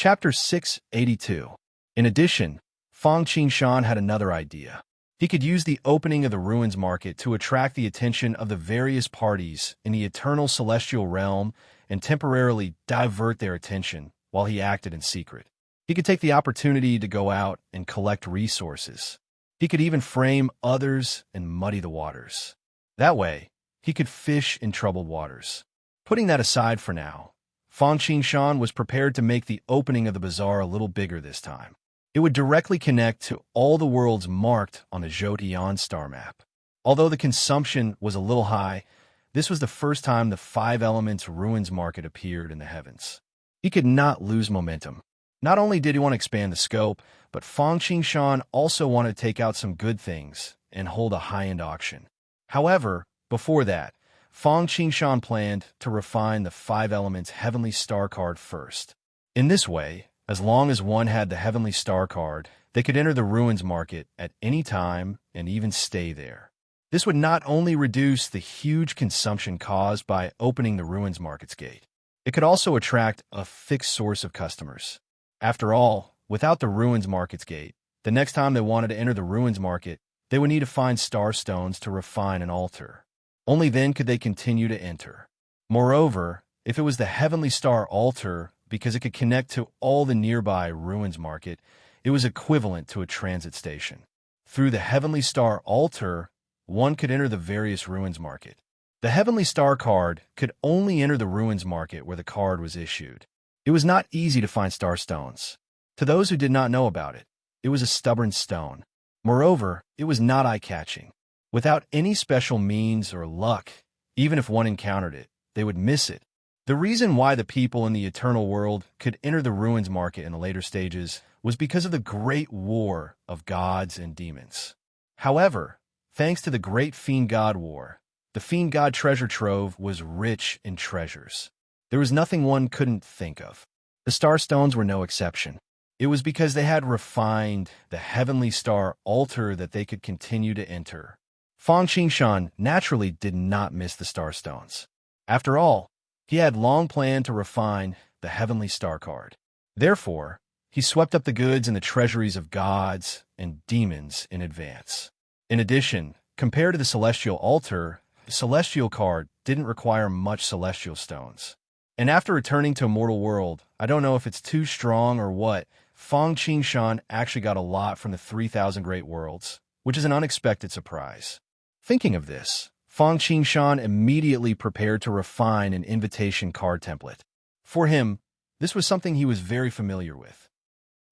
Chapter 682. In addition, Fang Qingshan had another idea. He could use the opening of the ruins market to attract the attention of the various parties in the eternal celestial realm and temporarily divert their attention while he acted in secret. He could take the opportunity to go out and collect resources. He could even frame others and muddy the waters. That way, he could fish in troubled waters. Putting that aside for now, Fang Qingshan was prepared to make the opening of the bazaar a little bigger this time. It would directly connect to all the worlds marked on the Zhoutian star map. Although the consumption was a little high, this was the first time the Five Elements ruins market appeared in the heavens. He could not lose momentum. Not only did he want to expand the scope, but Fang Qingshan also wanted to take out some good things and hold a high-end auction. However, before that, Fang Qingshan planned to refine the Five Elements Heavenly Star card first. In this way, as long as one had the Heavenly Star card, they could enter the ruins market at any time and even stay there. This would not only reduce the huge consumption caused by opening the ruins market's gate, it could also attract a fixed source of customers. After all, without the ruins market's gate, the next time they wanted to enter the ruins market, they would need to find star stones to refine an altar. Only then could they continue to enter. Moreover, if it was the Heavenly Star altar, because it could connect to all the nearby ruins market, it was equivalent to a transit station. Through the Heavenly Star altar, one could enter the various ruins market. The Heavenly Star card could only enter the ruins market where the card was issued. It was not easy to find star stones. To those who did not know about it, it was a stubborn stone. Moreover, it was not eye-catching. Without any special means or luck, even if one encountered it, they would miss it. The reason why the people in the eternal world could enter the ruins market in the later stages was because of the great war of gods and demons. However, thanks to the great Fiend God War, the Fiend God treasure trove was rich in treasures. There was nothing one couldn't think of. The star stones were no exception. It was because they had refined the Heavenly Star altar that they could continue to enter. Fang Qingshan naturally did not miss the star stones. After all, he had long planned to refine the Heavenly Star card. Therefore, he swept up the goods and the treasuries of gods and demons in advance. In addition, compared to the Celestial altar, the Celestial card didn't require much Celestial stones. And after returning to a mortal world, I don't know if it's too strong or what, Fang Qingshan actually got a lot from the 3,000 Great Worlds, which is an unexpected surprise. Thinking of this, Fang Qingshan immediately prepared to refine an invitation card template. For him, this was something he was very familiar with.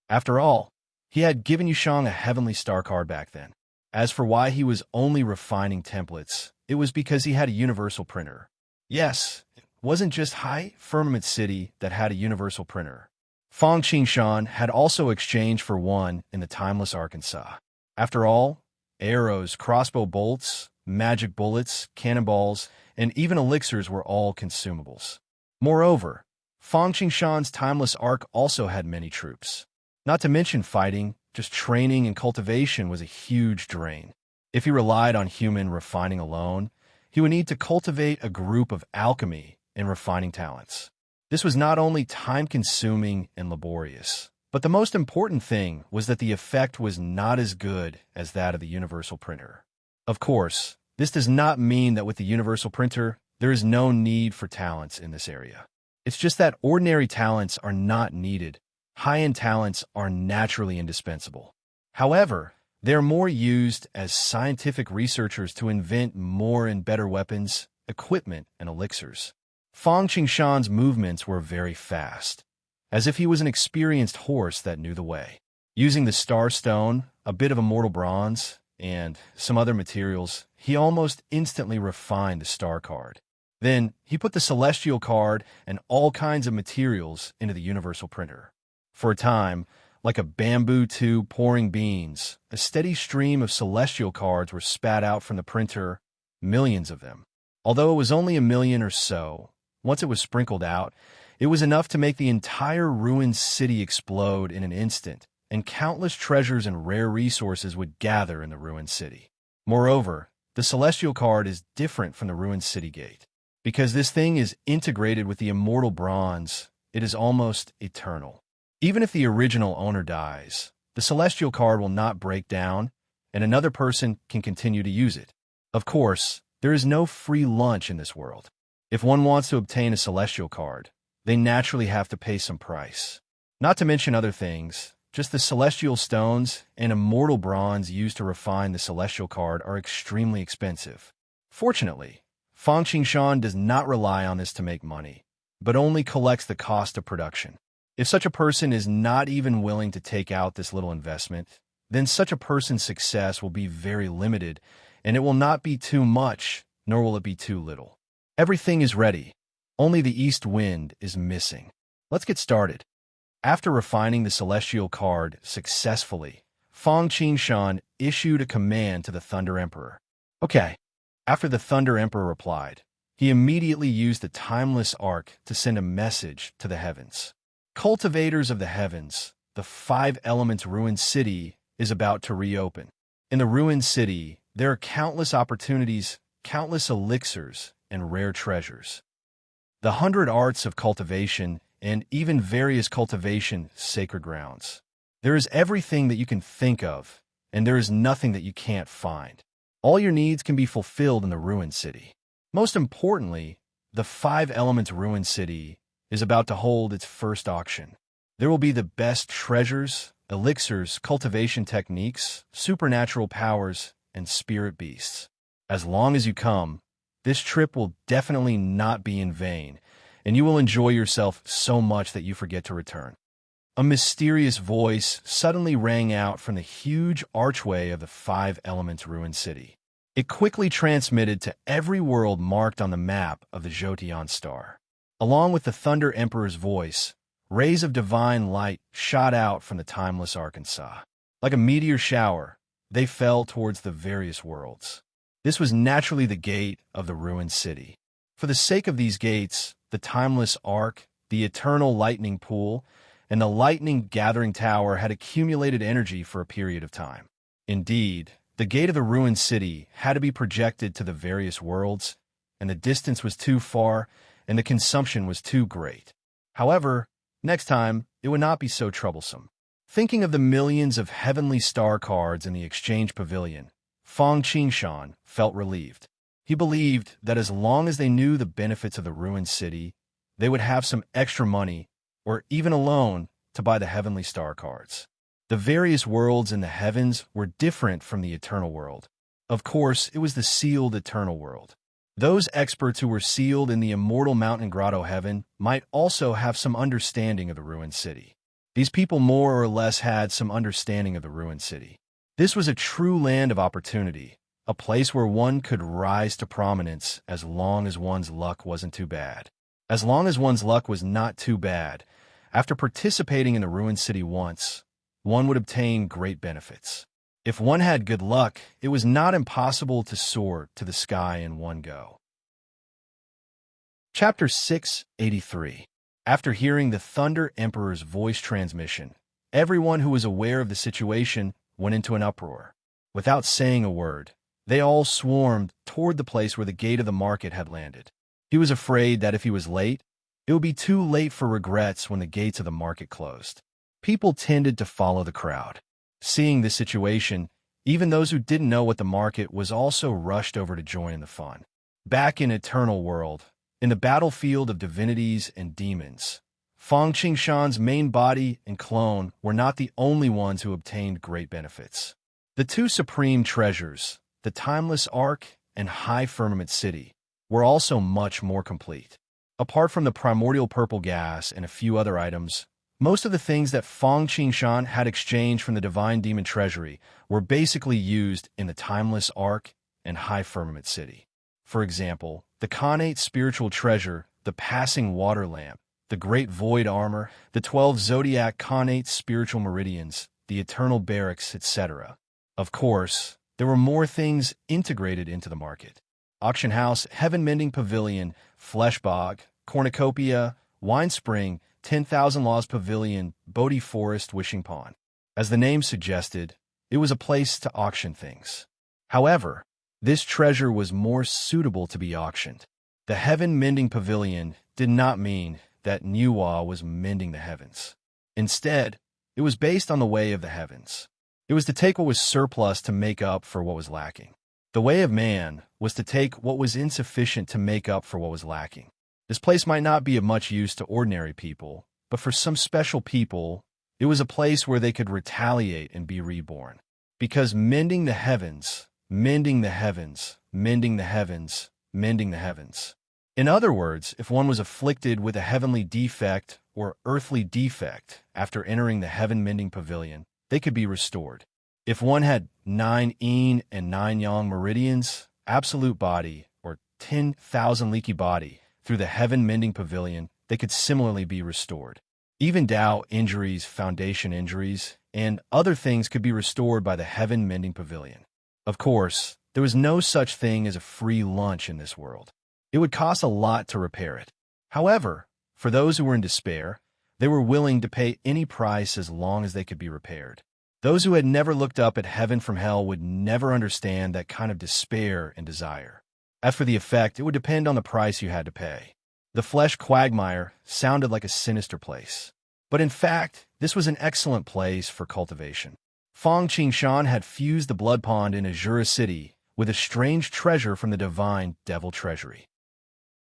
After all, he had given Yushang a Heavenly Star card back then. As for why he was only refining templates, it was because he had a universal printer. Yes, it wasn't just High Firmament City that had a universal printer. Fang Qingshan had also exchanged for one in the Timeless Arkansas. After all, arrows, crossbow bolts, magic bullets, cannonballs, and even elixirs were all consumables. Moreover, Fang Qingshan's Timeless Ark also had many troops. Not to mention fighting, just training and cultivation was a huge drain. If he relied on human refining alone, he would need to cultivate a group of alchemy and refining talents. This was not only time-consuming and laborious, but the most important thing was that the effect was not as good as that of the universal printer. Of course, this does not mean that with the universal printer, there is no need for talents in this area. It's just that ordinary talents are not needed. High-end talents are naturally indispensable. However, they are more used as scientific researchers to invent more and better weapons, equipment, and elixirs. Fang Qingshan's movements were very fast, as if he was an experienced horse that knew the way. Using the Star Stone, a bit of immortal bronze, and some other materials, he almost instantly refined the Star card. Then, he put the Celestial card and all kinds of materials into the Universal printer. For a time, like a bamboo tube pouring beans, a steady stream of Celestial cards were spat out from the printer, millions of them. Although it was only 1,000,000 or so, once it was sprinkled out, it was enough to make the entire ruined city explode in an instant, and countless treasures and rare resources would gather in the ruined city. Moreover, the Celestial card is different from the ruined city gate. Because this thing is integrated with the immortal bronze, it is almost eternal. Even if the original owner dies, the celestial card will not break down, and another person can continue to use it. Of course, there is no free lunch in this world. If one wants to obtain a celestial card, they naturally have to pay some price. Not to mention other things, just the celestial stones and immortal bronze used to refine the celestial card are extremely expensive. Fortunately, Fang Qingshan does not rely on this to make money, but only collects the cost of production. If such a person is not even willing to take out this little investment, then such a person's success will be very limited, and it will not be too much, nor will it be too little. Everything is ready. Only the east wind is missing. Let's get started. After refining the celestial card successfully, Fang Qingshan issued a command to the Thunder Emperor. Okay. After the Thunder Emperor replied, he immediately used the timeless arc to send a message to the heavens. Cultivators of the heavens, the 5 elements ruined city is about to reopen. In the ruined city, there are countless opportunities, countless elixirs, and rare treasures. The 100 arts of cultivation and even various cultivation sacred grounds. There is everything that you can think of, and there is nothing that you can't find. All your needs can be fulfilled in the ruined city. Most importantly, the 5 elements ruined city is about to hold its first auction. There will be the best treasures, elixirs, cultivation techniques, supernatural powers, and spirit beasts. As long as you come, this trip will definitely not be in vain, and you will enjoy yourself so much that you forget to return. A mysterious voice suddenly rang out from the huge archway of the 5 elements ruined city. It quickly transmitted to every world marked on the map of the Jotian star. Along with the Thunder Emperor's voice, rays of divine light shot out from the timeless Arkansas. Like a meteor shower, they fell towards the various worlds. This was naturally the gate of the ruined city. For the sake of these gates, the timeless arc, the eternal lightning pool, and the lightning gathering tower had accumulated energy for a period of time. Indeed, the gate of the ruined city had to be projected to the various worlds, and the distance was too far, and the consumption was too great. However, next time, it would not be so troublesome. Thinking of the millions of heavenly star cards in the exchange pavilion, Fang Qingshan felt relieved. He believed that as long as they knew the benefits of the ruined city, they would have some extra money, or even a loan, to buy the heavenly star cards. The various worlds in the heavens were different from the eternal world. Of course, it was the sealed eternal world. Those experts who were sealed in the immortal mountain grotto heaven might also have some understanding of the ruined city. These people more or less had some understanding of the ruined city. This was a true land of opportunity, a place where one could rise to prominence as long as one's luck wasn't too bad. As long as one's luck was not too bad, after participating in the ruined city once, one would obtain great benefits. If one had good luck, it was not impossible to soar to the sky in one go. Chapter 683. After hearing the Thunder Emperor's voice transmission, everyone who was aware of the situation went into an uproar. Without saying a word, they all swarmed toward the place where the gate of the market had landed. He was afraid that if he was late, it would be too late for regrets when the gates of the market closed. People tended to follow the crowd. Seeing this situation, even those who didn't know what the market was also rushed over to join in the fun. Back in Eternal World, in the battlefield of divinities and demons, Fang Qingshan's main body and clone were not the only ones who obtained great benefits. The 2 supreme treasures, the Timeless Ark and High Firmament City, were also much more complete. Apart from the primordial purple gas and a few other items, most of the things that Fang Qingshan had exchanged from the Divine Demon Treasury were basically used in the Timeless Ark and High Firmament City. For example, the Khanate Spiritual Treasure, the Passing Water Lamp, the Great Void Armor, the 12 Zodiac Khanate Spiritual Meridians, the Eternal Barracks, etc. Of course, there were more things integrated into the market. Auction House, Heaven Mending Pavilion, Flesh Bog, Cornucopia, Wine Spring, 10,000 Laws Pavilion, Bodhi Forest, Wishing Pond. As the name suggested, it was a place to auction things. However, this treasure was more suitable to be auctioned. The Heaven Mending Pavilion did not mean that Nuwa was mending the heavens. Instead, it was based on the way of the heavens. It was to take what was surplus to make up for what was lacking. The way of man was to take what was insufficient to make up for what was lacking. This place might not be of much use to ordinary people, but for some special people, it was a place where they could retaliate and be reborn. Because mending the heavens, mending the heavens, mending the heavens, mending the heavens. In other words, if one was afflicted with a heavenly defect or earthly defect after entering the heaven-mending pavilion, they could be restored. If one had 9 yin and 9 yang meridians, absolute body, or 10,000 leaky body, through the heaven-mending pavilion, they could similarly be restored. Even Tao injuries, foundation injuries, and other things could be restored by the heaven-mending pavilion. Of course, there was no such thing as a free lunch in this world. It would cost a lot to repair it. However, for those who were in despair, they were willing to pay any price as long as they could be repaired. Those who had never looked up at heaven from hell would never understand that kind of despair and desire. As for the effect, it would depend on the price you had to pay. The flesh quagmire sounded like a sinister place. But in fact, this was an excellent place for cultivation. Fang Qingshan had fused the blood pond in Azura City with a strange treasure from the divine devil treasury.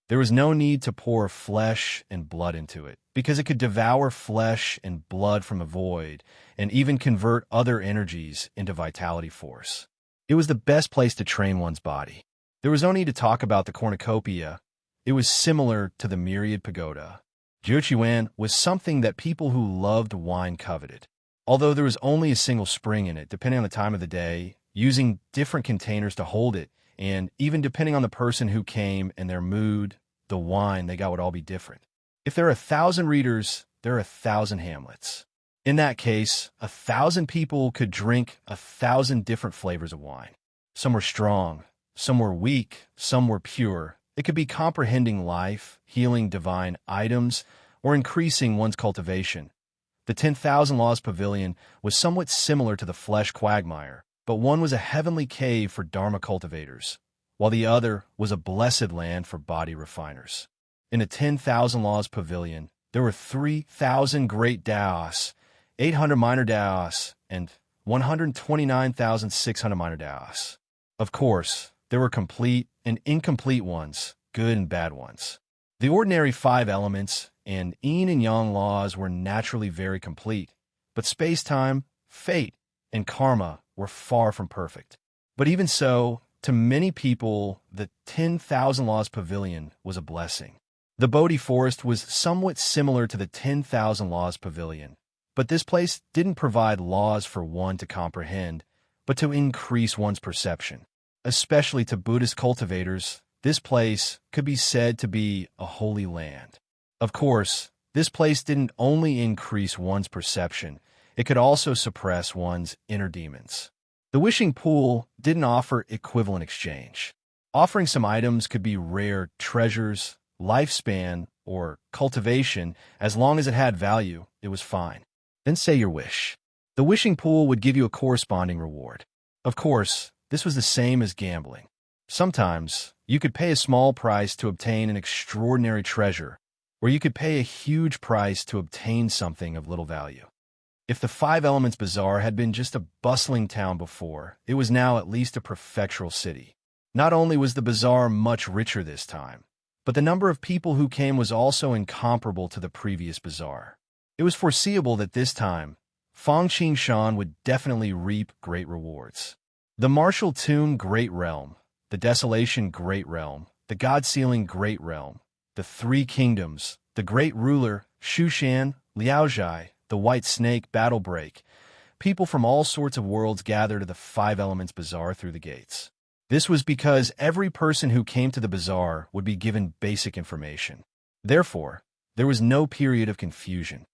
There was no need to pour flesh and blood into it, because it could devour flesh and blood from a void, and even convert other energies into vitality force. It was the best place to train one's body. There was no need to talk about the cornucopia. It was similar to the myriad pagoda. Jiuqiwan was something that people who loved wine coveted. Although there was only a single spring in it, depending on the time of the day, using different containers to hold it, and even depending on the person who came and their mood, the wine they got would all be different. If there are 1,000 readers, there are 1,000 Hamlets. In that case, 1,000 people could drink 1,000 different flavors of wine. Some were strong, some were weak, some were pure. It could be comprehending life, healing divine items, or increasing one's cultivation. The 10,000 Laws Pavilion was somewhat similar to the flesh quagmire, but one was a heavenly cave for Dharma cultivators, while the other was a blessed land for body refiners. In a 10,000 Laws Pavilion, there were 3,000 great Daos, 800 minor Daos, and 129,600 minor Daos. Of course, there were complete and incomplete ones, good and bad ones. The ordinary 5 elements and yin and yang laws were naturally very complete, but space-time, fate, and karma were far from perfect. But even so, to many people, the 10,000 Laws Pavilion was a blessing. The Bodhi Forest was somewhat similar to the 10,000 Laws Pavilion, but this place didn't provide laws for one to comprehend, but to increase one's perception. Especially to Buddhist cultivators, this place could be said to be a holy land. Of course, this place didn't only increase one's perception, it could also suppress one's inner demons. The wishing pool didn't offer equivalent exchange. Offering some items could be rare treasures, lifespan, or cultivation. As long as it had value, it was fine. Then say your wish. The wishing pool would give you a corresponding reward. Of course, this was the same as gambling. Sometimes, you could pay a small price to obtain an extraordinary treasure, or you could pay a huge price to obtain something of little value. If the 5 Elements Bazaar had been just a bustling town before, it was now at least a prefectural city. Not only was the bazaar much richer this time, but the number of people who came was also incomparable to the previous bazaar. It was foreseeable that this time, Fang Qingshan would definitely reap great rewards. The Martial Tune Great Realm, the Desolation Great Realm, the God-Sealing Great Realm, the 3 Kingdoms, the Great Ruler, Shushan, Liaozhai, the White Snake Battle Break. People from all sorts of worlds gathered to the 5 Elements Bazaar through the gates. This was because every person who came to the bazaar would be given basic information. Therefore, there was no period of confusion.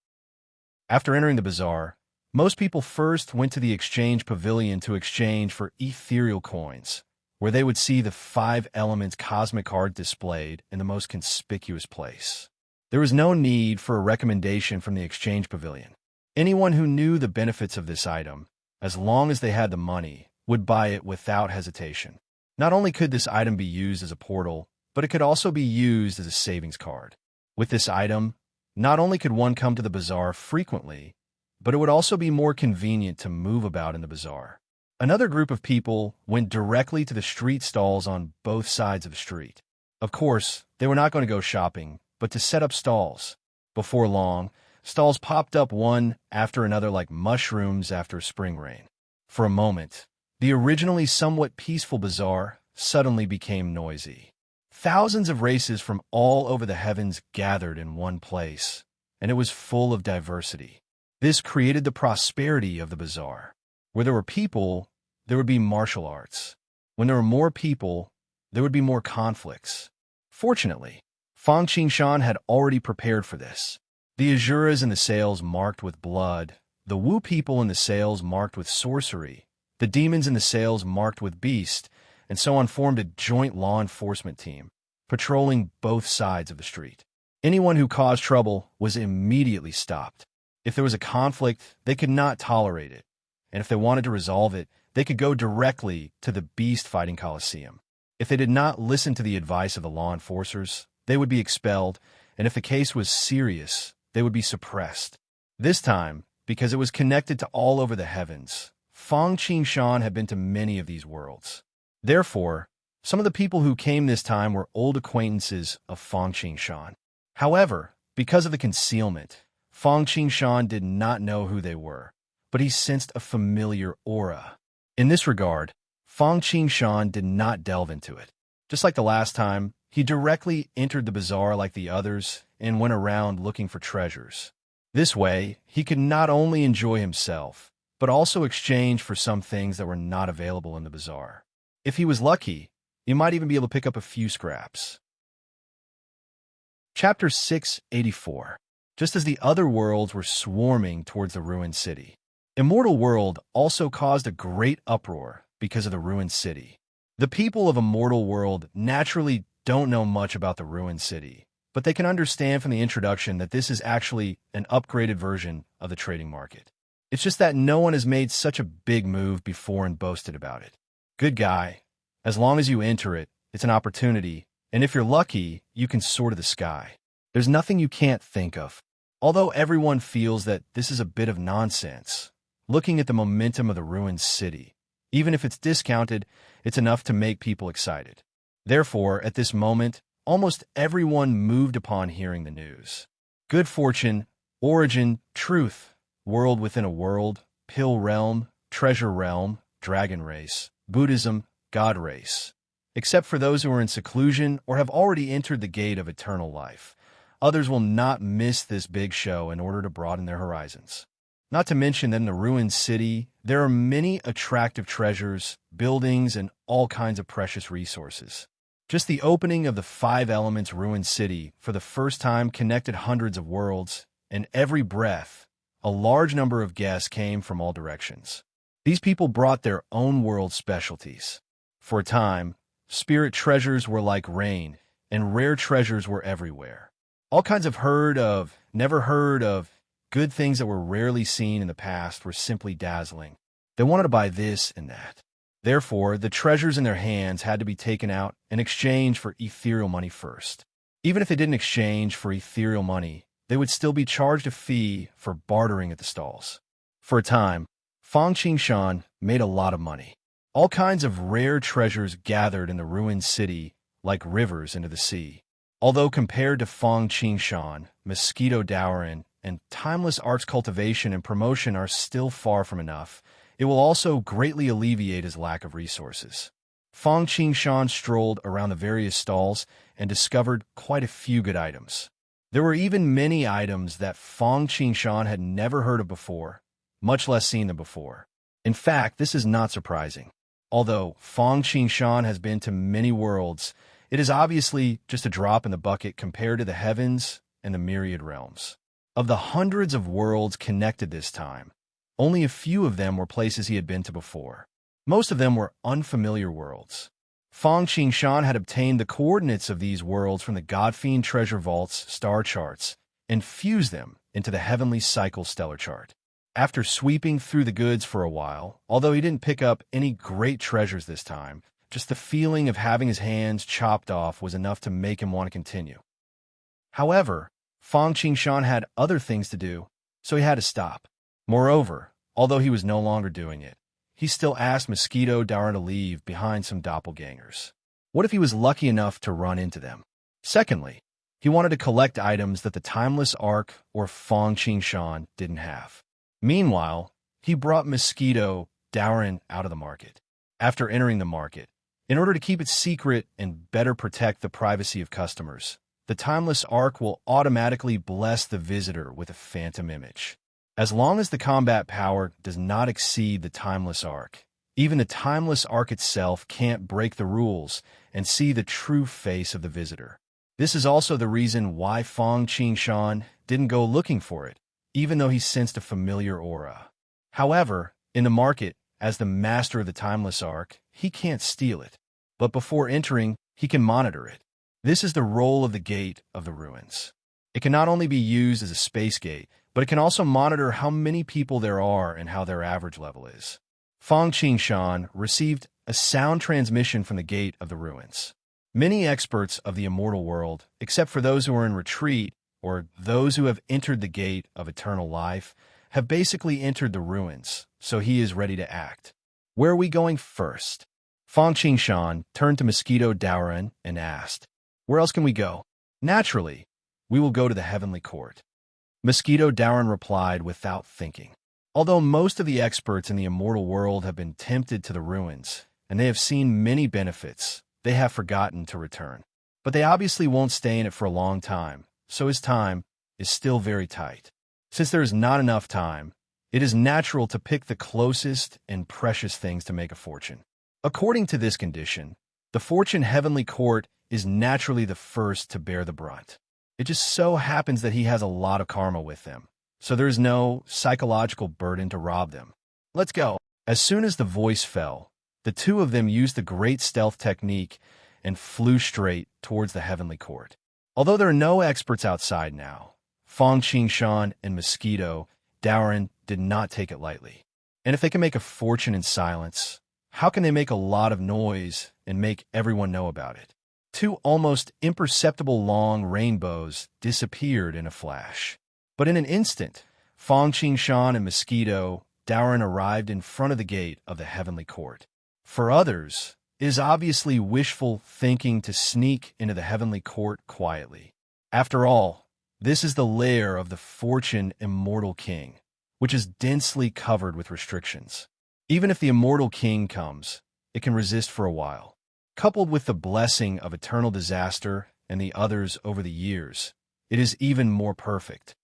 After entering the bazaar, most people first went to the exchange pavilion to exchange for ethereal coins, where they would see the 5 Elements cosmic card displayed in the most conspicuous place. There was no need for a recommendation from the exchange pavilion. Anyone who knew the benefits of this item, as long as they had the money, would buy it without hesitation. Not only could this item be used as a portal, but it could also be used as a savings card. With this item, Not only could one come to the bazaar frequently, but it would also be more convenient to move about in the bazaar. Another group of people went directly to the street stalls on both sides of the street. Of course, they were not going to go shopping, but to set up stalls. Before long, stalls popped up one after another like mushrooms after spring rain. For a moment, the originally somewhat peaceful bazaar suddenly became noisy. Thousands of races from all over the heavens gathered in one place, and it was full of diversity. This created the prosperity of the bazaar. Where there were people, there would be martial arts. When there were more people, there would be more conflicts. Fortunately, Fang Qingshan had already prepared for this. The Azuras in the sails marked with blood, the Wu people in the sails marked with sorcery, the demons in the sails marked with beast, and so on formed a joint law enforcement team, patrolling both sides of the street. Anyone who caused trouble was immediately stopped. If there was a conflict, they could not tolerate it, and if they wanted to resolve it, they could go directly to the Beast Fighting Coliseum. If they did not listen to the advice of the law enforcers, they would be expelled, and if the case was serious, they would be suppressed. This time, because it was connected to all over the heavens, Fang Qingshan had been to many of these worlds. Therefore, some of the people who came this time were old acquaintances of Fang Qingshan. However, because of the concealment, Fang Qingshan did not know who they were, but he sensed a familiar aura. In this regard, Fang Qingshan did not delve into it. Just like the last time, he directly entered the bazaar like the others and went around looking for treasures. This way, he could not only enjoy himself, but also exchange for some things that were not available in the bazaar. If he was lucky, he might even be able to pick up a few scraps. Chapter 684. Just as the other worlds were swarming towards the ruined city, Immortal World also caused a great uproar because of the ruined city. The people of Immortal World naturally don't know much about the ruined city, but they can understand from the introduction that this is actually an upgraded version of the trading market. It's just that no one has made such a big move before and boasted about it. Good guy. As long as you enter it, it's an opportunity, and if you're lucky, you can soar to the sky. There's nothing you can't think of. Although everyone feels that this is a bit of nonsense, looking at the momentum of the ruined city, even if it's discounted, it's enough to make people excited. Therefore, at this moment, almost everyone moved upon hearing the news. Good fortune, origin, truth, world within a world, pill realm, treasure realm, dragon race, Buddhism, God race. Except for those who are in seclusion or have already entered the gate of eternal life, others will not miss this big show in order to broaden their horizons. Not to mention that in the ruined city, there are many attractive treasures, buildings, and all kinds of precious resources. Just the opening of the 5 Elements ruined city for the first time connected hundreds of worlds, and every breath, a large number of guests came from all directions. These people brought their own world specialties. For a time, spirit treasures were like rain, and rare treasures were everywhere. All kinds of never heard of, good things that were rarely seen in the past were simply dazzling. They wanted to buy this and that. Therefore, the treasures in their hands had to be taken out and exchanged for ethereal money first. Even if they didn't exchange for ethereal money, they would still be charged a fee for bartering at the stalls. For a time, Fang Qingshan made a lot of money. All kinds of rare treasures gathered in the ruined city like rivers into the sea. Although compared to Fang Qingshan, mosquito dowering, and timeless arts cultivation and promotion are still far from enough, it will also greatly alleviate his lack of resources. Fang Qingshan strolled around the various stalls and discovered quite a few good items. There were even many items that Fang Qingshan had never heard of before, much less seen them before. In fact, this is not surprising. Although Fang Qingshan has been to many worlds, it is obviously just a drop in the bucket compared to the heavens and the myriad realms. Of the hundreds of worlds connected this time, only a few of them were places he had been to before. Most of them were unfamiliar worlds. Fang Qingshan had obtained the coordinates of these worlds from the Godfiend treasure vault's star charts and fused them into the Heavenly Cycle stellar chart. After sweeping through the goods for a while, although he didn't pick up any great treasures this time, just the feeling of having his hands chopped off was enough to make him want to continue. However, Fang Qingshan had other things to do, so he had to stop. Moreover, although he was no longer doing it, he still asked Mosquito Daoran to leave behind some doppelgangers. What if he was lucky enough to run into them? Secondly, he wanted to collect items that the Timeless Ark or Fang Qingshan didn't have. Meanwhile, he brought Mosquito Daoran out of the market. After entering the market, in order to keep it secret and better protect the privacy of customers, the Timeless Ark will automatically bless the visitor with a phantom image. As long as the combat power does not exceed the Timeless Ark, even the Timeless Ark itself can't break the rules and see the true face of the visitor. This is also the reason why Fang Qingshan didn't go looking for it, even though he sensed a familiar aura. However, in the market, as the master of the Timeless Ark, he can't steal it. But before entering, he can monitor it. This is the role of the Gate of the Ruins. It can not only be used as a space gate, but it can also monitor how many people there are and how their average level is. Fang Qingshan received a sound transmission from the Gate of the Ruins. Many experts of the immortal world, except for those who are in retreat or those who have entered the Gate of Eternal Life, have basically entered the ruins, so he is ready to act. Where are we going first? Fang Qingshan turned to Mosquito Daoran and asked, "Where else can we go?" "Naturally, we will go to the Heavenly Court." Mosquito Daoran replied without thinking. Although most of the experts in the immortal world have been tempted to the ruins, and they have seen many benefits, they have forgotten to return. But they obviously won't stay in it for a long time, so his time is still very tight. Since there is not enough time, it is natural to pick the closest and precious things to make a fortune. According to this condition, the Fortune Heavenly Court is naturally the first to bear the brunt. It just so happens that he has a lot of karma with them, so there is no psychological burden to rob them. Let's go. As soon as the voice fell, the two of them used the great stealth technique and flew straight towards the Heavenly Court. Although there are no experts outside now, Fang Qingshan and Mosquito Daoran did not take it lightly. And if they can make a fortune in silence, how can they make a lot of noise and make everyone know about it? Two almost imperceptible long rainbows disappeared in a flash. But in an instant, Fang Qingshan and Mosquito Daoran arrived in front of the Gate of the Heavenly Court. For others, it is obviously wishful thinking to sneak into the Heavenly Court quietly. After all, this is the lair of the Fortune Immortal King, which is densely covered with restrictions. Even if the Immortal King comes, it can resist for a while. Coupled with the blessing of eternal disaster and the others over the years, it is even more perfect.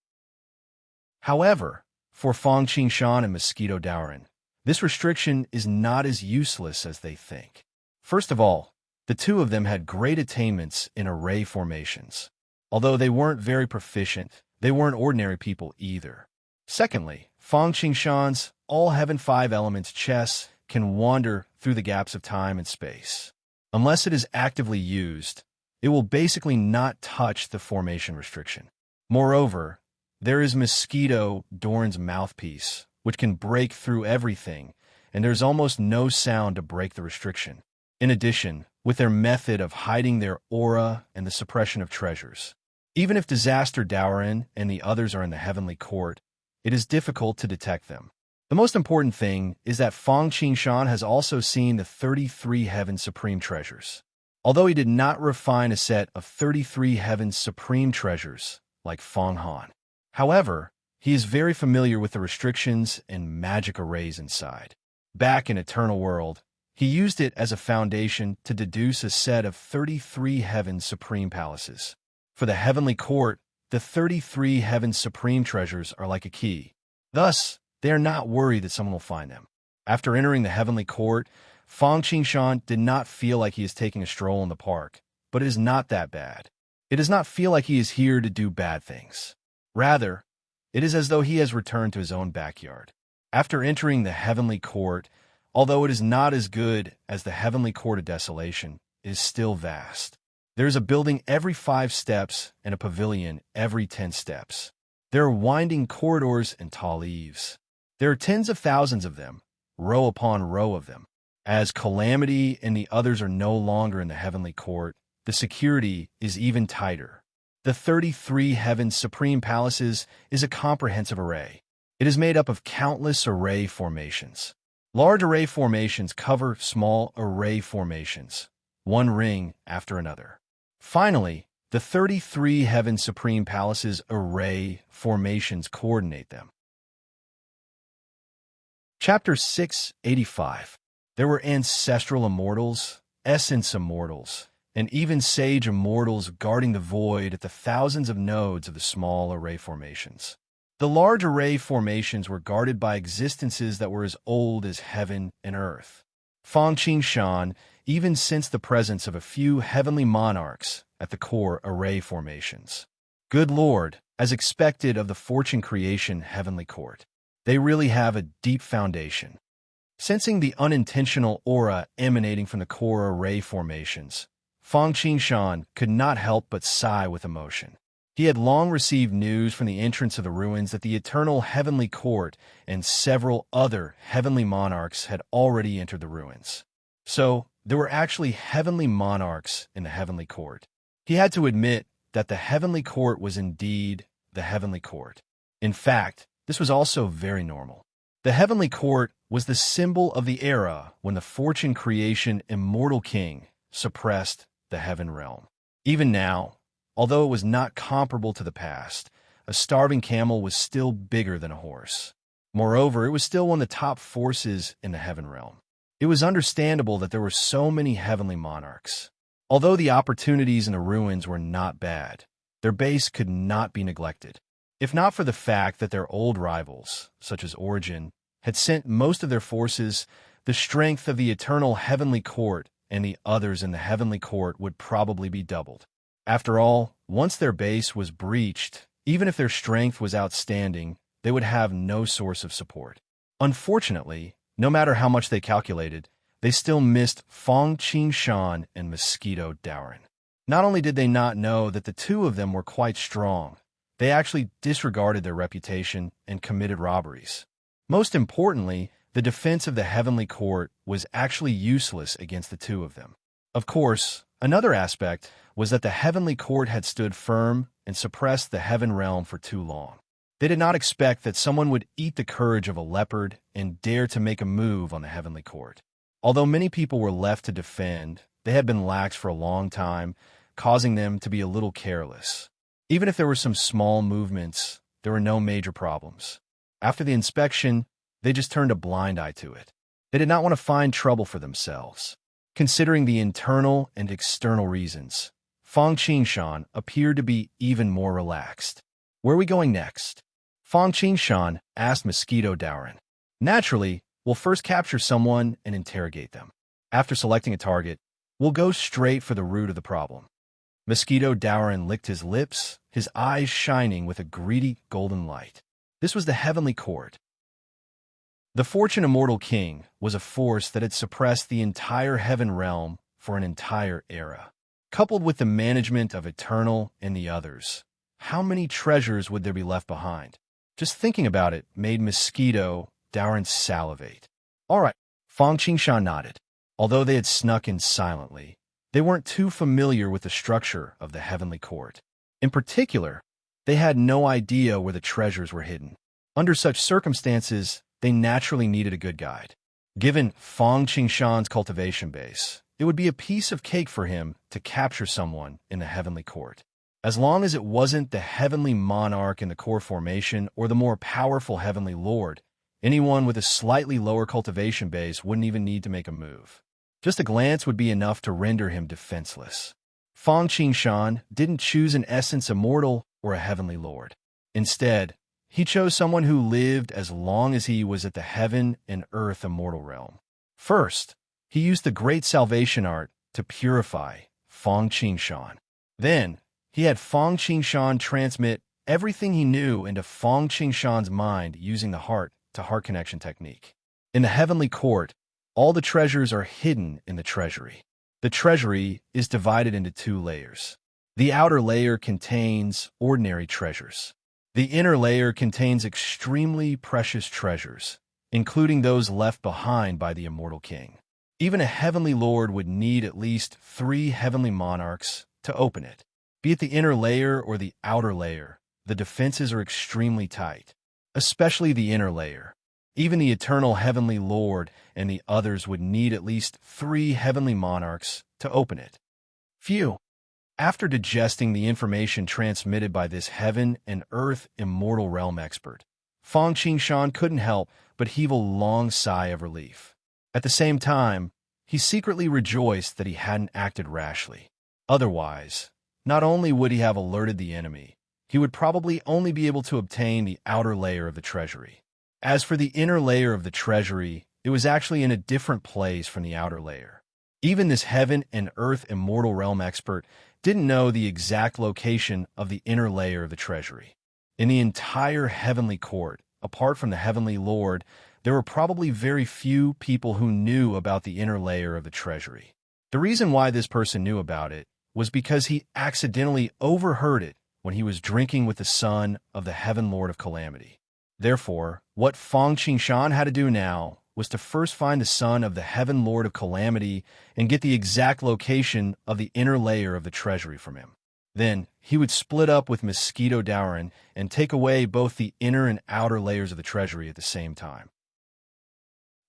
However, for Fang Qingshan and Mosquito Daoran, this restriction is not as useless as they think. First of all, the two of them had great attainments in array formations. Although they weren't very proficient, they weren't ordinary people either. Secondly, Fang Qingshan's all-heaven 5 elements chess can wander through the gaps of time and space. Unless it is actively used, it will basically not touch the formation restriction. Moreover, there is Mosquito Daoran's mouthpiece, which can break through everything, and there's almost no sound to break the restriction. In addition, with their method of hiding their aura and the suppression of treasures, even if Disaster Daoran and the others are in the Heavenly Court, it is difficult to detect them. The most important thing is that Fang Qingshan has also seen the 33 Heaven Supreme Treasures. Although he did not refine a set of 33 Heaven Supreme Treasures like Fang Han. However, he is very familiar with the restrictions and magic arrays inside. Back in Eternal World, he used it as a foundation to deduce a set of 33 Heaven Supreme Palaces. For the Heavenly Court, the 33 Heaven Supreme Treasures are like a key. Thus, they are not worried that someone will find them. After entering the Heavenly Court, Fang Qingshan did not feel like he is taking a stroll in the park, but it is not that bad. It does not feel like he is here to do bad things. Rather, it is as though he has returned to his own backyard. After entering the Heavenly Court, although it is not as good as the Heavenly Court of Desolation, it is still vast. There is a building every 5 steps and a pavilion every 10 steps. There are winding corridors and tall eaves. There are tens of thousands of them, row upon row of them. As Calamity and the others are no longer in the Heavenly Court, the security is even tighter. The 33 Heavens Supreme Palaces is a comprehensive array. It is made up of countless array formations. Large array formations cover small array formations, one ring after another. Finally, the 33 Heaven Supreme Palaces array formations coordinate them. Chapter 685. There were ancestral immortals, essence immortals, and even sage immortals guarding the void at the thousands of nodes of the small array formations. The large array formations were guarded by existences that were as old as heaven and earth. Fangqing Shan even sensed the presence of a few heavenly monarchs at the core array formations. Good Lord, as expected of the fortune creation heavenly court, they really have a deep foundation. Sensing the unintentional aura emanating from the core array formations, Fangqing Shan could not help but sigh with emotion. He had long received news from the entrance of the ruins that the eternal heavenly court and several other heavenly monarchs had already entered the ruins. So, there were actually heavenly monarchs in the heavenly court. He had to admit that the heavenly court was indeed the heavenly court. In fact, this was also very normal. The heavenly court was the symbol of the era when the fortune creation immortal king suppressed the heaven realm. Even now, although it was not comparable to the past, a starving camel was still bigger than a horse. Moreover, it was still one of the top forces in the heaven realm. It was understandable that there were so many heavenly monarchs. Although the opportunities in the ruins were not bad, their base could not be neglected. If not for the fact that their old rivals, such as Origin, had sent most of their forces, the strength of the eternal heavenly court and the others in the heavenly court would probably be doubled. After all, once their base was breached, even if their strength was outstanding, they would have no source of support. Unfortunately, no matter how much they calculated, they still missed Fangqing Shan and Mosquito Dowrin. Not only did they not know that the two of them were quite strong, they actually disregarded their reputation and committed robberies. Most importantly, the defense of the heavenly court was actually useless against the two of them. Of course, another aspect was that the heavenly court had stood firm and suppressed the heaven realm for too long. They did not expect that someone would eat the courage of a leopard and dare to make a move on the heavenly court. Although many people were left to defend, they had been lax for a long time, causing them to be a little careless. Even if there were some small movements, there were no major problems. After the inspection, they just turned a blind eye to it. They did not want to find trouble for themselves. Considering the internal and external reasons, Fangqing Shan appeared to be even more relaxed. Where are we going next? Fangqing Shan asked Mosquito Dowrin. Naturally, we'll first capture someone and interrogate them. After selecting a target, we'll go straight for the root of the problem. Mosquito Dowrin licked his lips, his eyes shining with a greedy golden light. This was the heavenly court. The Fortune Immortal King was a force that had suppressed the entire heaven realm for an entire era. Coupled with the management of Eternal and the others, how many treasures would there be left behind? Just thinking about it made Mosquito Dowrin salivate. All right, Fangqing Shan nodded. Although they had snuck in silently, they weren't too familiar with the structure of the heavenly court. In particular, they had no idea where the treasures were hidden. Under such circumstances, they naturally needed a good guide. Given Fangqing Shan's cultivation base, it would be a piece of cake for him to capture someone in the heavenly court. As long as it wasn't the heavenly monarch in the core formation or the more powerful heavenly lord, anyone with a slightly lower cultivation base wouldn't even need to make a move. Just a glance would be enough to render him defenseless. Fangqing Shan didn't choose an essence immortal or a heavenly lord. Instead, he chose someone who lived as long as he was at the heaven and earth immortal realm. First, he used the great salvation art to purify Fangqing Shan. Then, he had Fangqing Shan transmit everything he knew into Fangqing Shan's mind using the heart-to-heart connection technique. In the heavenly court, all the treasures are hidden in the treasury. The treasury is divided into two layers. The outer layer contains ordinary treasures. The inner layer contains extremely precious treasures, including those left behind by the immortal king. Even a heavenly lord would need at least 3 heavenly monarchs to open it. Be it the inner layer or the outer layer, the defenses are extremely tight, especially the inner layer. Even the eternal heavenly Lord and the others would need at least 3 heavenly monarchs to open it. Phew! After digesting the information transmitted by this heaven and earth immortal realm expert, Fang Qingshan couldn't help but heave a long sigh of relief. At the same time, he secretly rejoiced that he hadn't acted rashly. Otherwise, not only would he have alerted the enemy, he would probably only be able to obtain the outer layer of the treasury. As for the inner layer of the treasury, it was actually in a different place from the outer layer. Even this heaven and earth immortal realm expert didn't know the exact location of the inner layer of the treasury. In the entire heavenly court, apart from the heavenly Lord, there were probably very few people who knew about the inner layer of the treasury. The reason why this person knew about it was because he accidentally overheard it when he was drinking with the son of the Heaven Lord of Calamity. Therefore, what Fang Qingshan had to do now was to first find the son of the Heaven Lord of Calamity and get the exact location of the inner layer of the treasury from him. Then, he would split up with Mosquito Dowrin and take away both the inner and outer layers of the treasury at the same time.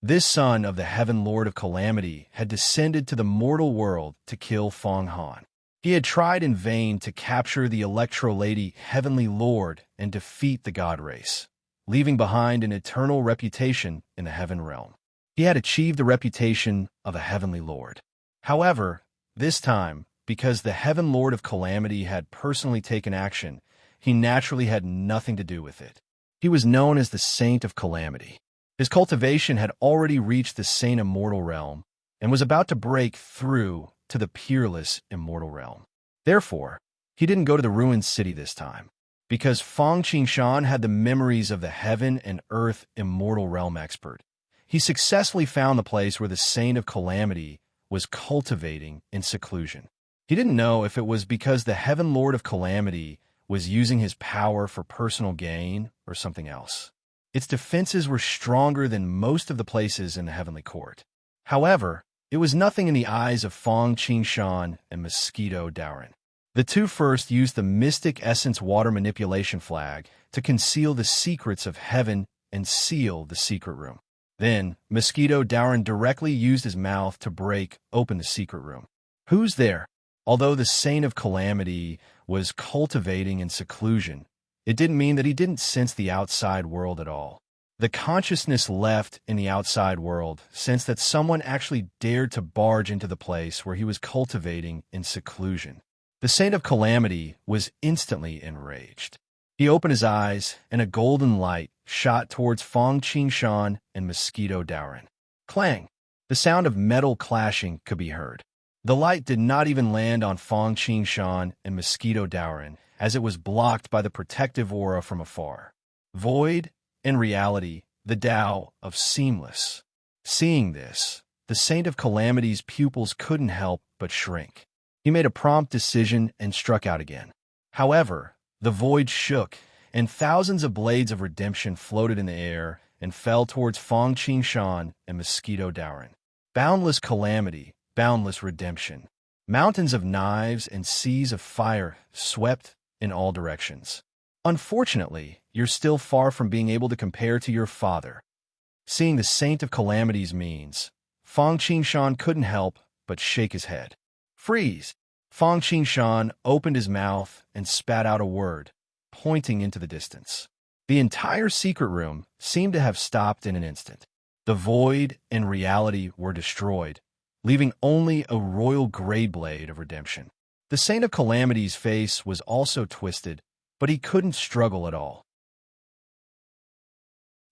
This son of the Heaven Lord of Calamity had descended to the mortal world to kill Fang Han. He had tried in vain to capture the Electro Lady Heavenly Lord and defeat the God race, leaving behind an eternal reputation in the heaven realm. He had achieved the reputation of a Heavenly Lord. However, this time, because the Heaven Lord of Calamity had personally taken action, he naturally had nothing to do with it. He was known as the Saint of Calamity. His cultivation had already reached the Saint Immortal realm and was about to break through to the peerless Immortal realm. Therefore, he didn't go to the ruined city this time. Because Fang Qingshan had the memories of the heaven and earth immortal realm expert, he successfully found the place where the Saint of Calamity was cultivating in seclusion. He didn't know if it was because the Heaven Lord of Calamity was using his power for personal gain or something else. Its defenses were stronger than most of the places in the heavenly court. However, it was nothing in the eyes of Fang Qingshan and Mosquito Dowrin. The two first used the Mystic Essence Water Manipulation Flag to conceal the secrets of heaven and seal the secret room. Then, Mosquito Dowrin directly used his mouth to break open the secret room. Who's there? Although the Saint of Calamity was cultivating in seclusion, it didn't mean that he didn't sense the outside world at all. The consciousness left in the outside world sensed that someone actually dared to barge into the place where he was cultivating in seclusion. The Saint of Calamity was instantly enraged. He opened his eyes, and a golden light shot towards Fang Qingshan and Mosquito Dowrin. Clang! The sound of metal clashing could be heard. The light did not even land on Fang Qingshan and Mosquito Dowrin, as it was blocked by the protective aura from afar. Void, in reality, the Tao of seamless. Seeing this, the Saint of Calamity's pupils couldn't help but shrink. He made a prompt decision and struck out again. However, the void shook, and thousands of blades of redemption floated in the air and fell towards Fang Qingshan and Mosquito Dowrin. Boundless calamity, boundless redemption. Mountains of knives and seas of fire swept in all directions. Unfortunately, you're still far from being able to compare to your father. Seeing the Saint of Calamity's means, Fang Qingshan couldn't help but shake his head. Freeze! Fang Qingshan opened his mouth and spat out a word, pointing into the distance. The entire secret room seemed to have stopped in an instant. The void and reality were destroyed, leaving only a royal grade blade of redemption. The Saint of Calamity's face was also twisted, but he couldn't struggle at all.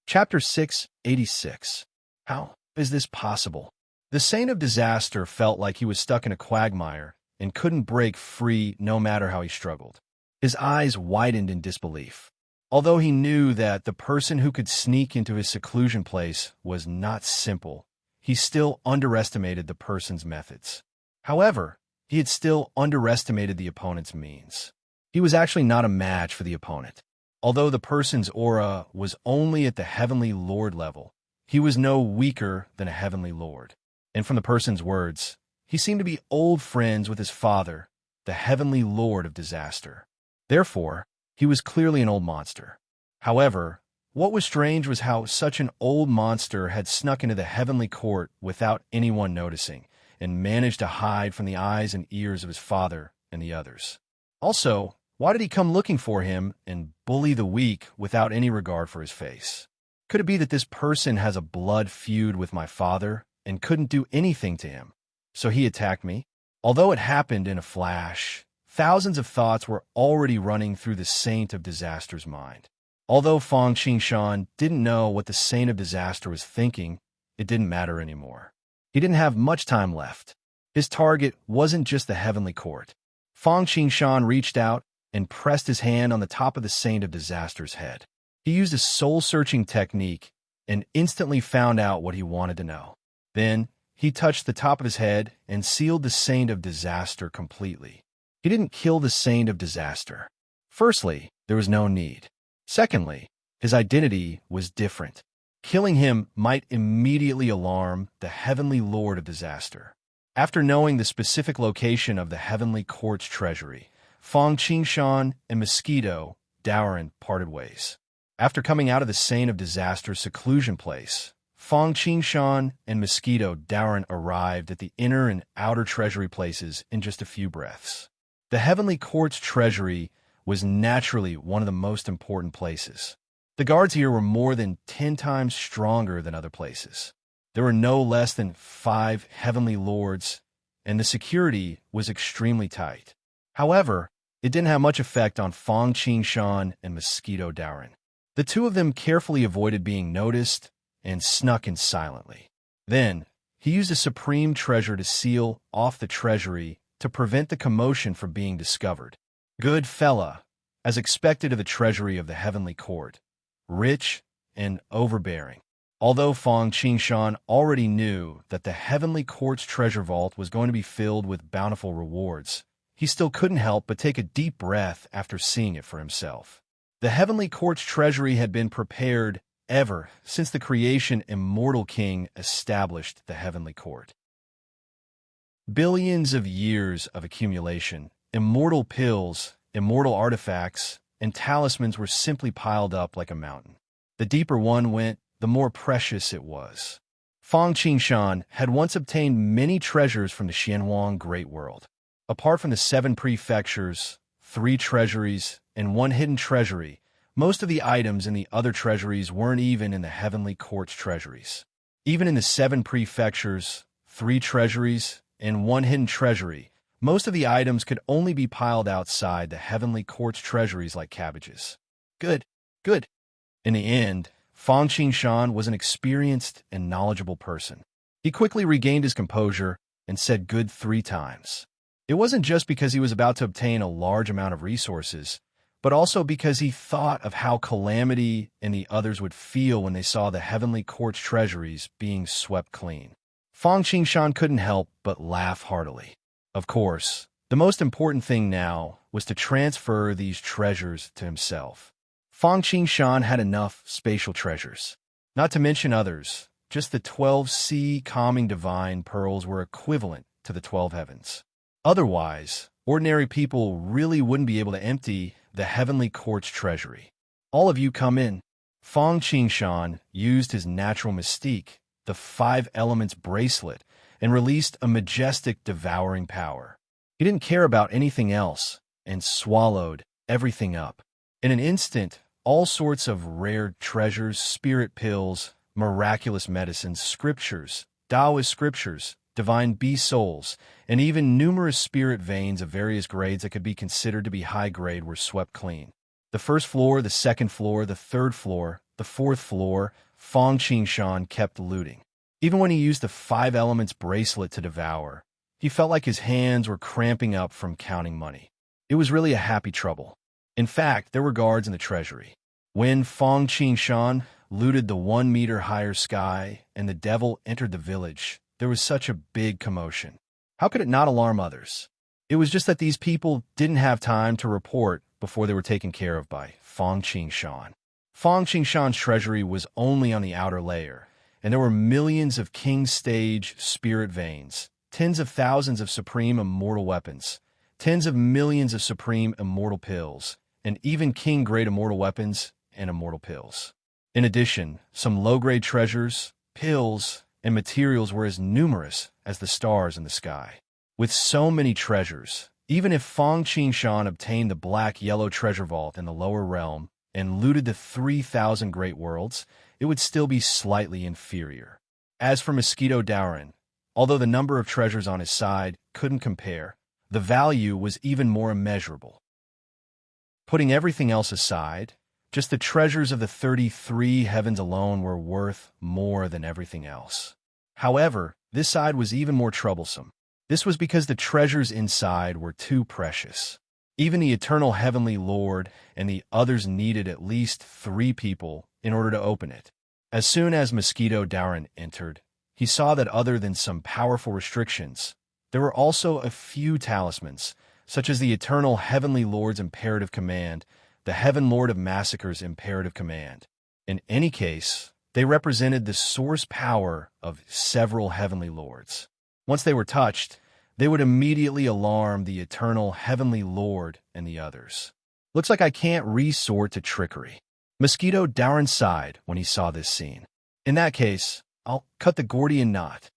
Chapter 686. How is this possible? The Saint of Disaster felt like he was stuck in a quagmire and couldn't break free no matter how he struggled. His eyes widened in disbelief. Although he knew that the person who could sneak into his seclusion place was not simple, he still underestimated the person's methods. However, he had still underestimated the opponent's means. He was actually not a match for the opponent. Although the person's aura was only at the Heavenly Lord level, he was no weaker than a Heavenly Lord. And from the person's words, he seemed to be old friends with his father, the heavenly lord of disaster. Therefore, he was clearly an old monster. However, what was strange was how such an old monster had snuck into the heavenly court without anyone noticing, and managed to hide from the eyes and ears of his father and the others. Also, why did he come looking for him and bully the weak without any regard for his face? Could it be that this person has a blood feud with my father and couldn't do anything to him, so he attacked me? Although it happened in a flash, thousands of thoughts were already running through the Saint of Disaster's mind. Although Fang Qingshan didn't know what the Saint of Disaster was thinking, it didn't matter anymore. He didn't have much time left. His target wasn't just the heavenly court. Fang Qingshan reached out and pressed his hand on the top of the Saint of Disaster's head. He used a soul-searching technique and instantly found out what he wanted to know. Then, he touched the top of his head and sealed the Saint of Disaster completely. He didn't kill the Saint of Disaster. Firstly, there was no need. Secondly, his identity was different. Killing him might immediately alarm the heavenly lord of disaster. After knowing the specific location of the heavenly court's treasury, Fang Qingshan and Mosquito Dowrin parted ways. After coming out of the Saint of Disaster's seclusion place, Fang Qingshan and Mosquito Dowrin arrived at the inner and outer treasury places in just a few breaths. The heavenly court's treasury was naturally one of the most important places. The guards here were more than 10 times stronger than other places. There were no less than 5 heavenly lords, and the security was extremely tight. However, it didn't have much effect on Fang Qingshan and Mosquito Dowrin. The two of them carefully avoided being noticed and snuck in silently. Then, he used a supreme treasure to seal off the treasury to prevent the commotion from being discovered. Good fella, as expected of the treasury of the heavenly court, rich and overbearing. Although Fang Qingshan already knew that the heavenly court's treasure vault was going to be filled with bountiful rewards, he still couldn't help but take a deep breath after seeing it for himself. The heavenly court's treasury had been prepared ever since the creation Immortal King established the heavenly court. Billions of years of accumulation, immortal pills, immortal artifacts, and talismans were simply piled up like a mountain. The deeper one went, the more precious it was. Fang Qingshan had once obtained many treasures from the Xianhuang Great World. Apart from the 7 prefectures, 3 treasuries, and 1 hidden treasury, most of the items in the other treasuries weren't even in the heavenly court's treasuries. Even in the 7 prefectures, 3 treasuries, and 1 hidden treasury, most of the items could only be piled outside the heavenly court's treasuries like cabbages. Good. In the end, Fang Qingshan was an experienced and knowledgeable person. He quickly regained his composure and said good 3 times. It wasn't just because he was about to obtain a large amount of resources, but also because he thought of how Calamity and the others would feel when they saw the heavenly court's treasuries being swept clean. Fang Qingshan couldn't help but laugh heartily. Of course, the most important thing now was to transfer these treasures to himself. Fang Qingshan had enough spatial treasures. Not to mention others, just the 12 sea calming divine pearls were equivalent to the 12 heavens. Otherwise, ordinary people really wouldn't be able to empty the heavenly court's treasury. All of you come in. Fang Qingshan used his natural mystique, the 5 elements bracelet, and released a majestic devouring power. He didn't care about anything else and swallowed everything up. In an instant, all sorts of rare treasures, spirit pills, miraculous medicines, scriptures, Taoist scriptures, divine beast souls, and even numerous spirit veins of various grades that could be considered to be high grade were swept clean. The first floor, the second floor, the third floor, the fourth floor, Fang Qingshan kept looting. Even when he used the 5 elements bracelet to devour, he felt like his hands were cramping up from counting money. It was really a happy trouble. In fact, there were guards in the treasury. When Fang Qingshan looted the 1 meter higher sky and the devil entered the village, there was such a big commotion. How could it not alarm others? It was just that these people didn't have time to report before they were taken care of by Fang Qingshan. Fang Qingshan's treasury was only on the outer layer, and there were millions of king stage spirit veins, tens of thousands of supreme immortal weapons, tens of millions of supreme immortal pills, and even king-grade immortal weapons and immortal pills. In addition, some low-grade treasures, pills, and materials were as numerous as the stars in the sky. With so many treasures, even if Fang Qingshan obtained the black-yellow treasure vault in the lower realm and looted the 3,000 great worlds, it would still be slightly inferior. As for Mosquito Dauren, although the number of treasures on his side couldn't compare, the value was even more immeasurable. Putting everything else aside, just the treasures of the 33 heavens alone were worth more than everything else. However, this side was even more troublesome. This was because the treasures inside were too precious. Even the eternal heavenly Lord and the others needed at least 3 people in order to open it. As soon as Mosquito Dauren entered, he saw that other than some powerful restrictions, there were also a few talismans, such as the eternal heavenly Lord's imperative command, the Heaven Lord of Massacre's imperative command. In any case, they represented the source power of several heavenly lords. Once they were touched, they would immediately alarm the eternal heavenly Lord and the others. Looks like I can't resort to trickery. Mosquito Dauren sighed when he saw this scene. In that case, I'll cut the Gordian knot.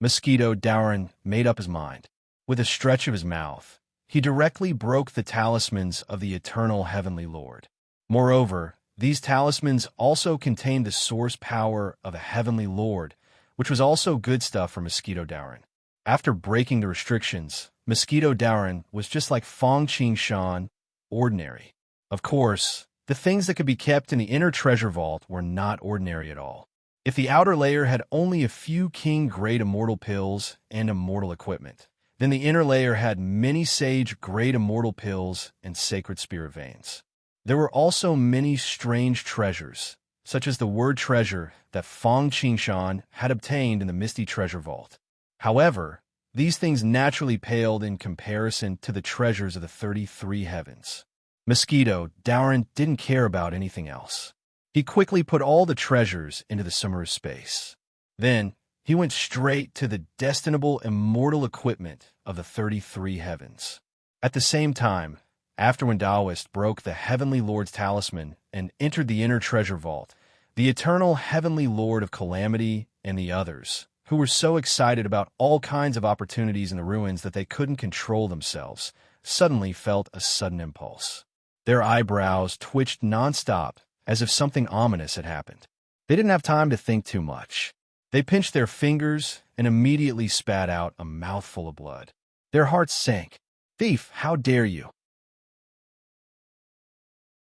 Mosquito Dauren made up his mind. With a stretch of his mouth, he directly broke the talismans of the eternal heavenly Lord. Moreover, these talismans also contained the source power of a heavenly Lord, which was also good stuff for Mosquito Dauren. After breaking the restrictions, Mosquito Dauren was just like Fang Qingshan, ordinary. Of course, the things that could be kept in the inner treasure vault were not ordinary at all. If the outer layer had only a few king-grade immortal pills and immortal equipment, then the inner layer had many sage-grade immortal pills and sacred spirit veins. There were also many strange treasures, such as the word treasure that Fang Qingshan had obtained in the misty treasure vault. However, these things naturally paled in comparison to the treasures of the 33 heavens. Mosquito Dauren didn't care about anything else. He quickly put all the treasures into the summer space. Then, he went straight to the destinable immortal equipment of the 33 heavens. At the same time, after when Taoist broke the Heavenly Lord's talisman and entered the inner treasure vault, the eternal Heavenly Lord of Calamity and the others, who were so excited about all kinds of opportunities in the ruins that they couldn't control themselves, suddenly felt a sudden impulse. Their eyebrows twitched nonstop, as if something ominous had happened. They didn't have time to think too much. They pinched their fingers and immediately spat out a mouthful of blood. Their hearts sank. Thief, how dare you?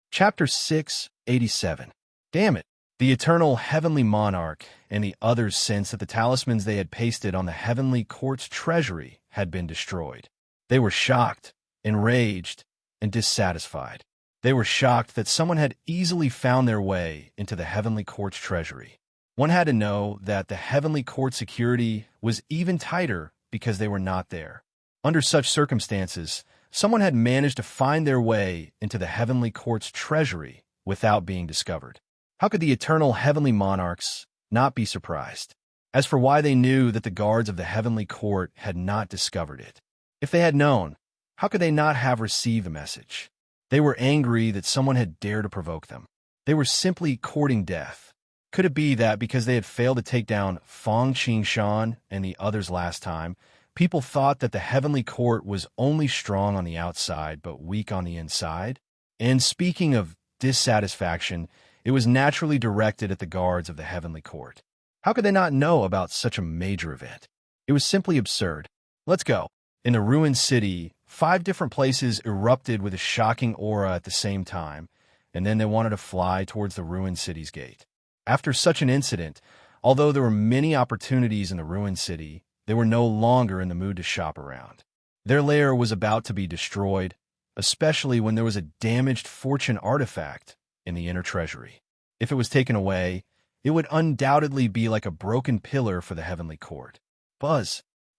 Chapter 687. Damn it. The eternal heavenly monarch and the others sensed that the talismans they had pasted on the heavenly court's treasury had been destroyed. They were shocked, enraged, and dissatisfied. They were shocked that someone had easily found their way into the heavenly court's treasury. One had to know that the heavenly court security was even tighter because they were not there. Under such circumstances, someone had managed to find their way into the heavenly court's treasury without being discovered. How could the eternal heavenly monarchs not be surprised? As for why they knew that the guards of the heavenly court had not discovered it, if they had known, how could they not have received the message? They were angry that someone had dared to provoke them. They were simply courting death. Could it be that because they had failed to take down Fang Qingshan and the others last time, people thought that the heavenly court was only strong on the outside but weak on the inside? And speaking of dissatisfaction, it was naturally directed at the guards of the heavenly court. How could they not know about such a major event? It was simply absurd. Let's go. In the ruined city, 5 different places erupted with a shocking aura at the same time, and then they wanted to fly towards the ruined city's gate. After such an incident, although there were many opportunities in the ruined city, they were no longer in the mood to shop around. Their lair was about to be destroyed, especially when there was a damaged fortune artifact in the inner treasury. If it was taken away, it would undoubtedly be like a broken pillar for the heavenly court.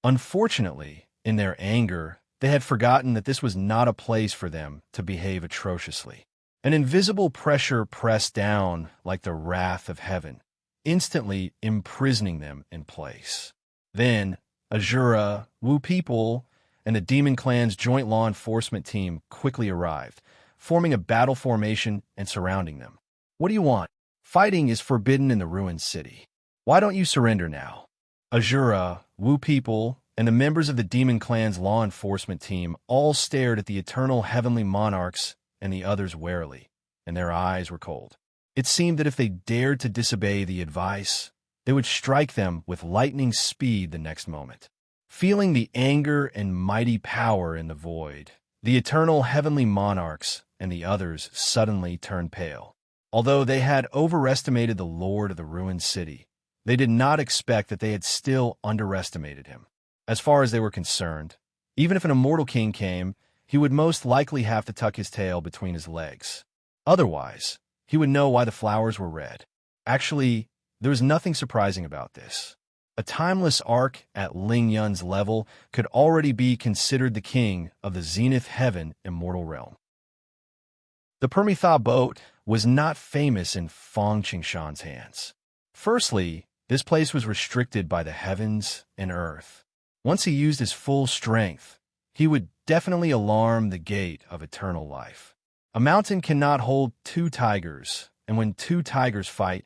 Unfortunately, in their anger, they had forgotten that this was not a place for them to behave atrociously. An invisible pressure pressed down like the wrath of heaven, instantly imprisoning them in place. Then, Azura, Wu people, and the Demon Clan's joint law enforcement team quickly arrived, forming a battle formation and surrounding them. "What do you want? Fighting is forbidden in the ruined city. Why don't you surrender now?" Azura, Wu people, and the members of the Demon Clan's law enforcement team all stared at the eternal heavenly monarchs and the others warily, and their eyes were cold. It seemed that if they dared to disobey the advice, they would strike them with lightning speed the next moment. Feeling the anger and mighty power in the void, the eternal heavenly monarchs and the others suddenly turned pale. Although they had overestimated the Lord of the ruined city, they did not expect that they had still underestimated him. As far as they were concerned, even if an immortal king came, he would most likely have to tuck his tail between his legs. Otherwise, he would know why the flowers were red. Actually, there was nothing surprising about this. A timeless arc at Ling Yun's level could already be considered the king of the Zenith Heaven immortal realm. The Permitha boat was not famous in Fang Qingshan's hands. Firstly, this place was restricted by the heavens and earth. Once he used his full strength, he would definitely alarm the gate of eternal life. A mountain cannot hold two tigers, and when two tigers fight,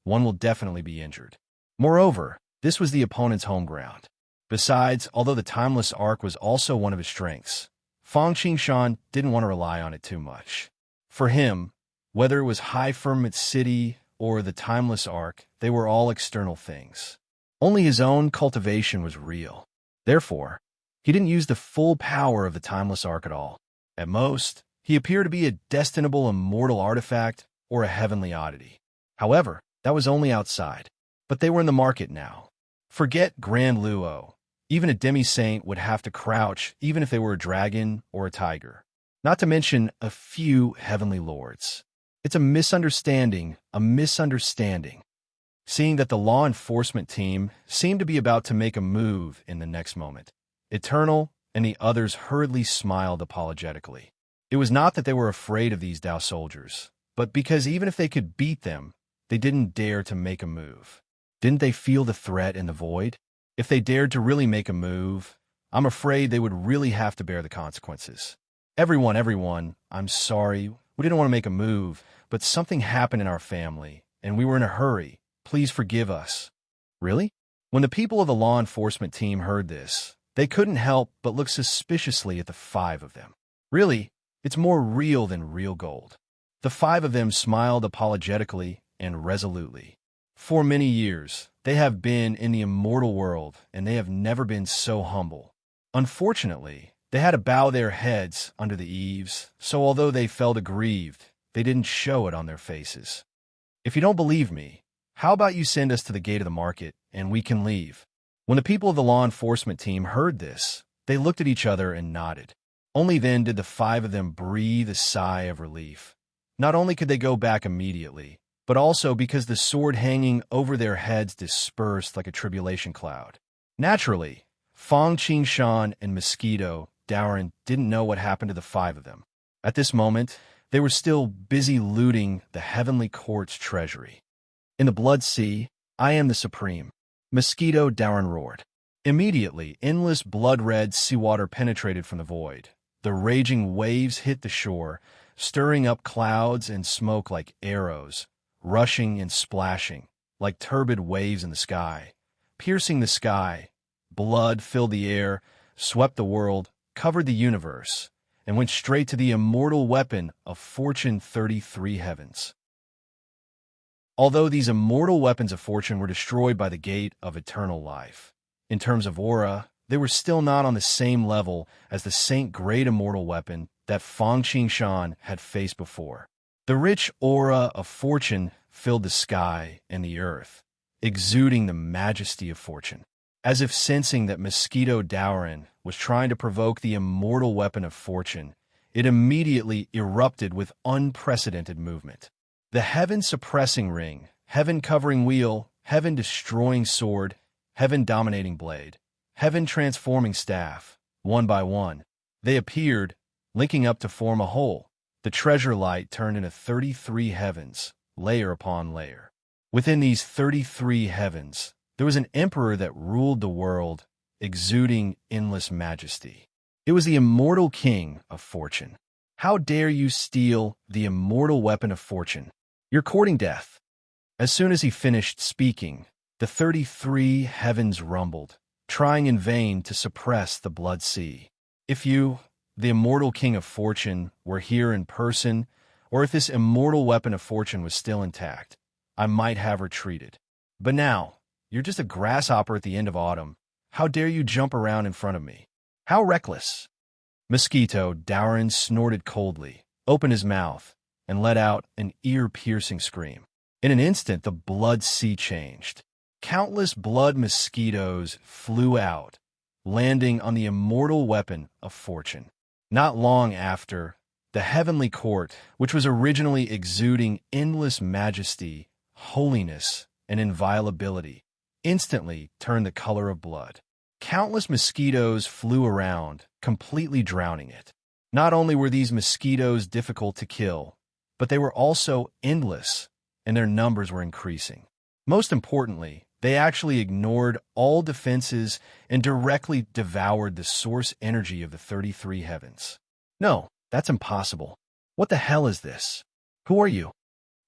one will definitely be injured. Moreover, this was the opponent's home ground. Besides, although the Timeless Ark was also one of his strengths, Fang Qingshan didn't want to rely on it too much. For him, whether it was High Firmament City or the Timeless Ark, they were all external things. Only his own cultivation was real. Therefore, he didn't use the full power of the Timeless Ark at all. At most, he appeared to be a destinable immortal artifact or a heavenly oddity. However, that was only outside. But they were in the market now. Forget Grand Luo. Even a demi-saint would have to crouch even if they were a dragon or a tiger. Not to mention a few heavenly lords. It's a misunderstanding. Seeing that the law enforcement team seemed to be about to make a move in the next moment, Eternal and the others hurriedly smiled apologetically. It was not that they were afraid of these Dao soldiers, but because even if they could beat them, they didn't dare to make a move. Didn't they feel the threat in the void? If they dared to really make a move, I'm afraid they would really have to bear the consequences. Everyone, I'm sorry. We didn't want to make a move, but something happened in our family, and we were in a hurry. Please forgive us. Really? When the people of the law enforcement team heard this, they couldn't help but look suspiciously at the five of them. Really, it's more real than real gold. The five of them smiled apologetically and resolutely. For many years, they have been in the immortal world, and they have never been so humble. Unfortunately, they had to bow their heads under the eaves, so although they felt aggrieved, they didn't show it on their faces. If you don't believe me, how about you send us to the gate of the market, and we can leave? When the people of the law enforcement team heard this, they looked at each other and nodded. Only then did the five of them breathe a sigh of relief. Not only could they go back immediately, but also because the sword hanging over their heads dispersed like a tribulation cloud. Naturally, Fang Qingshan and Mosquito Dowrin didn't know what happened to the five of them. At this moment, they were still busy looting the heavenly court's treasury. In the blood sea, I am the supreme. Mosquito Dowrin roared. Immediately, endless blood-red seawater penetrated from the void. The raging waves hit the shore, stirring up clouds and smoke like arrows, rushing and splashing, like turbid waves in the sky. Piercing the sky, blood filled the air, swept the world, covered the universe, and went straight to the immortal weapon of Fortune 33 Heavens. Although these immortal weapons of fortune were destroyed by the gate of eternal life, in terms of aura, they were still not on the same level as the Saint Great Immortal Weapon that Fang Qingshan had faced before. The rich aura of fortune filled the sky and the earth, exuding the majesty of fortune. As if sensing that Mosquito Dowrin was trying to provoke the immortal weapon of fortune, it immediately erupted with unprecedented movement. The heaven-suppressing ring, heaven-covering wheel, heaven-destroying sword, heaven-dominating blade, heaven-transforming staff, one by one, they appeared, linking up to form a whole. The treasure light turned into 33 heavens, layer upon layer. Within these 33 heavens, there was an emperor that ruled the world, exuding endless majesty. It was the immortal king of fortune. How dare you steal the immortal weapon of fortune? You're courting death. As soon as he finished speaking, the 33 heavens rumbled, trying in vain to suppress the blood sea. If you, the immortal king of fortune, were here in person, or if this immortal weapon of fortune was still intact, I might have retreated. But now, you're just a grasshopper at the end of autumn. How dare you jump around in front of me? How reckless! Mosquito Dowrin snorted coldly, opened his mouth, and let out an ear-piercing scream. In an instant, the blood sea changed. Countless blood mosquitoes flew out, landing on the immortal weapon of fortune. Not long after, the heavenly court, which was originally exuding endless majesty, holiness, and inviolability, instantly turned the color of blood. Countless mosquitoes flew around, completely drowning it. Not only were these mosquitoes difficult to kill, but they were also endless, and their numbers were increasing. Most importantly, they actually ignored all defenses and directly devoured the source energy of the 33 heavens. No, that's impossible. What the hell is this? Who are you?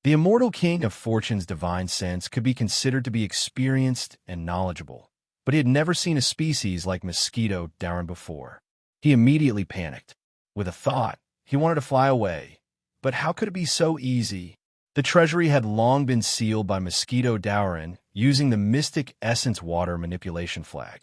The immortal king of fortune's divine sense could be considered to be experienced and knowledgeable, but he had never seen a species like Mosquito Dowrin before. He immediately panicked. With a thought, he wanted to fly away. But how could it be so easy? The treasury had long been sealed by Mosquito Dowrin using the mystic essence water manipulation flag.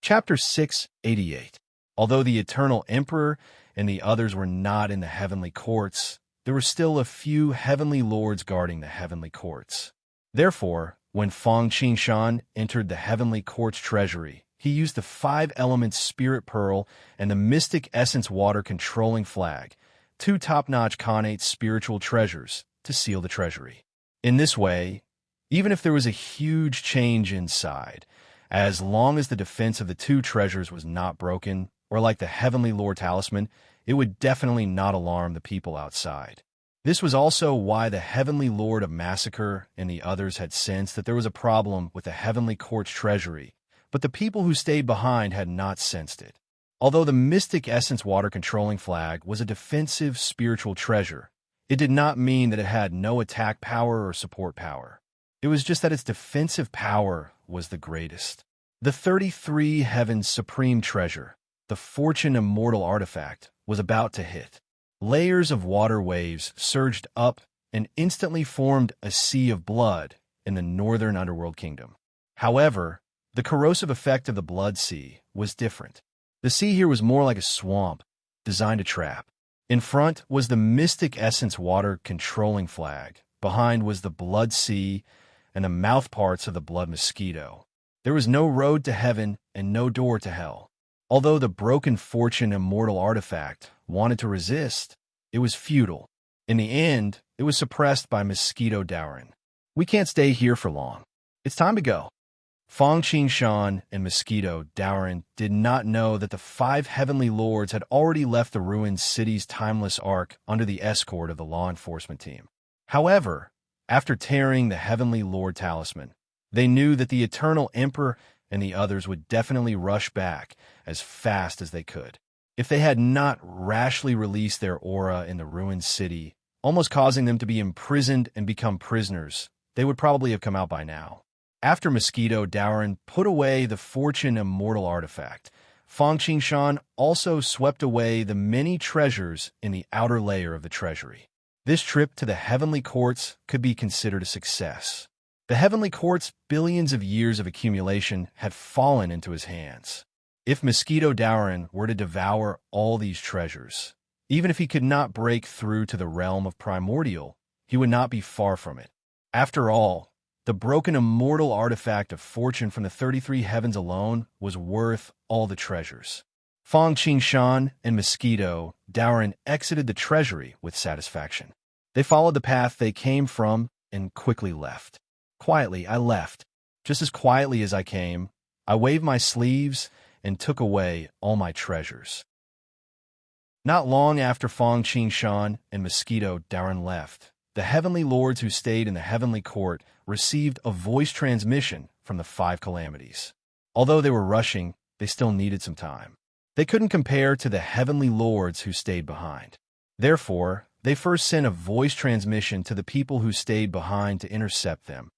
Chapter 688. Although the Eternal Emperor and the others were not in the heavenly courts, there were still a few heavenly lords guarding the heavenly courts. Therefore, when Fang Qingshan entered the heavenly court's treasury, he used the 5 elements spirit pearl and the mystic essence water controlling flag, 2 top-notch Khanate spiritual treasures, to seal the treasury. In this way, even if there was a huge change inside, as long as the defense of the 2 treasures was not broken, or like the Heavenly Lord Talisman, it would definitely not alarm the people outside. This was also why the Heavenly Lord of Massacre and the others had sensed that there was a problem with the Heavenly Court's treasury, but the people who stayed behind had not sensed it. Although the Mystic Essence Water Controlling Flag was a defensive spiritual treasure, it did not mean that it had no attack power or support power. It was just that its defensive power was the greatest. The 33 Heavens Supreme Treasure, the Fortune Immortal Artifact, was about to hit. Layers of water waves surged up and instantly formed a sea of blood in the northern underworld kingdom. However, the corrosive effect of the blood sea was different. The sea here was more like a swamp, designed to trap. In front was the Mystic Essence Water Controlling Flag. Behind was the blood sea and the mouthparts of the blood mosquito. There was no road to heaven and no door to hell. Although the broken fortune immortal artifact wanted to resist, it was futile. In the end, it was suppressed by Mosquito Dowrin. We can't stay here for long. It's time to go. Fang Qingshan and Mosquito Dowrin did not know that the 5 heavenly lords had already left the ruined city's timeless ark under the escort of the law enforcement team. However, after tearing the Heavenly Lord Talisman, they knew that the Eternal Emperor and the others would definitely rush back as fast as they could. If they had not rashly released their aura in the ruined city, almost causing them to be imprisoned and become prisoners, they would probably have come out by now. After Mosquito Dowrin put away the Fortune Immortal Artifact, Fang Qingshan also swept away the many treasures in the outer layer of the treasury. This trip to the Heavenly Courts could be considered a success. The Heavenly Court's billions of years of accumulation had fallen into his hands. If Mosquito Dowrin were to devour all these treasures, even if he could not break through to the realm of Primordial, he would not be far from it. After all, the broken immortal artifact of fortune from the 33 heavens alone was worth all the treasures. Fang Qingshan and Mosquito Dowrin exited the treasury with satisfaction. They followed the path they came from and quickly left. Quietly, I left. Just as quietly as I came, I waved my sleeves and took away all my treasures. Not long after Fang Qingshan and Mosquito Dowrin left, the heavenly lords who stayed in the heavenly court received a voice transmission from the 5 calamities. Although they were rushing, they still needed some time. They couldn't compare to the heavenly lords who stayed behind. Therefore, they first sent a voice transmission to the people who stayed behind to intercept them,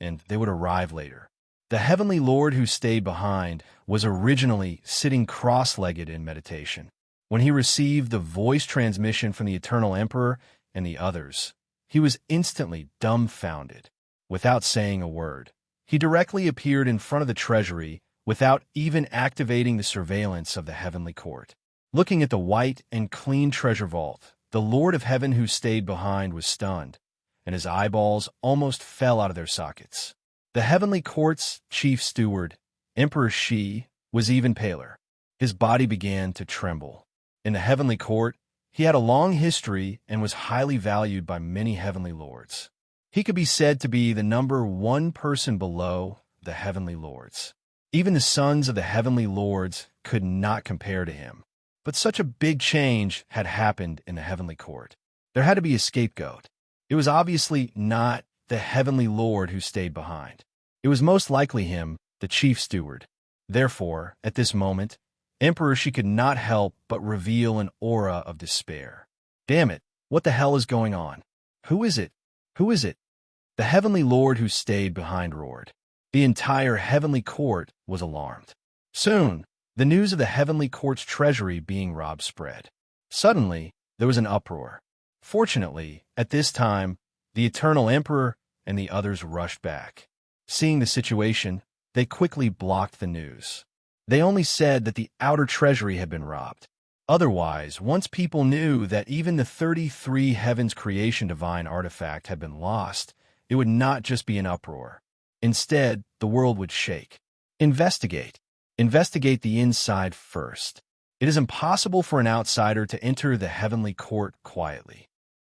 and they would arrive later. The heavenly lord who stayed behind was originally sitting cross-legged in meditation. When he received the voice transmission from the Eternal Emperor and the others, he was instantly dumbfounded. Without saying a word, he directly appeared in front of the treasury without even activating the surveillance of the heavenly court. Looking at the white and clean treasure vault, the Lord of Heaven who stayed behind was stunned, and his eyeballs almost fell out of their sockets. The heavenly court's chief steward, Emperor Shi, was even paler. His body began to tremble. In the heavenly court, he had a long history and was highly valued by many heavenly lords. He could be said to be the number one person below the heavenly lords. Even the sons of the heavenly lords could not compare to him. But such a big change had happened in the heavenly court. There had to be a scapegoat. It was obviously not the heavenly lord who stayed behind. It was most likely him, the chief steward. Therefore, at this moment, Emperor Shi could not help but reveal an aura of despair. Damn it, what the hell is going on? Who is it? Who is it? The heavenly lord who stayed behind roared. The entire heavenly court was alarmed. Soon, the news of the heavenly court's treasury being robbed spread. Suddenly, there was an uproar. Fortunately, at this time, the Eternal Emperor and the others rushed back. Seeing the situation, they quickly blocked the news. They only said that the outer treasury had been robbed. Otherwise, once people knew that even the 33 Heavens Creation Divine artifact had been lost, it would not just be an uproar. Instead, the world would shake. Investigate. Investigate the inside first. It is impossible for an outsider to enter the heavenly court quietly.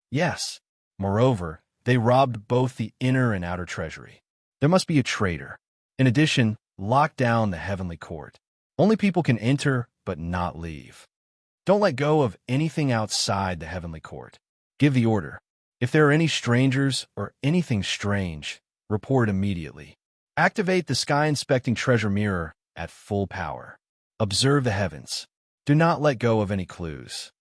Yes. Moreover, they robbed both the inner and outer treasury. There must be a traitor. In addition, lock down the heavenly court. Only people can enter, but not leave. Don't let go of anything outside the heavenly court. Give the order. If there are any strangers or anything strange, report immediately. Activate the sky-inspecting treasure mirror at full power. Observe the heavens. Do not let go of any clues.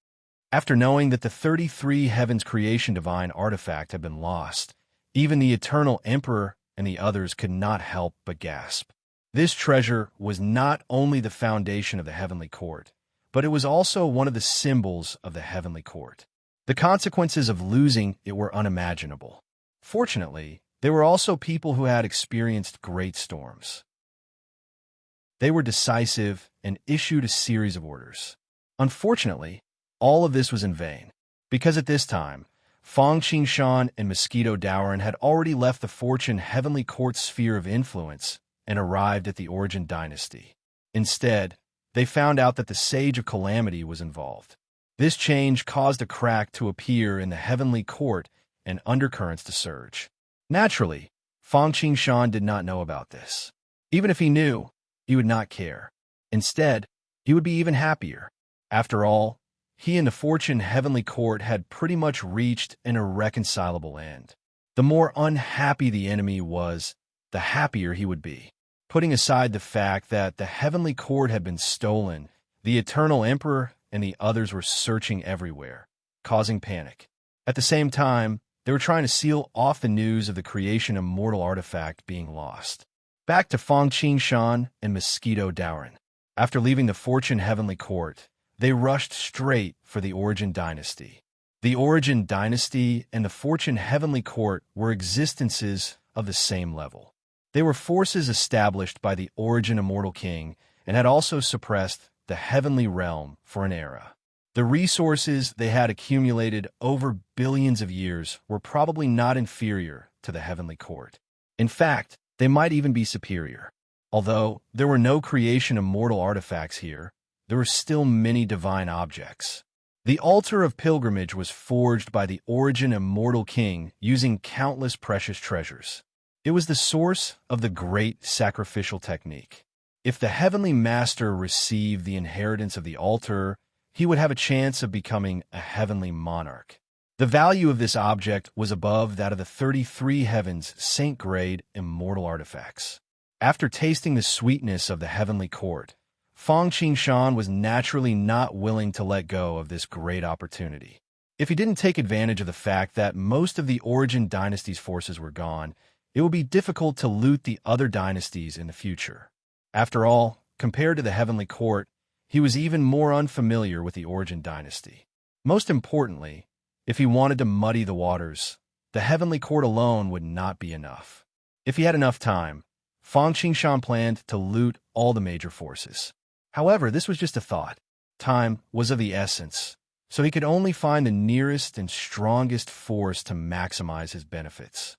After knowing that the 33 Heavens Creation Divine artifact had been lost, even the Eternal Emperor and the others could not help but gasp. This treasure was not only the foundation of the heavenly court, but it was also one of the symbols of the heavenly court. The consequences of losing it were unimaginable. Fortunately, there were also people who had experienced great storms. They were decisive and issued a series of orders. Unfortunately, all of this was in vain, because at this time, Fang Qingshan and Mosquito Dowrin had already left the Fortune Heavenly Court's sphere of influence and arrived at the Origin Dynasty. Instead, they found out that the Sage of Calamity was involved. This change caused a crack to appear in the Heavenly Court and undercurrents to surge. Naturally, Fang Qingshan did not know about this. Even if he knew, he would not care. Instead, he would be even happier. After all, he and the Fortune Heavenly Court had pretty much reached an irreconcilable end. The more unhappy the enemy was, the happier he would be. Putting aside the fact that the Heavenly Court had been stolen, the Eternal Emperor and the others were searching everywhere, causing panic. At the same time, they were trying to seal off the news of the creation immortal artifact being lost. Back to Fang Qingshan and Mosquito Dowrin. After leaving the Fortune Heavenly Court, they rushed straight for the Origin Dynasty. The Origin Dynasty and the Fortune Heavenly Court were existences of the same level. They were forces established by the Origin Immortal King and had also suppressed the heavenly realm for an era. The resources they had accumulated over billions of years were probably not inferior to the Heavenly Court. In fact, they might even be superior. Although there were no creation immortal artifacts here, there were still many divine objects. The altar of pilgrimage was forged by the Origin Immortal King using countless precious treasures. It was the source of the great sacrificial technique. If the Heavenly Master received the inheritance of the altar, he would have a chance of becoming a heavenly monarch. The value of this object was above that of the 33 Heavens Saint-grade immortal artifacts. After tasting the sweetness of the heavenly court, Fang Qingshan was naturally not willing to let go of this great opportunity. If he didn't take advantage of the fact that most of the Origin dynasty's forces were gone, it would be difficult to loot the other dynasties in the future. After all, compared to the heavenly court, he was even more unfamiliar with the Origin dynasty. Most importantly, if he wanted to muddy the waters, the heavenly court alone would not be enough. If he had enough time, Fang Qingshan planned to loot all the major forces. However, this was just a thought. Time was of the essence, so he could only find the nearest and strongest force to maximize his benefits.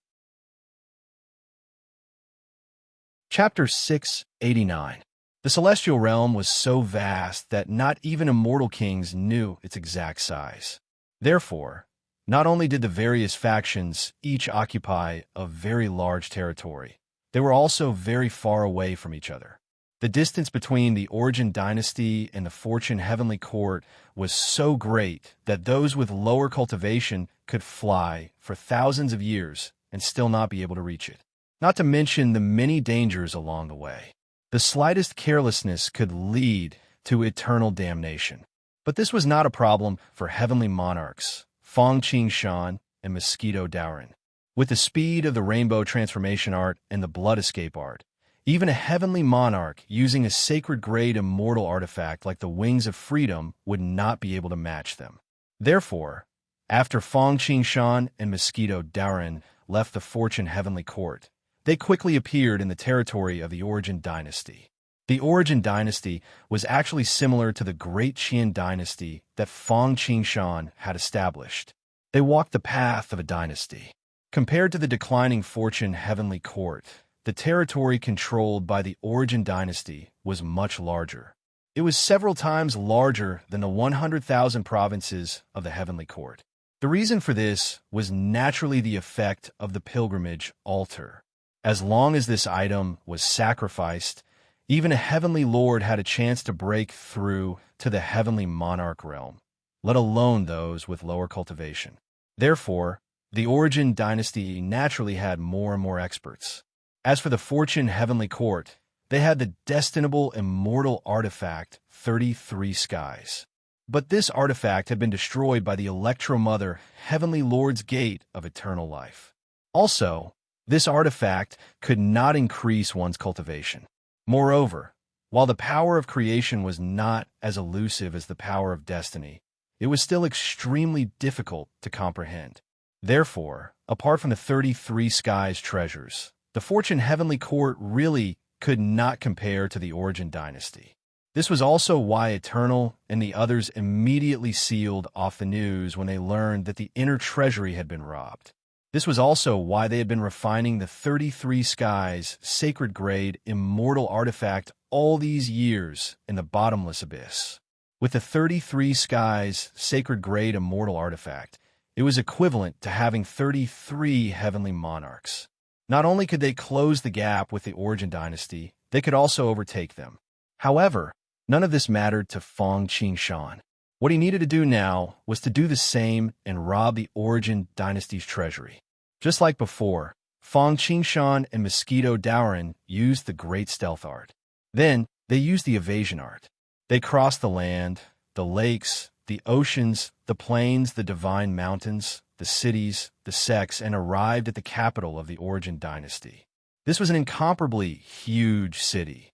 Chapter 689. The celestial realm was so vast that not even immortal kings knew its exact size. Therefore, not only did the various factions each occupy a very large territory, they were also very far away from each other. The distance between the Origin dynasty and the Fortune Heavenly Court was so great that those with lower cultivation could fly for thousands of years and still not be able to reach it. Not to mention the many dangers along the way. The slightest carelessness could lead to eternal damnation. But this was not a problem for heavenly monarchs, Fang Qingshan and Mosquito Dauren. With the speed of the rainbow transformation art and the blood escape art, even a heavenly monarch using a sacred-grade immortal artifact like the Wings of Freedom would not be able to match them. Therefore, after Fang Qingshan and Mosquito Dauren left the Fortune Heavenly Court, they quickly appeared in the territory of the Origin dynasty. The Origin dynasty was actually similar to the Great Qian dynasty that Fang Qingshan had established. They walked the path of a dynasty. Compared to the declining Fortune Heavenly Court, the territory controlled by the Origin dynasty was much larger. It was several times larger than the 100,000 provinces of the Heavenly Court. The reason for this was naturally the effect of the pilgrimage altar. As long as this item was sacrificed, even a heavenly lord had a chance to break through to the heavenly monarch realm, let alone those with lower cultivation. Therefore, the Origin dynasty naturally had more and more experts. As for the Fortune Heavenly Court, they had the destinable immortal artifact 33 Skies. But this artifact had been destroyed by the Electro-Mother Heavenly Lord's Gate of Eternal Life. Also, this artifact could not increase one's cultivation. Moreover, while the power of creation was not as elusive as the power of destiny, it was still extremely difficult to comprehend. Therefore, apart from the 33 Skies treasures, the Fortune Heavenly Court really could not compare to the Origin dynasty. This was also why Eternal and the others immediately sealed off the news when they learned that the inner treasury had been robbed. This was also why they had been refining the 33 Skies sacred-grade immortal artifact all these years in the bottomless abyss. With the 33 Skies sacred-grade immortal artifact, it was equivalent to having 33 heavenly monarchs. Not only could they close the gap with the Origin dynasty, they could also overtake them. However, none of this mattered to Fang Qingshan. What he needed to do now was to do the same and rob the Origin dynasty's treasury. Just like before, Fang Qingshan and Mosquito Dauren used the great stealth art. Then, they used the evasion art. They crossed the land, the lakes, the oceans, the plains, the divine mountains, the cities, the sects, and arrived at the capital of the Origin dynasty. This was an incomparably huge city.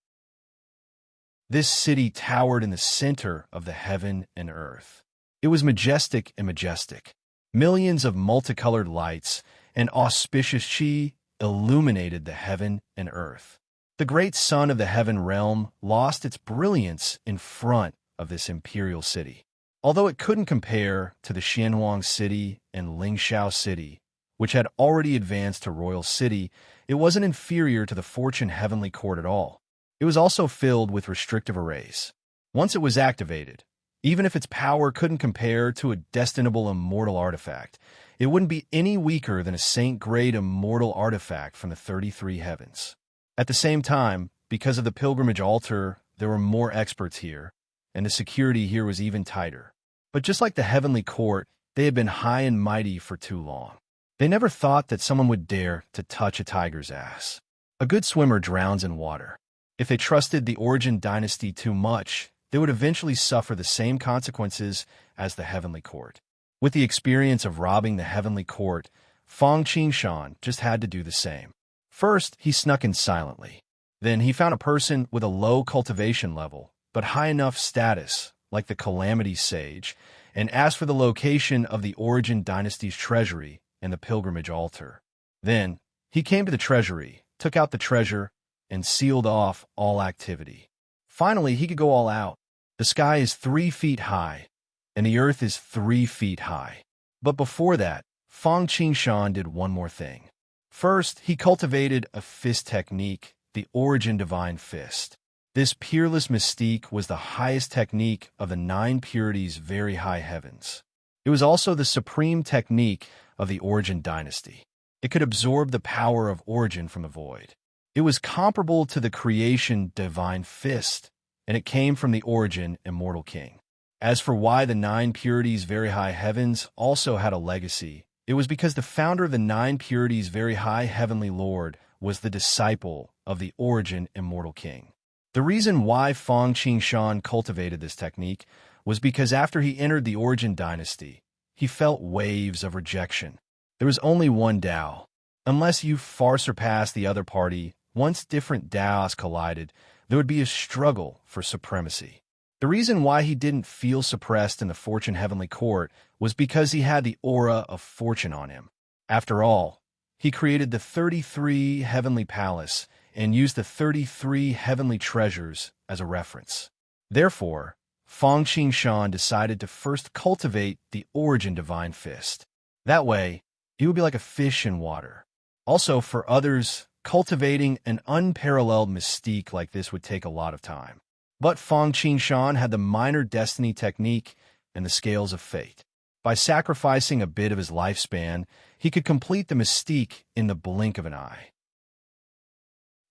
This city towered in the center of the heaven and earth. It was majestic and majestic. Millions of multicolored lights and auspicious chi illuminated the heaven and earth. The great sun of the heaven realm lost its brilliance in front of this imperial city. Although it couldn't compare to the Xianhuang city and Lingxiao city, which had already advanced to royal city, it wasn't inferior to the Fortune Heavenly Court at all. It was also filled with restrictive arrays. Once it was activated, even if its power couldn't compare to a destinable immortal artifact, it wouldn't be any weaker than a saint-grade immortal artifact from the 33 heavens. At the same time, because of the pilgrimage altar, there were more experts here, and the security here was even tighter. But just like the Heavenly Court, they had been high and mighty for too long. They never thought that someone would dare to touch a tiger's ass. A good swimmer drowns in water. If they trusted the Origin dynasty too much, they would eventually suffer the same consequences as the Heavenly Court. With the experience of robbing the Heavenly Court, Fang Qingshan just had to do the same. First, he snuck in silently. Then he found a person with a low cultivation level, but high enough status, like the Calamity Sage, and asked for the location of the Origin dynasty's treasury and the pilgrimage altar. Then, he came to the treasury, took out the treasure, and sealed off all activity. Finally, he could go all out. The sky is 3 feet high, and the earth is 3 feet high. But before that, Fang Qingshan did one more thing. First, he cultivated a fist technique, the Origin Divine Fist. This peerless mystique was the highest technique of the 9 purities' very high heavens. It was also the supreme technique of the Origin dynasty. It could absorb the power of Origin from the void. It was comparable to the creation Divine Fist, and it came from the Origin Immortal King. As for why the 9 purities' very high heavens also had a legacy, it was because the founder of the 9 purities' very high heavenly lord was the disciple of the Origin Immortal King. The reason why Fang Qingshan cultivated this technique was because after he entered the Origin dynasty, he felt waves of rejection. There was only one Tao. Unless you far surpassed the other party, once different Taos collided, there would be a struggle for supremacy. The reason why he didn't feel suppressed in the Fortune Heavenly Court was because he had the aura of fortune on him. After all, he created the 33 Heavenly Palace and used the 33 heavenly treasures as a reference. Therefore, Fang Qingshan decided to first cultivate the Origin Divine Fist. That way, he would be like a fish in water. Also, for others, cultivating an unparalleled mystique like this would take a lot of time. But Fang Qingshan had the minor destiny technique and the scales of fate. By sacrificing a bit of his lifespan, he could complete the mystique in the blink of an eye.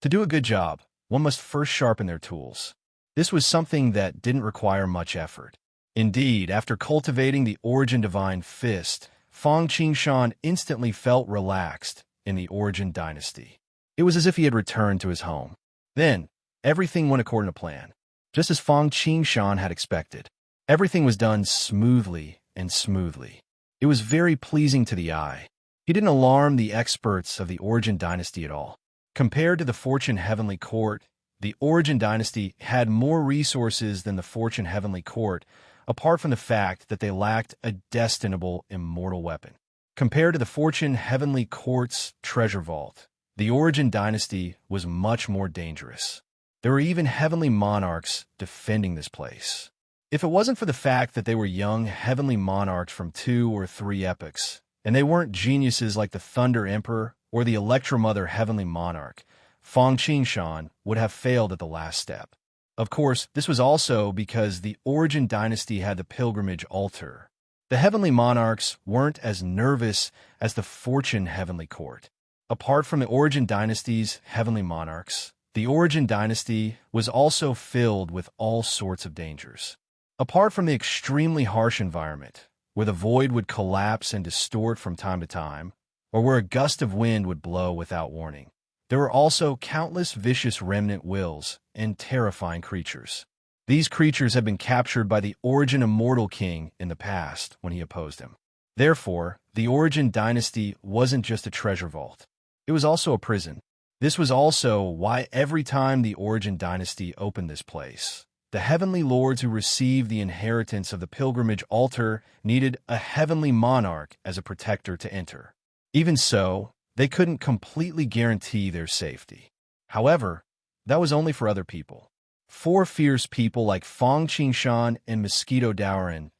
To do a good job, one must first sharpen their tools. This was something that didn't require much effort. Indeed, after cultivating the Origin Divine Fist, Fang Qingshan instantly felt relaxed in the Origin dynasty. It was as if he had returned to his home. Then, everything went according to plan, just as Fang Qingshan had expected. Everything was done smoothly and smoothly. It was very pleasing to the eye. He didn't alarm the experts of the Origin dynasty at all. Compared to the Fortune Heavenly Court, the Origin dynasty had more resources than the Fortune Heavenly Court, apart from the fact that they lacked a destinable immortal weapon. Compared to the Fortune Heavenly Court's treasure vault, the Origin dynasty was much more dangerous. There were even heavenly monarchs defending this place. If it wasn't for the fact that they were young heavenly monarchs from 2 or 3 epochs, and they weren't geniuses like the Thunder Emperor or the Electromother Heavenly Monarch, Fang Qingshan would have failed at the last step. Of course, this was also because the Origin dynasty had the pilgrimage altar. The heavenly monarchs weren't as nervous as the Fortune Heavenly Court. Apart from the Origin dynasty's heavenly monarchs, the Origin dynasty was also filled with all sorts of dangers. Apart from the extremely harsh environment, where the void would collapse and distort from time to time, or where a gust of wind would blow without warning, there were also countless vicious remnant wills and terrifying creatures. These creatures had been captured by the Origin Immortal King in the past when he opposed him. Therefore, the Origin dynasty wasn't just a treasure vault. It was also a prison. This was also why every time the Origin dynasty opened this place, the heavenly lords who received the inheritance of the pilgrimage altar needed a heavenly monarch as a protector to enter. Even so, they couldn't completely guarantee their safety. However, that was only for other people. 4 fierce people like Fang Qingshan and Mosquito Daorin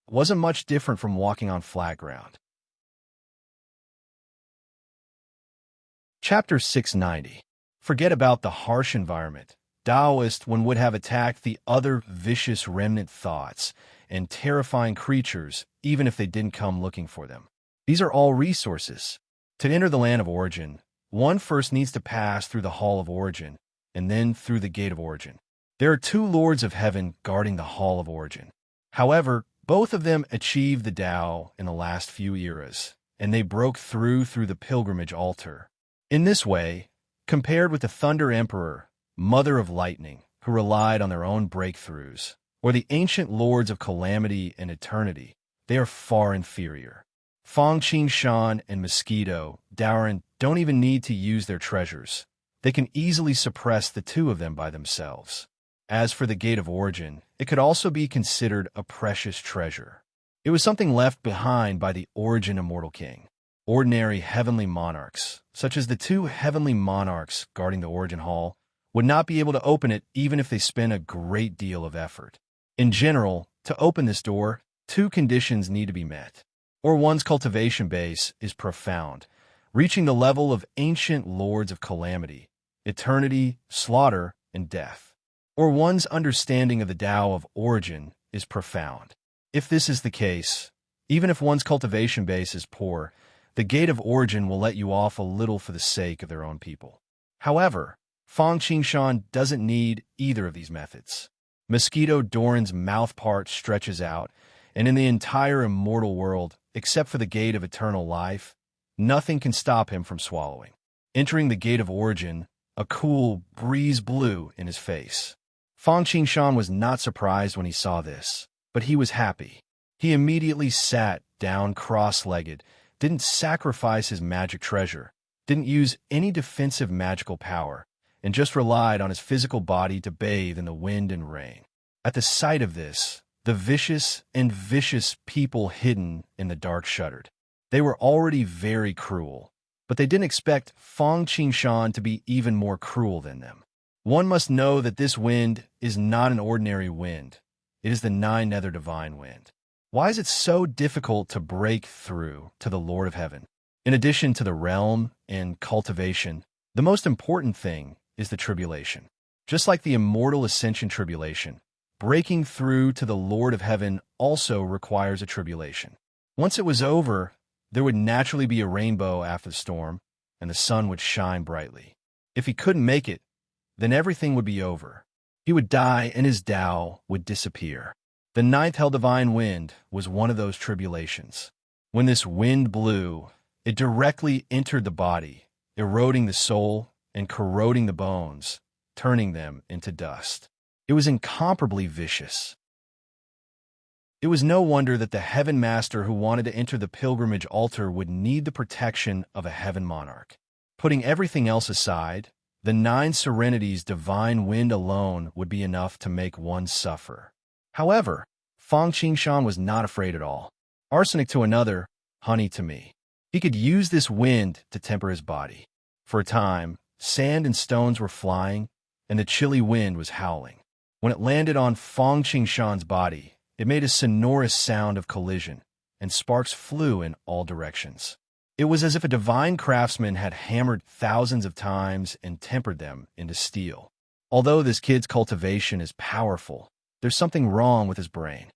wasn't much different from walking on flat ground. Chapter 690. Forget about the harsh environment. Taoist one would have attacked the other vicious remnant thoughts and terrifying creatures even if they didn't come looking for them. These are all resources. To enter the land of origin, one first needs to pass through the Hall of Origin and then through the Gate of Origin. There are 2 Lords of Heaven guarding the Hall of Origin. However, both of them achieved the Tao in the last few eras, and they broke through the pilgrimage altar. In this way, Compared with the Thunder Emperor, Mother of Lightning, who relied on their own breakthroughs, or the ancient lords of calamity and eternity, they are far inferior. Fang Shan and Mosquito, Dowrin don't even need to use their treasures. They can easily suppress the two of them by themselves. As for the Gate of Origin, it could also be considered a precious treasure. It was something left behind by the Origin Immortal King. Ordinary heavenly monarchs, such as the two heavenly monarchs guarding the Origin Hall, would not be able to open it even if they spent a great deal of effort. In general, to open this door, two conditions need to be met. Or one's cultivation base is profound, reaching the level of ancient lords of calamity, eternity, slaughter, and death. Or one's understanding of the Tao of Origin is profound. If this is the case, even if one's cultivation base is poor, the Gate of Origin will let you off a little for the sake of their own people. However, Fang Shan doesn't need either of these methods. Mosquito Doran's mouth part stretches out, and in the entire immortal world, except for the Gate of Eternal Life, nothing can stop him from swallowing. Entering the Gate of Origin, a cool breeze blew in his face. Fang Shan was not surprised when he saw this, but he was happy. He immediately sat down cross-legged, didn't sacrifice his magic treasure, didn't use any defensive magical power, and just relied on his physical body to bathe in the wind and rain. At the sight of this, the vicious and vicious people hidden in the dark shuddered. They were already very cruel, but they didn't expect Fang Shan to be even more cruel than them. One must know that this wind is not an ordinary wind. It is the Nine Nether Divine Wind. Why is it so difficult to break through to the Lord of Heaven? In addition to the realm and cultivation, the most important thing is the tribulation. Just like the immortal ascension tribulation, breaking through to the Lord of Heaven also requires a tribulation. Once it was over, there would naturally be a rainbow after the storm, and the sun would shine brightly. If he couldn't make it, then everything would be over. He would die and his Tao would disappear. The ninth hell divine wind was one of those tribulations. When this wind blew, it directly entered the body, eroding the soul and corroding the bones, turning them into dust. It was incomparably vicious. It was no wonder that the heaven master who wanted to enter the pilgrimage altar would need the protection of a heaven monarch. Putting everything else aside, the nine serenities divine wind alone would be enough to make one suffer. However, Fang Shan was not afraid at all. Arsenic to another, honey to me. He could use this wind to temper his body. For a time, sand and stones were flying, and the chilly wind was howling. When it landed on Fang Shan's body, it made a sonorous sound of collision, and sparks flew in all directions. It was as if a divine craftsman had hammered thousands of times and tempered them into steel. Although this kid's cultivation is powerful, there's something wrong with his brain.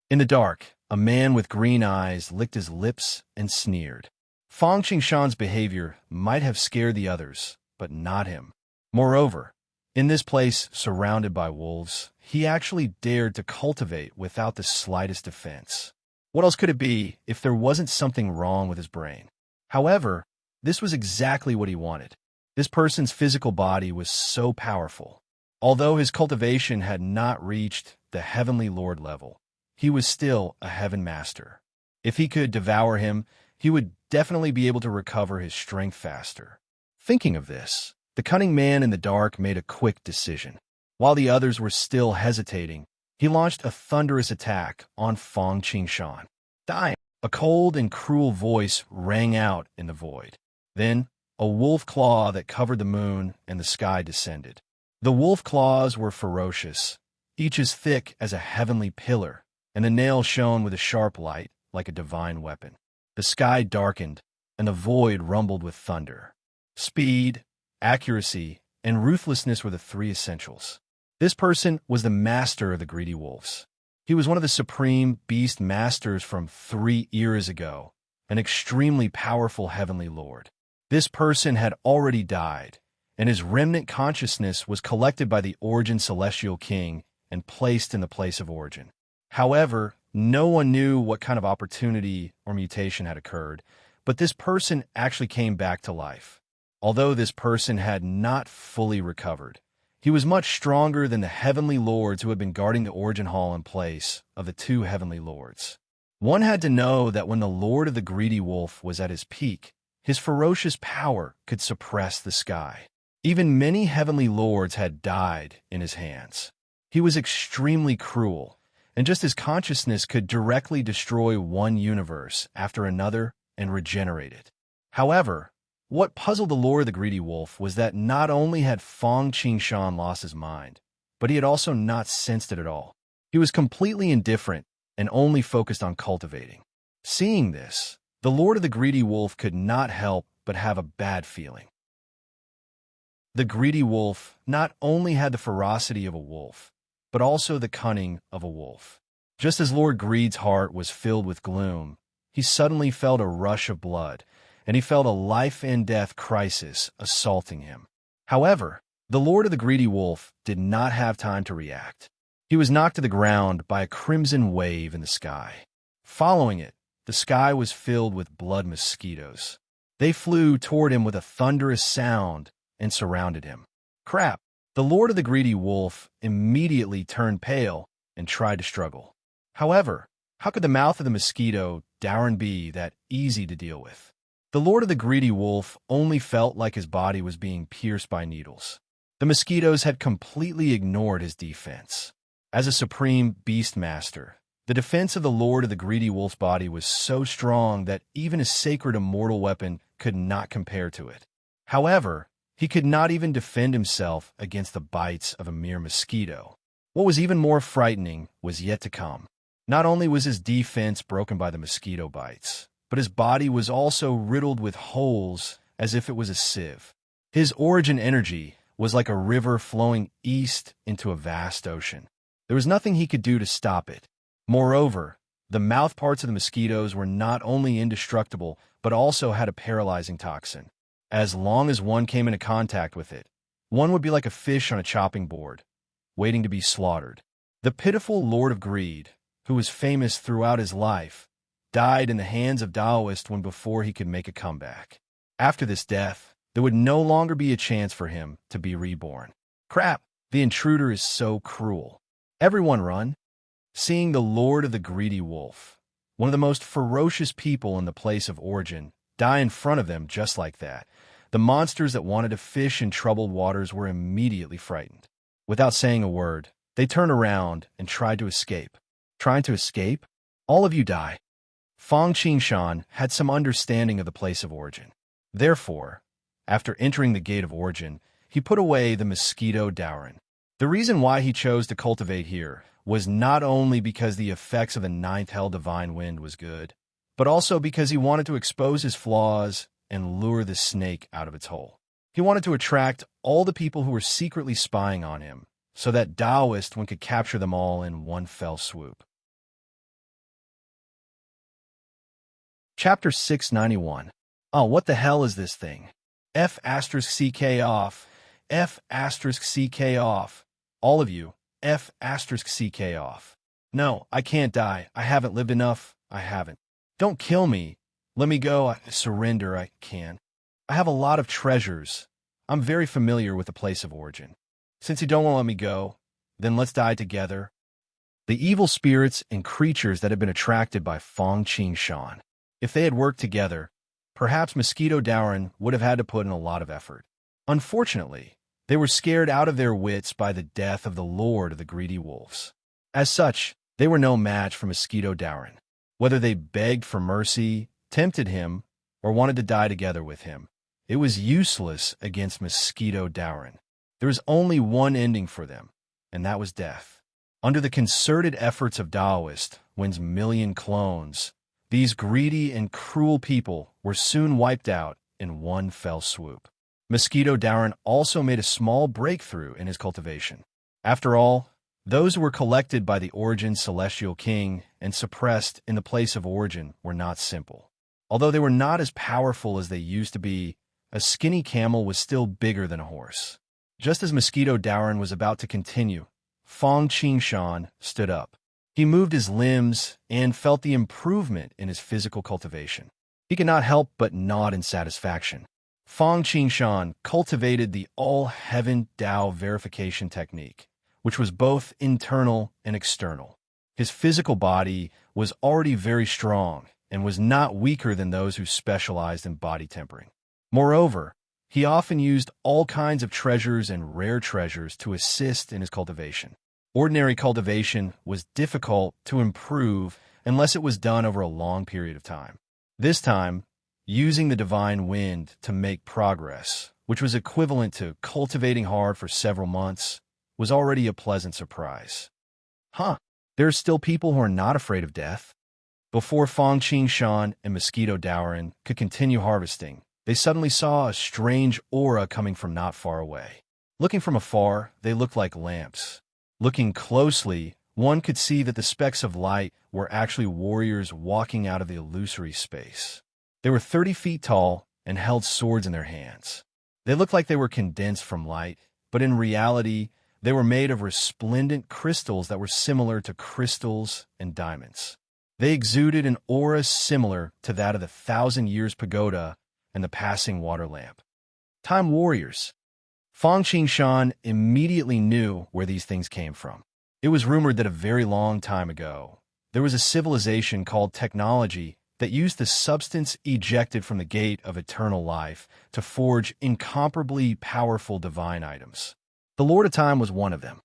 In the dark, a man with green eyes licked his lips and sneered. Fang Shan's behavior might have scared the others, but not him. Moreover, in this place surrounded by wolves, he actually dared to cultivate without the slightest defense. What else could it be if there wasn't something wrong with his brain? However, this was exactly what he wanted. This person's physical body was so powerful. Although his cultivation had not reached the heavenly lord level, he was still a heaven master. If he could devour him, he would definitely be able to recover his strength faster. Thinking of this, the cunning man in the dark made a quick decision. While the others were still hesitating, he launched a thunderous attack on Fang Shan. Dying. A cold and cruel voice rang out in the void. Then, a wolf claw that covered the moon and the sky descended. The wolf claws were ferocious, each as thick as a heavenly pillar, and the nail shone with a sharp light like a divine weapon. The sky darkened, and the void rumbled with thunder. Speed, accuracy, and ruthlessness were the three essentials. This person was the master of the greedy wolves. He was one of the supreme beast masters from 3 eras ago, an extremely powerful heavenly lord. This person had already died, and his remnant consciousness was collected by the Origin Celestial King and placed in the place of Origin. However, no one knew what kind of opportunity or mutation had occurred, but this person actually came back to life. Although this person had not fully recovered, he was much stronger than the heavenly lords who had been guarding the origin hall in place of the two heavenly lords. One had to know that when the Lord of the Greedy Wolf was at his peak, his ferocious power could suppress the sky. Even many heavenly lords had died in his hands. He was extremely cruel, and just as consciousness could directly destroy one universe after another and regenerate it. However, what puzzled the Lord of the Greedy Wolf was that not only had Fong Qingshan lost his mind, but he had also not sensed it at all. He was completely indifferent and only focused on cultivating. Seeing this, the Lord of the Greedy Wolf could not help but have a bad feeling. The Greedy Wolf not only had the ferocity of a wolf, but also the cunning of a wolf. Just as Lord Greed's heart was filled with gloom, he suddenly felt a rush of blood, and he felt a life-and-death crisis assaulting him. However, the Lord of the Greedy Wolf did not have time to react. He was knocked to the ground by a crimson wave in the sky. Following it, the sky was filled with blood mosquitoes. They flew toward him with a thunderous sound and surrounded him. Crap! The Lord of the Greedy Wolf immediately turned pale and tried to struggle. However, how could the mouth of the mosquito Darren be that easy to deal with? The Lord of the Greedy Wolf only felt like his body was being pierced by needles. The mosquitoes had completely ignored his defense. As a supreme beastmaster, the defense of the Lord of the Greedy Wolf's body was so strong that even a sacred immortal weapon could not compare to it. However, he could not even defend himself against the bites of a mere mosquito. What was even more frightening was yet to come. Not only was his defense broken by the mosquito bites, but his body was also riddled with holes as if it was a sieve. His origin energy was like a river flowing east into a vast ocean. There was nothing he could do to stop it. Moreover, the mouth parts of the mosquitoes were not only indestructible, but also had a paralyzing toxin. As long as one came into contact with it, one would be like a fish on a chopping board, waiting to be slaughtered. The pitiful Lord of Greed, who was famous throughout his life, died in the hands of Taoists when before he could make a comeback. After this death, there would no longer be a chance for him to be reborn. Crap! The intruder is so cruel. Everyone run! Seeing the Lord of the Greedy Wolf, one of the most ferocious people in the place of origin, die in front of them just like that, the monsters that wanted to fish in troubled waters were immediately frightened. Without saying a word, they turned around and tried to escape. Trying to escape? All of you die. Fong Qingshan had some understanding of the place of origin. Therefore, after entering the gate of origin, he put away the mosquito Darren. The reason why he chose to cultivate here was not only because the effects of the ninth hell divine wind was good, but also because he wanted to expose his flaws and lure the snake out of its hole. He wanted to attract all the people who were secretly spying on him, so that Taoist one could capture them all in one fell swoop. Chapter 691. Oh, what the hell is this thing? F*CK off. F*CK off. All of you, F*CK off. No, I can't die. I haven't lived enough. I haven't. Don't kill me. Let me go. I surrender. I can. I have a lot of treasures. I'm very familiar with the place of origin. Since you don't want to let me go, then let's die together. The evil spirits and creatures that had been attracted by Fong Qingshan. If they had worked together, perhaps Mosquito Darren would have had to put in a lot of effort. Unfortunately, they were scared out of their wits by the death of the Lord of the Greedy Wolves. As such, they were no match for Mosquito Darren. Whether they begged for mercy, tempted him, or wanted to die together with him, it was useless against Mosquito Darren. There was only one ending for them, and that was death. Under the concerted efforts of Taoist, Wen's million clones, these greedy and cruel people were soon wiped out in one fell swoop. Mosquito Darren also made a small breakthrough in his cultivation. After all, those who were collected by the Origin Celestial King and suppressed in the place of origin were not simple. Although they were not as powerful as they used to be, a skinny camel was still bigger than a horse. Just as Mosquito Darren was about to continue, Fong Qingshan stood up. He moved his limbs and felt the improvement in his physical cultivation. He could not help but nod in satisfaction. Fang Qingshan cultivated the all-heaven Tao verification technique, which was both internal and external. His physical body was already very strong and was not weaker than those who specialized in body tempering. Moreover, he often used all kinds of treasures and rare treasures to assist in his cultivation. Ordinary cultivation was difficult to improve unless it was done over a long period of time. This time, using the divine wind to make progress, which was equivalent to cultivating hard for several months, was already a pleasant surprise. There are still people who are not afraid of death. Before Fang Qingshan and Mosquito Dowrin could continue harvesting, they suddenly saw a strange aura coming from not far away. Looking from afar, they looked like lamps. Looking closely, one could see that the specks of light were actually warriors walking out of the illusory space. They were 30 feet tall and held swords in their hands. They looked like they were condensed from light, but in reality, they were made of resplendent crystals that were similar to crystals and diamonds. They exuded an aura similar to that of the 1,000 Years Pagoda and the passing water lamp. Time warriors. Fang Qingshan immediately knew where these things came from. It was rumored that a very long time ago, there was a civilization called technology that used the substance ejected from the gate of eternal life to forge incomparably powerful divine items. The Lord of Time was one of them.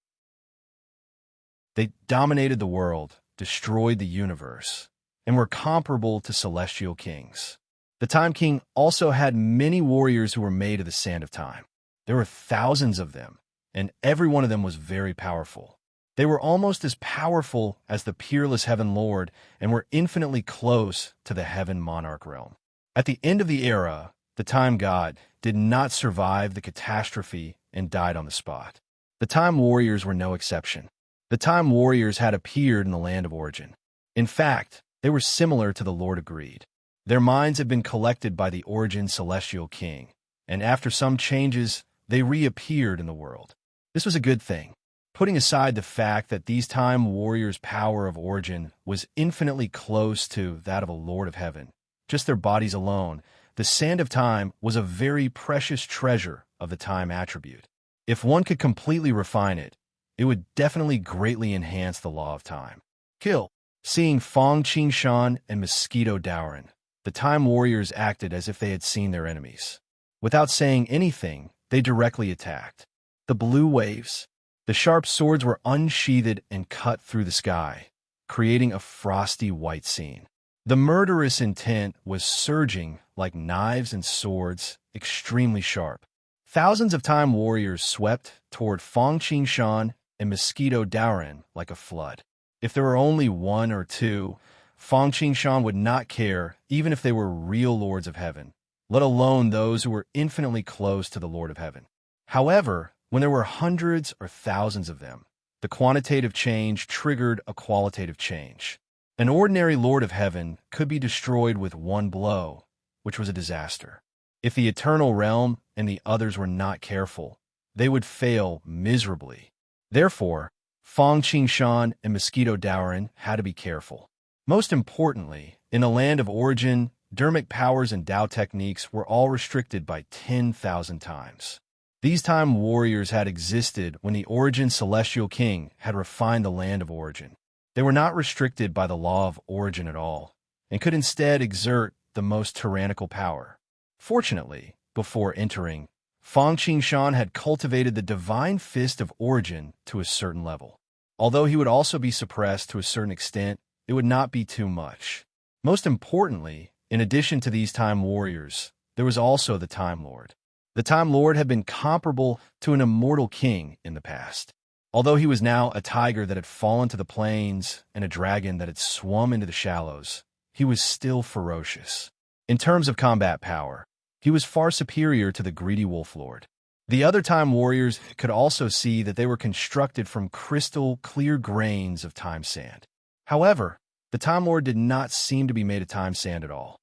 They dominated the world, destroyed the universe, and were comparable to celestial kings. The Time King also had many warriors who were made of the sand of time. There were thousands of them, and every one of them was very powerful. They were almost as powerful as the peerless Heaven Lord and were infinitely close to the Heaven Monarch realm. At the end of the era, the Time God did not survive the catastrophe and died on the spot. The Time Warriors were no exception. The Time Warriors had appeared in the land of origin. In fact, they were similar to the Lord of Greed. Their minds had been collected by the Origin Celestial King, and after some changes, they reappeared in the world. This was a good thing. Putting aside the fact that these Time Warriors' power of origin was infinitely close to that of a Lord of Heaven, just their bodies alone, the Sand of Time was a very precious treasure of the Time attribute. If one could completely refine it, it would definitely greatly enhance the law of time. Kill. Seeing Fang Qingshan and Mosquito Dowrin, the Time Warriors acted as if they had seen their enemies. Without saying anything, they directly attacked. The blue waves. The sharp swords were unsheathed and cut through the sky, creating a frosty white scene. The murderous intent was surging like knives and swords, extremely sharp. Thousands of Time Warriors swept toward Fang Qingshan and Mosquito Dowrin like a flood. If there were only one or two, Fang Qingshan would not care even if they were real Lords of Heaven, let alone those who were infinitely close to the Lord of Heaven. However, when there were hundreds or thousands of them, the quantitative change triggered a qualitative change. An ordinary Lord of Heaven could be destroyed with one blow, which was a disaster. If the Eternal Realm and the others were not careful, they would fail miserably. Therefore, Fang Qingshan and Mosquito Dowrin had to be careful. Most importantly, in a land of origin, Dermic powers and Tao techniques were all restricted by 10,000 times. These Time Warriors had existed when the Origin Celestial King had refined the land of origin. They were not restricted by the law of origin at all, and could instead exert the most tyrannical power. Fortunately, before entering, Fang Qingshan had cultivated the divine fist of origin to a certain level. Although he would also be suppressed to a certain extent, it would not be too much. Most importantly, in addition to these Time Warriors, there was also the Time Lord. The Time Lord had been comparable to an immortal king in the past. Although he was now a tiger that had fallen to the plains and a dragon that had swum into the shallows, he was still ferocious. In terms of combat power, he was far superior to the greedy Wolf Lord. The other Time Warriors could also see that they were constructed from crystal clear grains of time sand. However, the Time Lord did not seem to be made of time sand at all.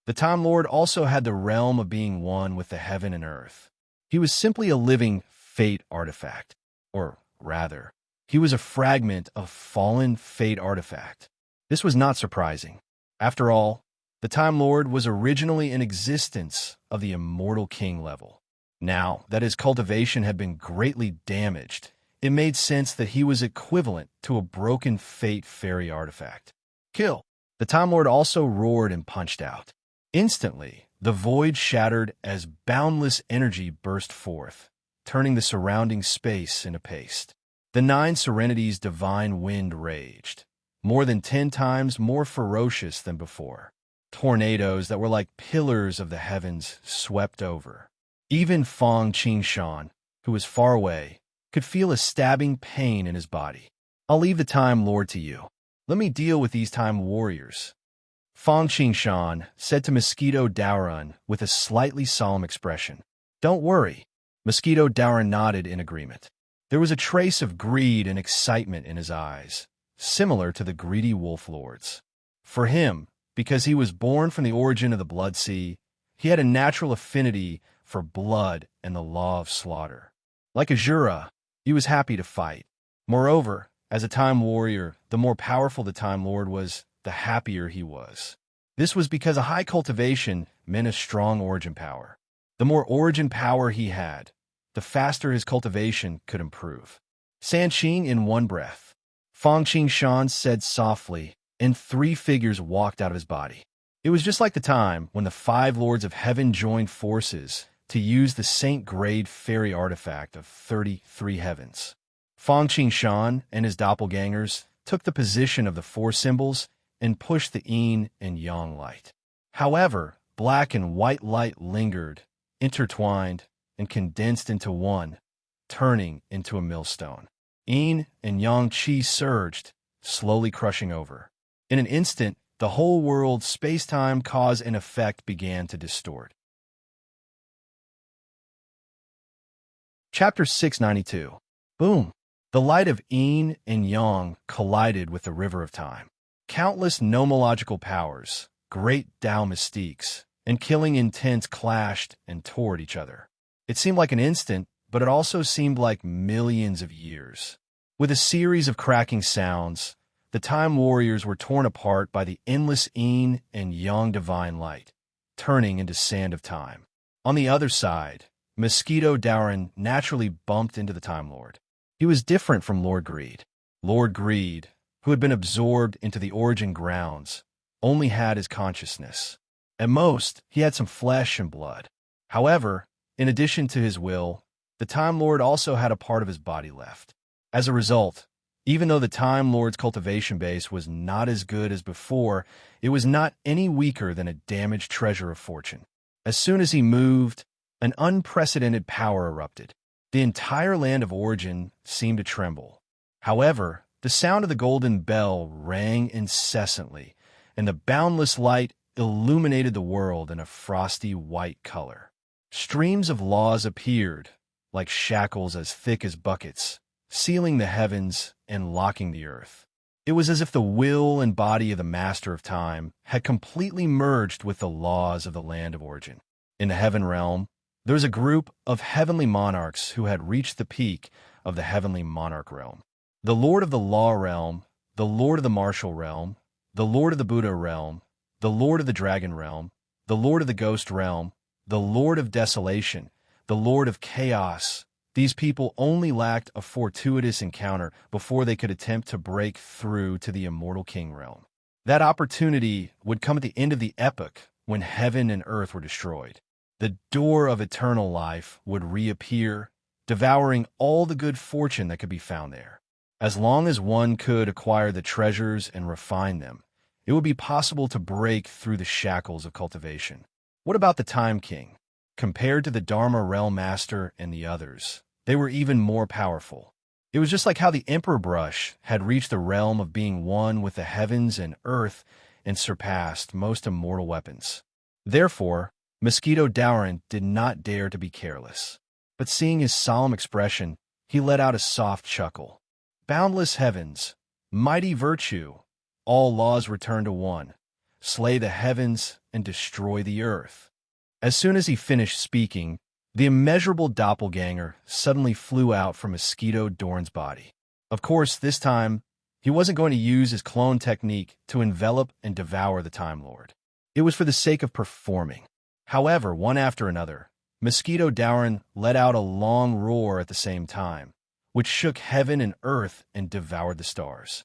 The Time Lord also had the realm of being one with the heaven and earth. He was simply a living fate artifact. Or rather, he was a fragment of fallen fate artifact. This was not surprising. After all, The Time Lord was originally in existence of the Immortal King level. Now that his cultivation had been greatly damaged, it made sense that he was equivalent to a broken Fate Fairy artifact. Kill! The Time Lord also roared and punched out. Instantly, the void shattered as boundless energy burst forth, turning the surrounding space into paste. The 9 Serenity's divine wind raged, more than 10 times more ferocious than before. Tornadoes that were like pillars of the heavens swept over. Even Fang Qingshan, who was far away, could feel a stabbing pain in his body. I'll leave the Time Lord to you. Let me deal with these Time Warriors. Fang Qingshan said to Mosquito Daoran with a slightly solemn expression. Don't worry. Mosquito Daoran nodded in agreement. There was a trace of greed and excitement in his eyes, similar to the greedy wolf lords. For him, because he was born from the origin of the Blood Sea, he had a natural affinity for blood and the law of slaughter. Like Azura, he was happy to fight. Moreover, as a Time Warrior, the more powerful the Time Lord was, the happier he was. This was because a high cultivation meant a strong origin power. The more origin power he had, the faster his cultivation could improve. Sanqing in one breath. Fang Qingshan said softly, and 3 figures walked out of his body. It was just like the time when the 5 Lords of Heaven joined forces to use the Saint-grade fairy artifact of 33 heavens. Fang Qingshan and his doppelgangers took the position of the 4 symbols and pushed the yin and yang light. However, black and white light lingered, intertwined, and condensed into one, turning into a millstone. Yin and yang qi surged, slowly crushing over. In an instant, the whole world's space-time cause and effect began to distort. Chapter 692. Boom! The light of yin and yang collided with the river of time. Countless nomological powers, great Tao mystiques, and killing intents clashed and tore at each other. It seemed like an instant, but it also seemed like millions of years. With a series of cracking sounds, the Time Warriors were torn apart by the endless yin and yang divine light, turning into sand of time. On the other side, Mosquito Daoran naturally bumped into the Time Lord. He was different from Lord Greed. Lord Greed, who had been absorbed into the origin grounds, only had his consciousness. At most, he had some flesh and blood. However, in addition to his will, the Time Lord also had a part of his body left. As a result, even though the Time Lord's cultivation base was not as good as before, it was not any weaker than a damaged treasure of fortune. As soon as he moved, an unprecedented power erupted. The entire land of origin seemed to tremble. However, the sound of the golden bell rang incessantly, and the boundless light illuminated the world in a frosty white color. Streams of laws appeared, like shackles as thick as buckets, sealing the heavens and locking the earth. It was as if the will and body of the Master of Time had completely merged with the laws of the land of origin. In the heaven realm, there was a group of heavenly monarchs who had reached the peak of the heavenly monarch realm. The Lord of the Law realm, the Lord of the Martial realm, the Lord of the Buddha realm, the Lord of the Dragon realm, the Lord of the Ghost realm, the Lord of Desolation, the Lord of Chaos. These people only lacked a fortuitous encounter before they could attempt to break through to the Immortal King realm. That opportunity would come at the end of the epoch when heaven and earth were destroyed. The door of eternal life would reappear, devouring all the good fortune that could be found there. As long as one could acquire the treasures and refine them, it would be possible to break through the shackles of cultivation. What about the Time King? Compared to the Dharma Realm Master and the others, they were even more powerful. It was just like how the Emperor Brush had reached the realm of being one with the heavens and earth and surpassed most immortal weapons. Therefore, Mosquito Daoran did not dare to be careless. But seeing his solemn expression, he let out a soft chuckle. Boundless heavens, mighty virtue, all laws return to one. Slay the heavens and destroy the earth. As soon as he finished speaking, the immeasurable doppelganger suddenly flew out from Mosquito Daoran's body. Of course, this time, he wasn't going to use his clone technique to envelop and devour the Time Lord. It was for the sake of performing. However, one after another, Mosquito Dowrin let out a long roar at the same time, which shook heaven and earth and devoured the stars.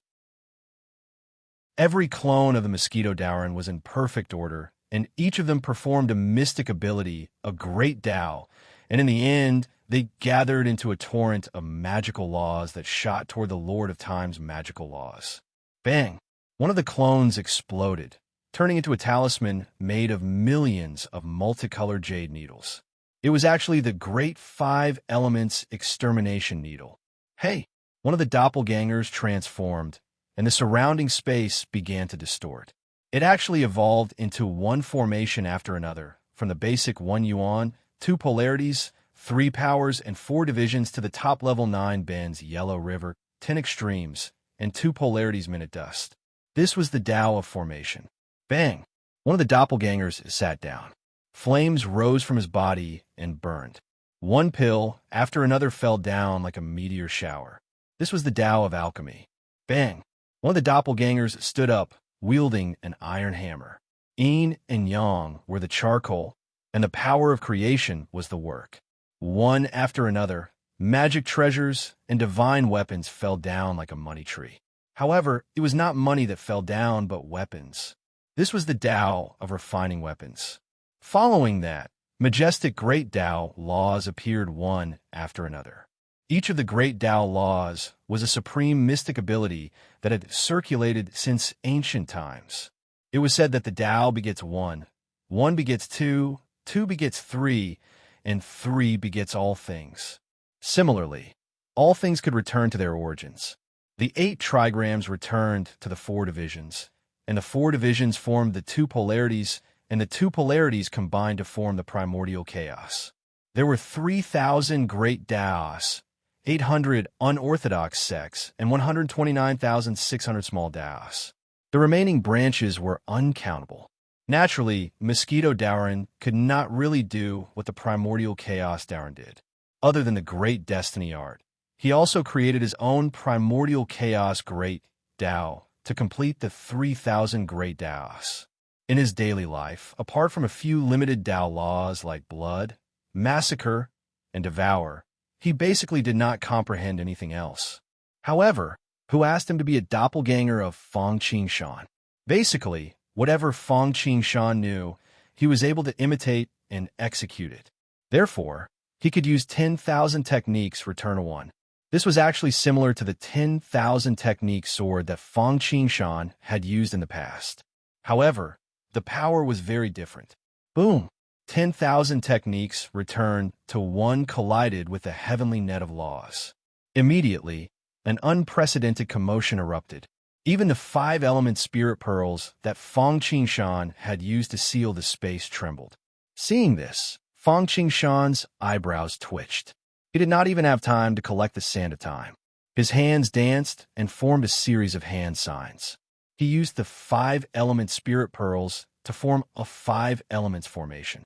Every clone of the Mosquito Dowrin was in perfect order, and each of them performed a mystic ability, a great Tao, and in the end, they gathered into a torrent of magical laws that shot toward the Lord of Time's magical laws. Bang! One of the clones exploded, turning into a talisman made of millions of multicolored jade needles. It was actually the Great Five Elements Extermination Needle. Hey! One of the doppelgangers transformed, and the surrounding space began to distort. It actually evolved into one formation after another, from the basic 1 yuan, 2 polarities, 3 powers, and 4 divisions to the top-level 9 bends, Yellow River, 10 extremes, and 2 polarities, Minute Dust. This was the Tao of formation. Bang! One of the doppelgangers sat down. Flames rose from his body and burned. One pill after another fell down like a meteor shower. This was the Tao of alchemy. Bang! One of the doppelgangers stood up, wielding an iron hammer. Yin and Yang were the charcoal, and the power of creation was the work. One after another, magic treasures and divine weapons fell down like a money tree. However, it was not money that fell down, but weapons. This was the Tao of refining weapons. Following that, majestic great Tao laws appeared one after another. Each of the great Tao laws was a supreme mystic ability that had circulated since ancient times. It was said that the Tao begets one, one begets two, two begets three, and three begets all things. Similarly, all things could return to their origins. The 8 trigrams returned to the 4 divisions, and the 4 divisions formed the 2 polarities, and the 2 polarities combined to form the primordial chaos. There were 3,000 great Taos, 800 unorthodox sects, and 129,600 small Taos. The remaining branches were uncountable. Naturally, Mosquito Dowrin could not really do what the primordial chaos Dowrin did, other than the great destiny art. He also created his own primordial chaos great Tao to complete the 3,000 great Taos. In his daily life, apart from a few limited Tao laws like blood, massacre, and devour, he basically did not comprehend anything else. However, who asked him to be a doppelganger of Fong Qingshan? Basically, whatever Fong Qingshan knew, he was able to imitate and execute it. Therefore, he could use 10,000 techniques, return a 1. This was actually similar to the 10,000 technique sword that Fong Qingshan had used in the past. However, the power was very different. Boom! 10,000 techniques returned to 1 collided with the heavenly net of laws. Immediately, an unprecedented commotion erupted. Even the 5-element spirit pearls that Fong Qingshan had used to seal the space trembled. Seeing this, Fong Qingshan's eyebrows twitched. He did not even have time to collect the sand of time. His hands danced and formed a series of hand signs. He used the 5-element spirit pearls to form a 5 elements formation.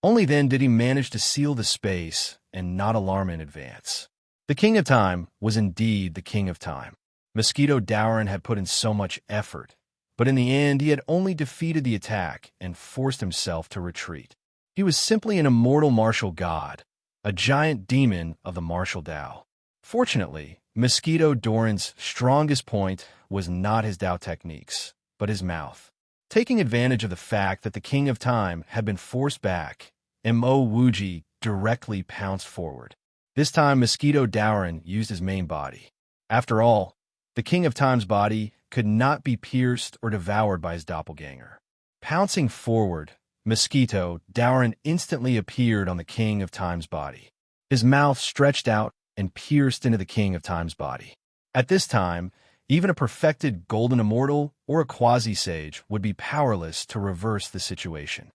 Only then did he manage to seal the space and not alarm in advance. The King of Time was indeed the King of Time. Mosquito Dowrin had put in so much effort, but in the end he had only defeated the attack and forced himself to retreat. He was simply an immortal martial god, a giant demon of the martial Tao. Fortunately, Mosquito Dowrin's strongest point was not his Tao techniques, but his mouth. Taking advantage of the fact that the King of Time had been forced back, Mo Wuji directly pounced forward. This time, Mosquito Dowrin used his main body. After all, the King of Time's body could not be pierced or devoured by his doppelganger. Pouncing forward, Mosquito Dowrin instantly appeared on the King of Time's body. His mouth stretched out and pierced into the King of Time's body. At this time, even a perfected golden immortal or a quasi-sage would be powerless to reverse the situation.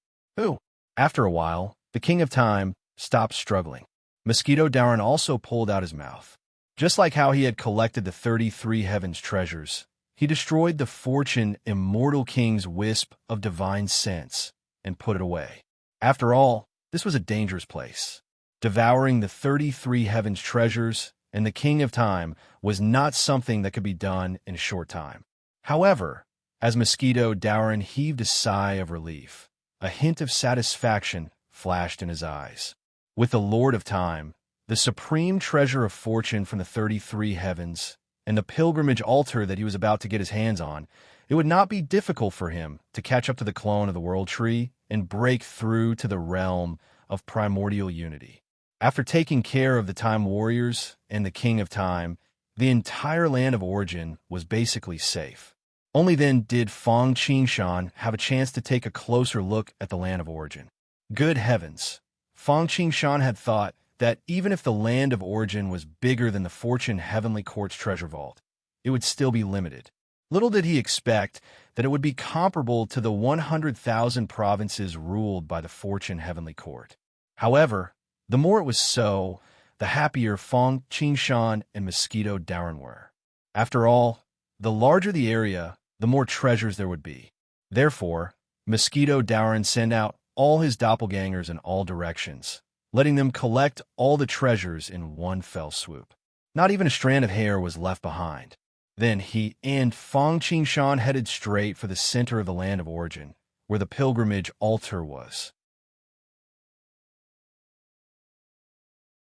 After a while, the King of Time stopped struggling. Mosquito Dowrin also pulled out his mouth. Just like how he had collected the 33 heavens treasures, he destroyed the fortune immortal king's wisp of divine sense and put it away. After all, this was a dangerous place. Devouring the 33 heavens treasures and the King of Time was not something that could be done in a short time. However, As Mosquito Dowrin heaved a sigh of relief, a hint of satisfaction flashed in his eyes. With the Lord of Time, the supreme treasure of fortune from the 33 heavens, and the pilgrimage altar that he was about to get his hands on, it would not be difficult for him to catch up to the clone of the World Tree and break through to the realm of primordial unity. After taking care of the Time Warriors and the King of Time, the entire land of origin was basically safe. Only then did Fang Qingshan have a chance to take a closer look at the land of origin. Good heavens! Fang Qingshan had thought that even if the land of origin was bigger than the Fortune Heavenly Court's treasure vault, it would still be limited. Little did he expect that it would be comparable to the 100,000 provinces ruled by the Fortune Heavenly Court. However, the more it was so, the happier Fang Qingshan and Mosquito Dowrin were. After all, the larger the area, the more treasures there would be. Therefore, Mosquito Dowrin sent out all his doppelgangers in all directions, letting them collect all the treasures in one fell swoop. Not even a strand of hair was left behind. Then he and Fang Qingshan headed straight for the center of the land of origin, where the pilgrimage altar was.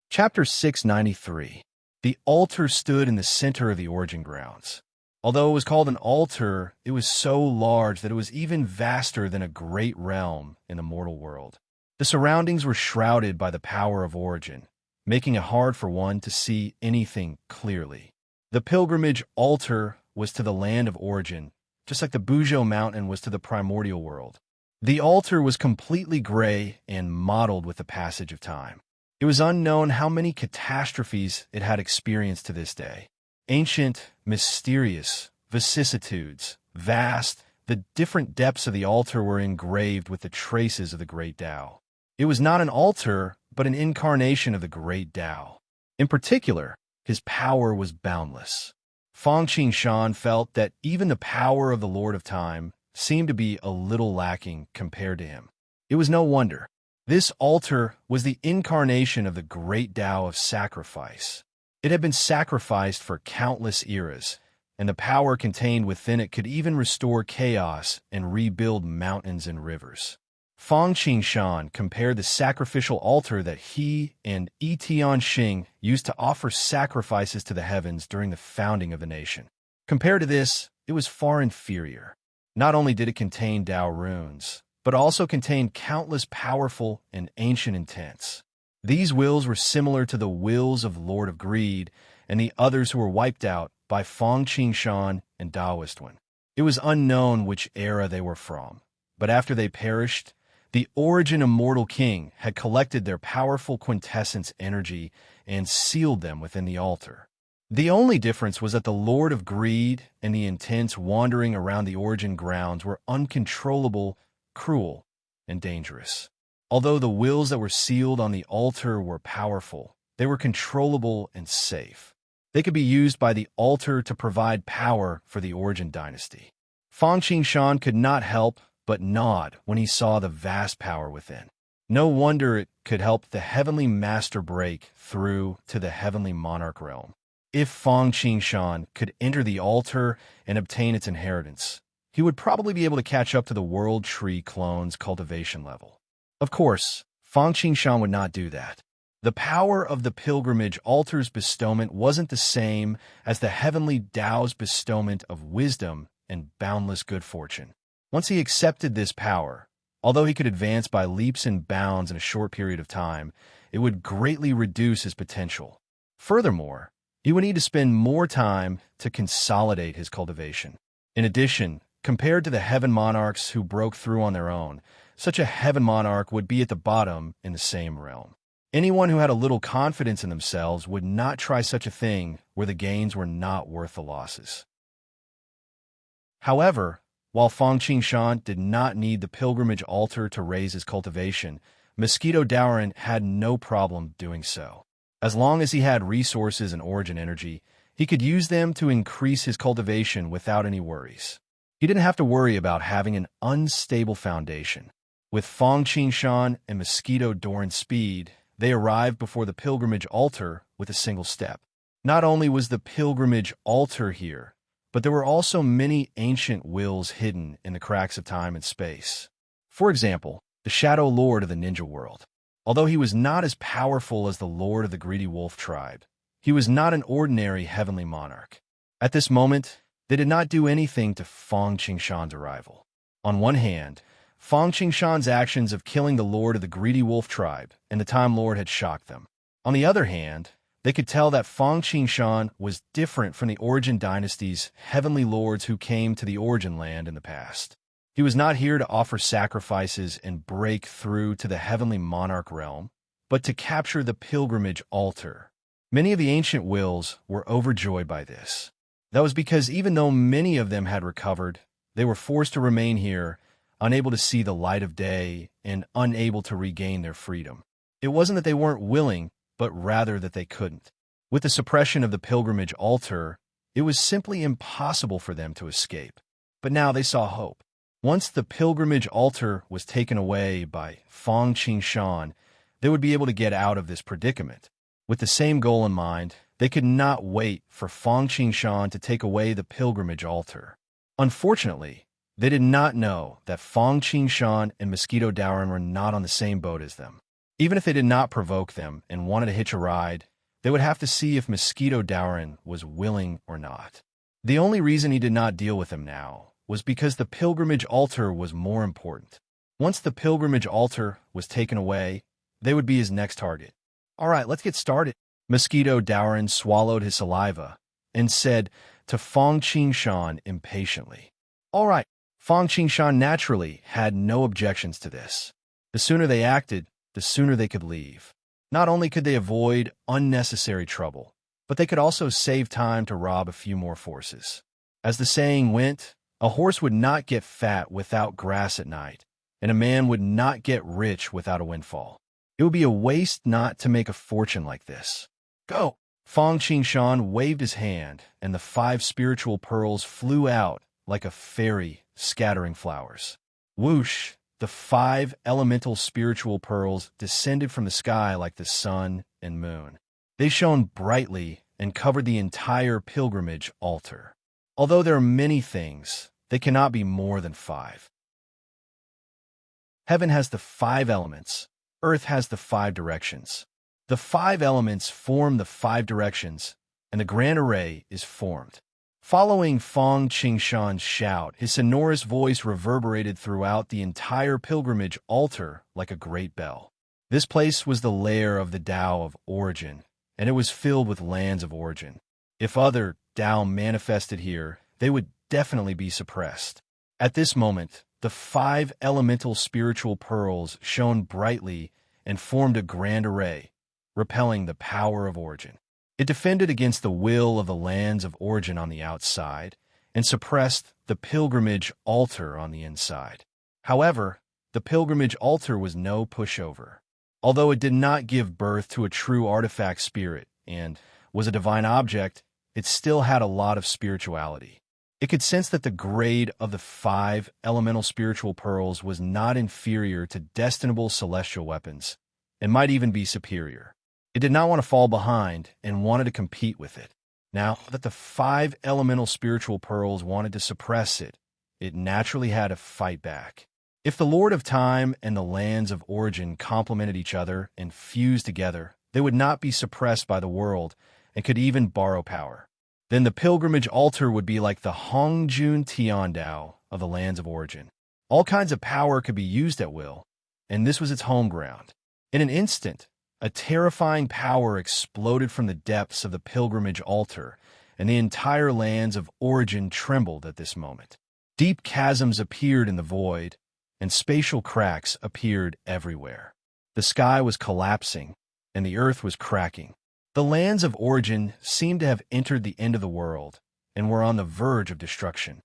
Chapter 693. The altar stood in the center of the origin grounds. Although it was called an altar, it was so large that it was even vaster than a great realm in the mortal world. The surroundings were shrouded by the power of origin, making it hard for one to see anything clearly. The pilgrimage altar was to the land of origin, just like the Buzhou Mountain was to the primordial world. The altar was completely gray and mottled with the passage of time. It was unknown how many catastrophes it had experienced to this day. Ancient, mysterious, vicissitudes, vast, the different depths of the altar were engraved with the traces of the great Tao. It was not an altar, but an incarnation of the great Tao. In particular, his power was boundless. Fang Qingshan felt that even the power of the Lord of Time seemed to be a little lacking compared to him. It was no wonder. This altar was the incarnation of the great Tao of sacrifice. It had been sacrificed for countless eras, and the power contained within it could even restore chaos and rebuild mountains and rivers. Fang Qingshan compared the sacrificial altar that he and Yi Tianxing used to offer sacrifices to the heavens during the founding of the nation. Compared to this, it was far inferior. Not only did it contain Tao runes, but also contained countless powerful and ancient intents. These wills were similar to the wills of Lord of Greed and the others who were wiped out by Fang Qingshan and Taoist One. It was unknown which era they were from, but after they perished, the origin immortal king had collected their powerful quintessence energy and sealed them within the altar. The only difference was that the Lord of Greed and the intents wandering around the origin grounds were uncontrollable, cruel, and dangerous. Although the wills that were sealed on the altar were powerful, they were controllable and safe. They could be used by the altar to provide power for the origin dynasty. Fang Qingshan could not help but nod when he saw the vast power within. No wonder it could help the heavenly master break through to the heavenly monarch realm. If Fang Qingshan could enter the altar and obtain its inheritance, he would probably be able to catch up to the World Tree clone's cultivation level. Of course, Fang Qingshan would not do that. The power of the pilgrimage altar's bestowment wasn't the same as the heavenly Tao's bestowment of wisdom and boundless good fortune. Once he accepted this power, although he could advance by leaps and bounds in a short period of time, it would greatly reduce his potential. Furthermore, he would need to spend more time to consolidate his cultivation. In addition, compared to the heaven monarchs who broke through on their own, such a heaven monarch would be at the bottom in the same realm. Anyone who had a little confidence in themselves would not try such a thing where the gains were not worth the losses. However, while Fang Qingshan did not need the pilgrimage altar to raise his cultivation, Mosquito Dowrin had no problem doing so. As long as he had resources and origin energy, he could use them to increase his cultivation without any worries. He didn't have to worry about having an unstable foundation. With Fang Qingshan and Mosquito Dowrin's speed, they arrived before the pilgrimage altar with a single step. Not only was the pilgrimage altar here, But there were also many ancient wills hidden in the cracks of time and space. For example, the Shadow Lord of the Ninja World. Although he was not as powerful as the Lord of the Greedy Wolf tribe, he was not an ordinary heavenly monarch. At this moment, they did not do anything to Fang Qingshan's arrival. On one hand, Fang Qingshan's actions of killing the Lord of the Greedy Wolf tribe and the Time Lord had shocked them. On the other hand, they could tell that Fang Qingshan was different from the Origin Dynasty's heavenly lords who came to the Origin Land in the past. He was not here to offer sacrifices and break through to the heavenly monarch realm, but to capture the pilgrimage altar. Many of the ancient wills were overjoyed by this. That was because even though many of them had recovered, they were forced to remain here, unable to see the light of day and unable to regain their freedom. It wasn't that they weren't willing, but rather that they couldn't. With the suppression of the pilgrimage altar, it was simply impossible for them to escape. But now they saw hope. Once the pilgrimage altar was taken away by Fang Qingshan, they would be able to get out of this predicament. With the same goal in mind, they could not wait for Fang Qingshan to take away the pilgrimage altar. Unfortunately, they did not know that Fang Qingshan and Mosquito Dowren were not on the same boat as them. Even if they did not provoke them and wanted to hitch a ride, they would have to see if Mosquito Dowren was willing or not. The only reason he did not deal with them now was because the pilgrimage altar was more important. Once the pilgrimage altar was taken away, they would be his next target. All right, let's get started. Mosquito Dowren swallowed his saliva and said to Fang Qingshan impatiently. All right, Fang Qingshan naturally had no objections to this. The sooner they acted, the sooner they could leave. Not only could they avoid unnecessary trouble, but they could also save time to rob a few more forces. As the saying went, a horse would not get fat without grass at night, and a man would not get rich without a windfall. It would be a waste not to make a fortune like this. Go! Fang Qingshan waved his hand, and the 5 spiritual pearls flew out like a fairy scattering flowers. Whoosh! The 5 elemental spiritual pearls descended from the sky like the sun and moon. They shone brightly and covered the entire pilgrimage altar. Although there are many things, they cannot be more than 5. Heaven has the 5 elements. Earth has the 5 directions. The 5 elements form the 5 directions, and the grand array is formed. Following Fang Qingshan's shout, his sonorous voice reverberated throughout the entire pilgrimage altar like a great bell. This place was the lair of the Tao of Origin, and it was filled with lands of origin. If other Tao manifested here, they would definitely be suppressed. At this moment, the 5 elemental spiritual pearls shone brightly and formed a grand array, repelling the power of origin. It defended against the will of the lands of origin on the outside and suppressed the pilgrimage altar on the inside. However, the pilgrimage altar was no pushover. Although it did not give birth to a true artifact spirit and was a divine object, it still had a lot of spirituality. It could sense that the grade of the 5 elemental spiritual pearls was not inferior to destinable celestial weapons, and might even be superior. It did not want to fall behind and wanted to compete with it. Now that the 5 elemental spiritual pearls wanted to suppress it, it naturally had to fight back. If the Lord of Time and the lands of origin complemented each other and fused together, they would not be suppressed by the world and could even borrow power. Then the pilgrimage altar would be like the Hongjun Tiandao of the lands of origin. All kinds of power could be used at will, and this was its home ground. In an instant, a terrifying power exploded from the depths of the pilgrimage altar, and the entire lands of origin trembled at this moment. Deep chasms appeared in the void, and spatial cracks appeared everywhere. The sky was collapsing, and the earth was cracking. The lands of origin seemed to have entered the end of the world, and were on the verge of destruction.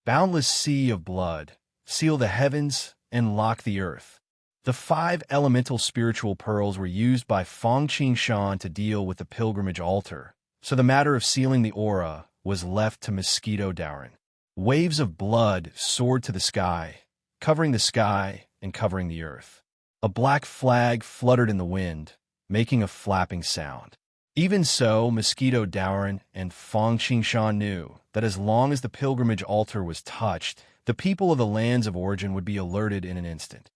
Boundless sea of blood, seal the heavens and lock the earth. The 5 elemental spiritual pearls were used by Fang Qingshan to deal with the pilgrimage altar, so the matter of sealing the aura was left to Mosquito Dowren. Waves of blood soared to the sky and covering the earth. A black flag fluttered in the wind, making a flapping sound. Even so, Mosquito Dowrin and Fong Qingshan knew that as long as the pilgrimage altar was touched, the people of the lands of origin would be alerted in an instant.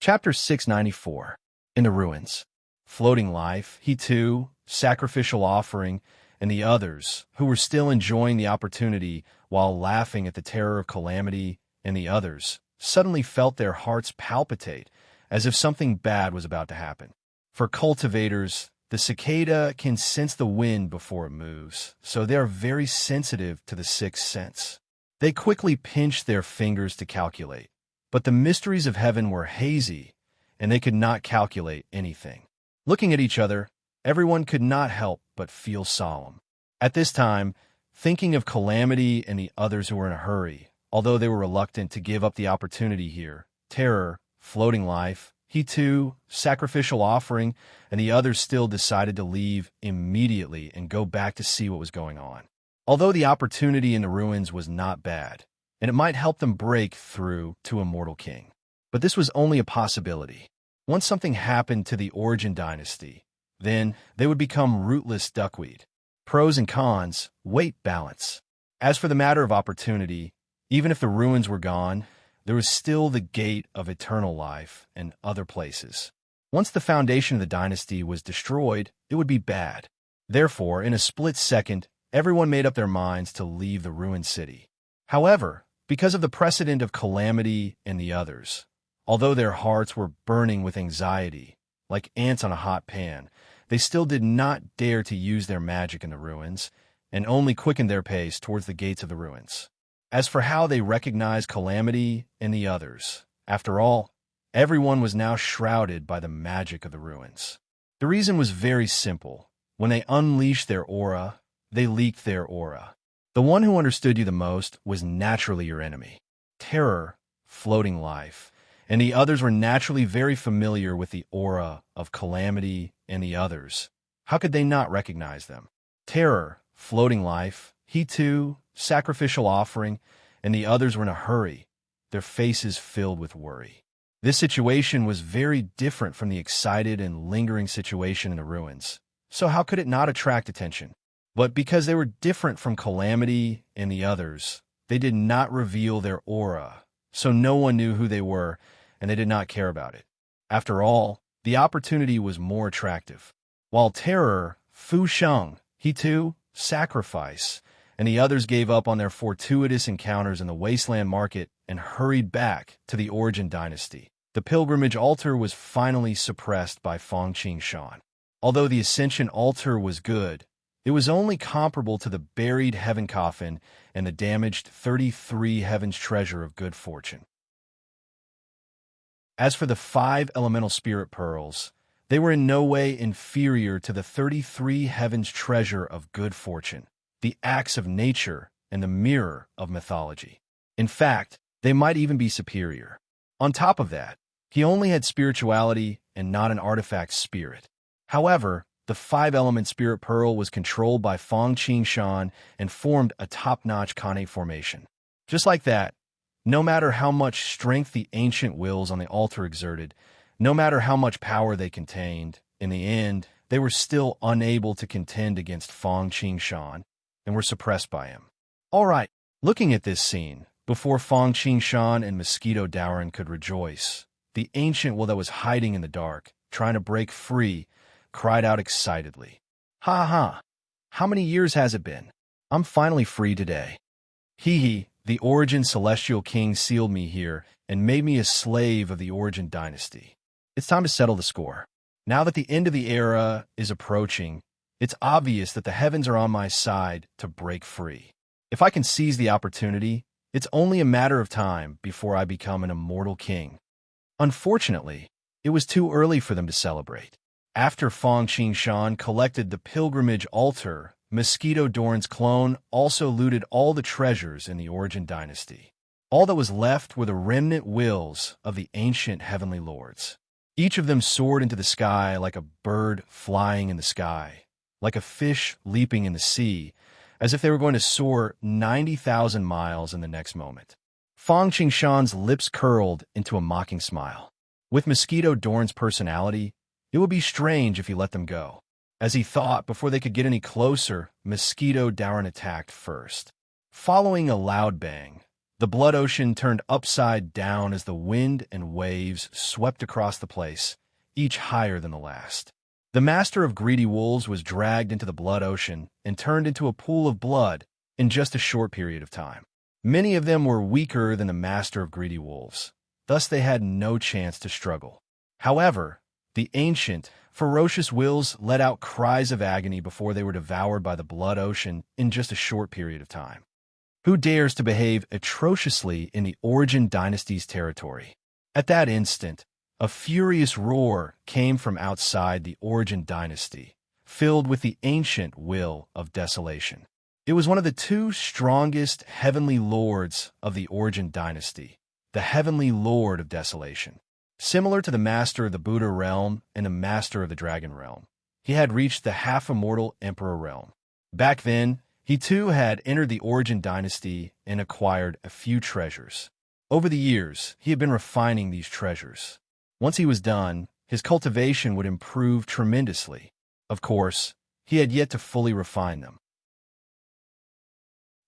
Chapter 694. In the Ruins. Floating Life, he too, sacrificial offering, and the others, who were still enjoying the opportunity while laughing at the terror of calamity, and the others, suddenly felt their hearts palpitate as if something bad was about to happen. For cultivators, the cicada can sense the wind before it moves, so they are very sensitive to the sixth sense. They quickly pinch their fingers to calculate, but the mysteries of heaven were hazy, and they could not calculate anything. Looking at each other, everyone could not help but feel solemn. At this time, thinking of calamity and the others who were in a hurry, although they were reluctant to give up the opportunity here, terror, floating life, he too, sacrificial offering, and the others still decided to leave immediately and go back to see what was going on. Although the opportunity in the ruins was not bad, and it might help them break through to Immortal King. But this was only a possibility. Once something happened to the Origin dynasty, then they would become rootless duckweed. Pros and cons, weight balance. As for the matter of opportunity, even if the ruins were gone, there was still the gate of eternal life and other places. Once the foundation of the dynasty was destroyed, it would be bad. Therefore, in a split second, everyone made up their minds to leave the ruined city. However, because of the precedent of calamity and the others, although their hearts were burning with anxiety, like ants on a hot pan, they still did not dare to use their magic in the ruins, and only quickened their pace towards the gates of the ruins. As for how they recognized calamity and the others, after all, everyone was now shrouded by the magic of the ruins. The reason was very simple. When they unleashed their aura, they leaked their aura. The one who understood you the most was naturally your enemy. Terror, floating life, and the others were naturally very familiar with the aura of calamity and the others. How could they not recognize them? Terror, floating life, he too, sacrificial offering, and the others were in a hurry, their faces filled with worry. This situation was very different from the excited and lingering situation in the ruins, so how could it not attract attention? But because they were different from calamity and the others, they did not reveal their aura, so no one knew who they were, and they did not care about it. After all, the opportunity was more attractive. While terror, Fu Sheng, he too, sacrifice, and the others gave up on their fortuitous encounters in the wasteland market and hurried back to the Origin dynasty. The pilgrimage altar was finally suppressed by Fong Qingshan. Although the Ascension altar was good, it was only comparable to the buried heaven coffin and the damaged 33 heavens treasure of good fortune. As for the 5 elemental spirit pearls, they were in no way inferior to the 33 heavens treasure of good fortune, the axe of nature, and the mirror of mythology. In fact, they might even be superior. On top of that, he only had spirituality and not an artifact spirit. However, the 5-element spirit pearl was controlled by Fong Qingshan and formed a top-notch Kane formation. Just like that, no matter how much strength the ancient wills on the altar exerted, no matter how much power they contained, in the end, they were still unable to contend against Fong Qingshan and were suppressed by him. All right, looking at this scene, before Fong Qingshan and Mosquito Dowrin could rejoice, the ancient will that was hiding in the dark, trying to break free, cried out excitedly, "Ha ha! How many years has it been? I'm finally free today. Hee hee, the Origin Celestial King sealed me here and made me a slave of the Origin dynasty. It's time to settle the score. Now that the end of the era is approaching, it's obvious that the heavens are on my side to break free. If I can seize the opportunity, it's only a matter of time before I become an immortal king." Unfortunately, it was too early for them to celebrate. After Fong Qingshan collected the pilgrimage altar, Mosquito Dowrin's clone also looted all the treasures in the Origin dynasty. All that was left were the remnant wills of the ancient heavenly lords. Each of them soared into the sky like a bird flying in the sky, like a fish leaping in the sea, as if they were going to soar 90,000 miles in the next moment. Fong Qingshan's lips curled into a mocking smile. With Mosquito Dorn's personality, it would be strange if he let them go. As he thought, before they could get any closer, Mosquito Doran attacked first. Following a loud bang, the blood ocean turned upside down as the wind and waves swept across the place, each higher than the last. The master of greedy wolves was dragged into the blood ocean and turned into a pool of blood in just a short period of time. Many of them were weaker than the master of greedy wolves, thus they had no chance to struggle. However, the ancient, ferocious wills let out cries of agony before they were devoured by the blood ocean in just a short period of time. Who dares to behave atrociously in the Origin Dynasty's territory? At that instant, a furious roar came from outside the Origin Dynasty, filled with the ancient will of desolation. It was one of the two strongest heavenly lords of the Origin Dynasty, the Heavenly Lord of Desolation. Similar to the Master of the Buddha realm and the Master of the Dragon realm, he had reached the half-immortal Emperor realm. Back then, he too had entered the Origin Dynasty and acquired a few treasures. Over the years, he had been refining these treasures. Once he was done, his cultivation would improve tremendously. Of course, he had yet to fully refine them.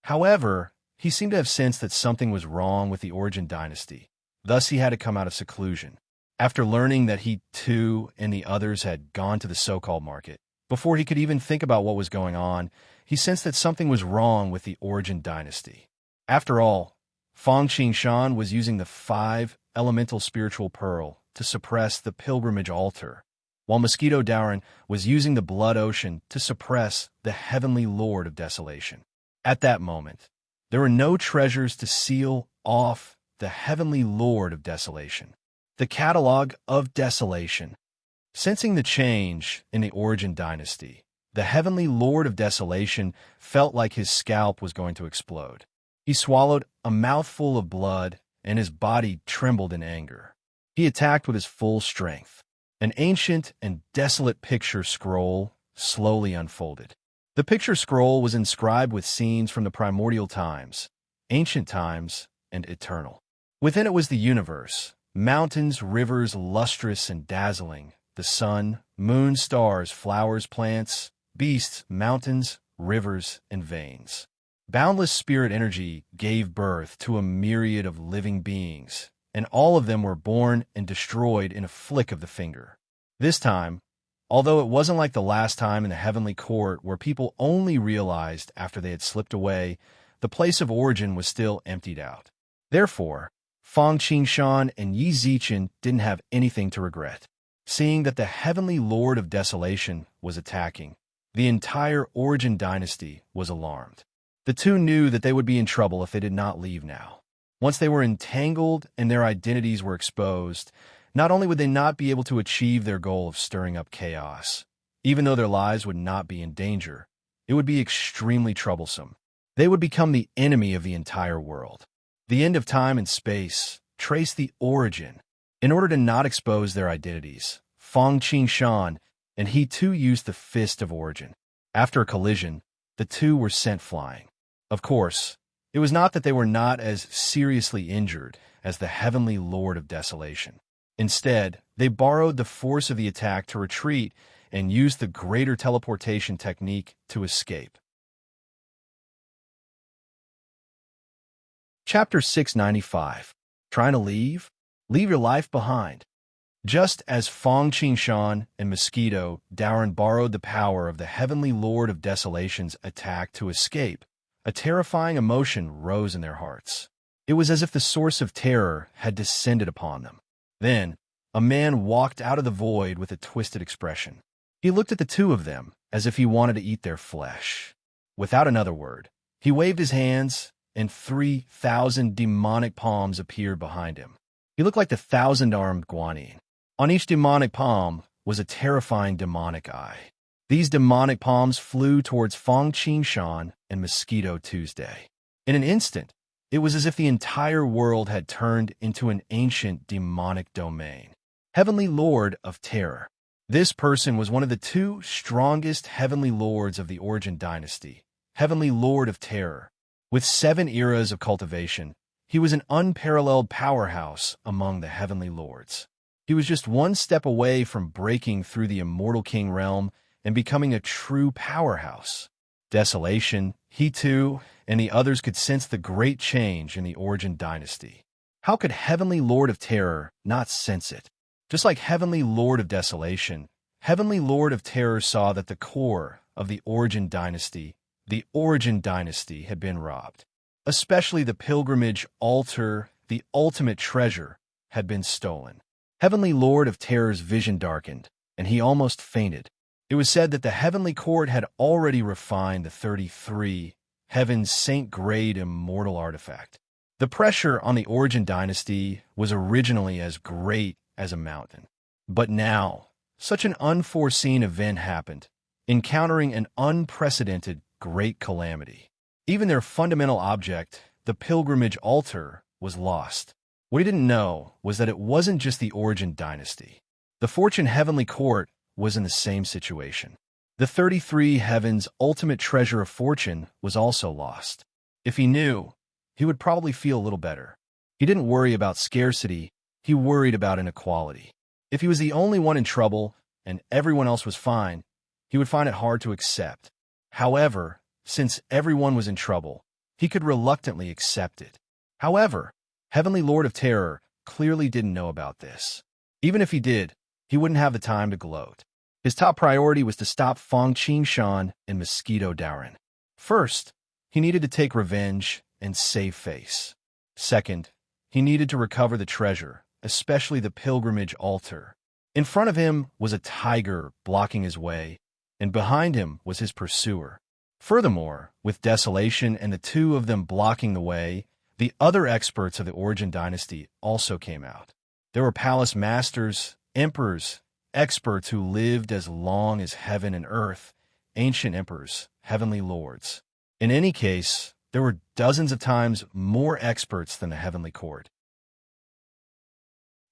However, he seemed to have sensed that something was wrong with the Origin Dynasty. Thus, he had to come out of seclusion. After learning that he, too, and the others had gone to the so-called market, before he could even think about what was going on, he sensed that something was wrong with the Origin Dynasty. After all, Fang Qingshan was using the 5 elemental spiritual pearl to suppress the pilgrimage altar, while Mosquito Doran was using the blood ocean to suppress the Heavenly Lord of Desolation. At that moment, there were no treasures to seal off the Heavenly Lord of Desolation. The Catalogue of Desolation. Sensing the change in the Origin Dynasty, the Heavenly Lord of Desolation felt like his scalp was going to explode. He swallowed a mouthful of blood, and his body trembled in anger. He attacked with his full strength. An ancient and desolate picture scroll slowly unfolded. The picture scroll was inscribed with scenes from the primordial times, ancient times, and eternal. Within it was the universe, mountains, rivers, lustrous and dazzling, the sun, moon, stars, flowers, plants, beasts, mountains, rivers, and veins. Boundless spirit energy gave birth to a myriad of living beings, and all of them were born and destroyed in a flick of the finger. This time, although it wasn't like the last time in the heavenly court where people only realized after they had slipped away, the place of origin was still emptied out. Therefore, Fang Qingshan and Yi Zichen didn't have anything to regret. Seeing that the Heavenly Lord of Desolation was attacking, the entire Origin Dynasty was alarmed. The two knew that they would be in trouble if they did not leave now. Once they were entangled and their identities were exposed, not only would they not be able to achieve their goal of stirring up chaos, even though their lives would not be in danger, it would be extremely troublesome. They would become the enemy of the entire world. The end of time and space traced the origin. In order to not expose their identities, Fang Qingshan and he too used the Fist of Origin. After a collision, the two were sent flying. Of course, it was not that they were not as seriously injured as the Heavenly Lord of Desolation. Instead, they borrowed the force of the attack to retreat and used the greater teleportation technique to escape. Chapter 695. Trying to leave? Leave your life behind. Just as Fang Qingshan and Mosquito Doran borrowed the power of the Heavenly Lord of Desolation's attack to escape, a terrifying emotion rose in their hearts. It was as if the source of terror had descended upon them. Then, a man walked out of the void with a twisted expression. He looked at the two of them as if he wanted to eat their flesh. Without another word, he waved his hands, and 3,000 demonic palms appeared behind him. He looked like the 1,000-armed Guanyin. On each demonic palm was a terrifying demonic eye. These demonic palms flew towards Fang Qingshan and Mosquito Tuesday. In an instant, it was as if the entire world had turned into an ancient demonic domain. Heavenly Lord of Terror. This person was one of the two strongest Heavenly Lords of the Origin Dynasty, Heavenly Lord of Terror. With 7 eras of cultivation, he was an unparalleled powerhouse among the Heavenly Lords. He was just one step away from breaking through the immortal king realm and becoming a true powerhouse. Desolation, he too, and the others could sense the great change in the Origin dynasty. How could Heavenly Lord of Terror not sense it? Just like Heavenly Lord of Desolation, Heavenly Lord of Terror saw that the core of the Origin dynasty had been robbed. Especially the pilgrimage altar, the ultimate treasure, had been stolen. Heavenly Lord of Terror's vision darkened, and he almost fainted. It was said that the Heavenly Court had already refined the 33 Heaven's Saint-grade immortal artifact. The pressure on the Origin dynasty was originally as great as a mountain. But now, such an unforeseen event happened, encountering an unprecedented great calamity. Even their fundamental object, the pilgrimage altar, was lost. What he didn't know was that it wasn't just the Origin dynasty. The Fortune Heavenly Court was in the same situation. The 33 Heavens' ultimate treasure of fortune was also lost. If he knew, he would probably feel a little better. He didn't worry about scarcity, he worried about inequality. If he was the only one in trouble and everyone else was fine, he would find it hard to accept. However, since everyone was in trouble, he could reluctantly accept it. However, Heavenly Lord of Terror clearly didn't know about this. Even if he did, he wouldn't have the time to gloat. His top priority was to stop Fang Shan and Mosquito Dowrin. First, he needed to take revenge and save face. Second, he needed to recover the treasure, especially the pilgrimage altar. In front of him was a tiger blocking his way, and behind him was his pursuer. Furthermore, with Desolation and the two of them blocking the way, the other experts of the Origin dynasty also came out. There were palace masters, emperors, experts who lived as long as heaven and earth, ancient emperors, heavenly lords. In any case, there were dozens of times more experts than the Heavenly Court.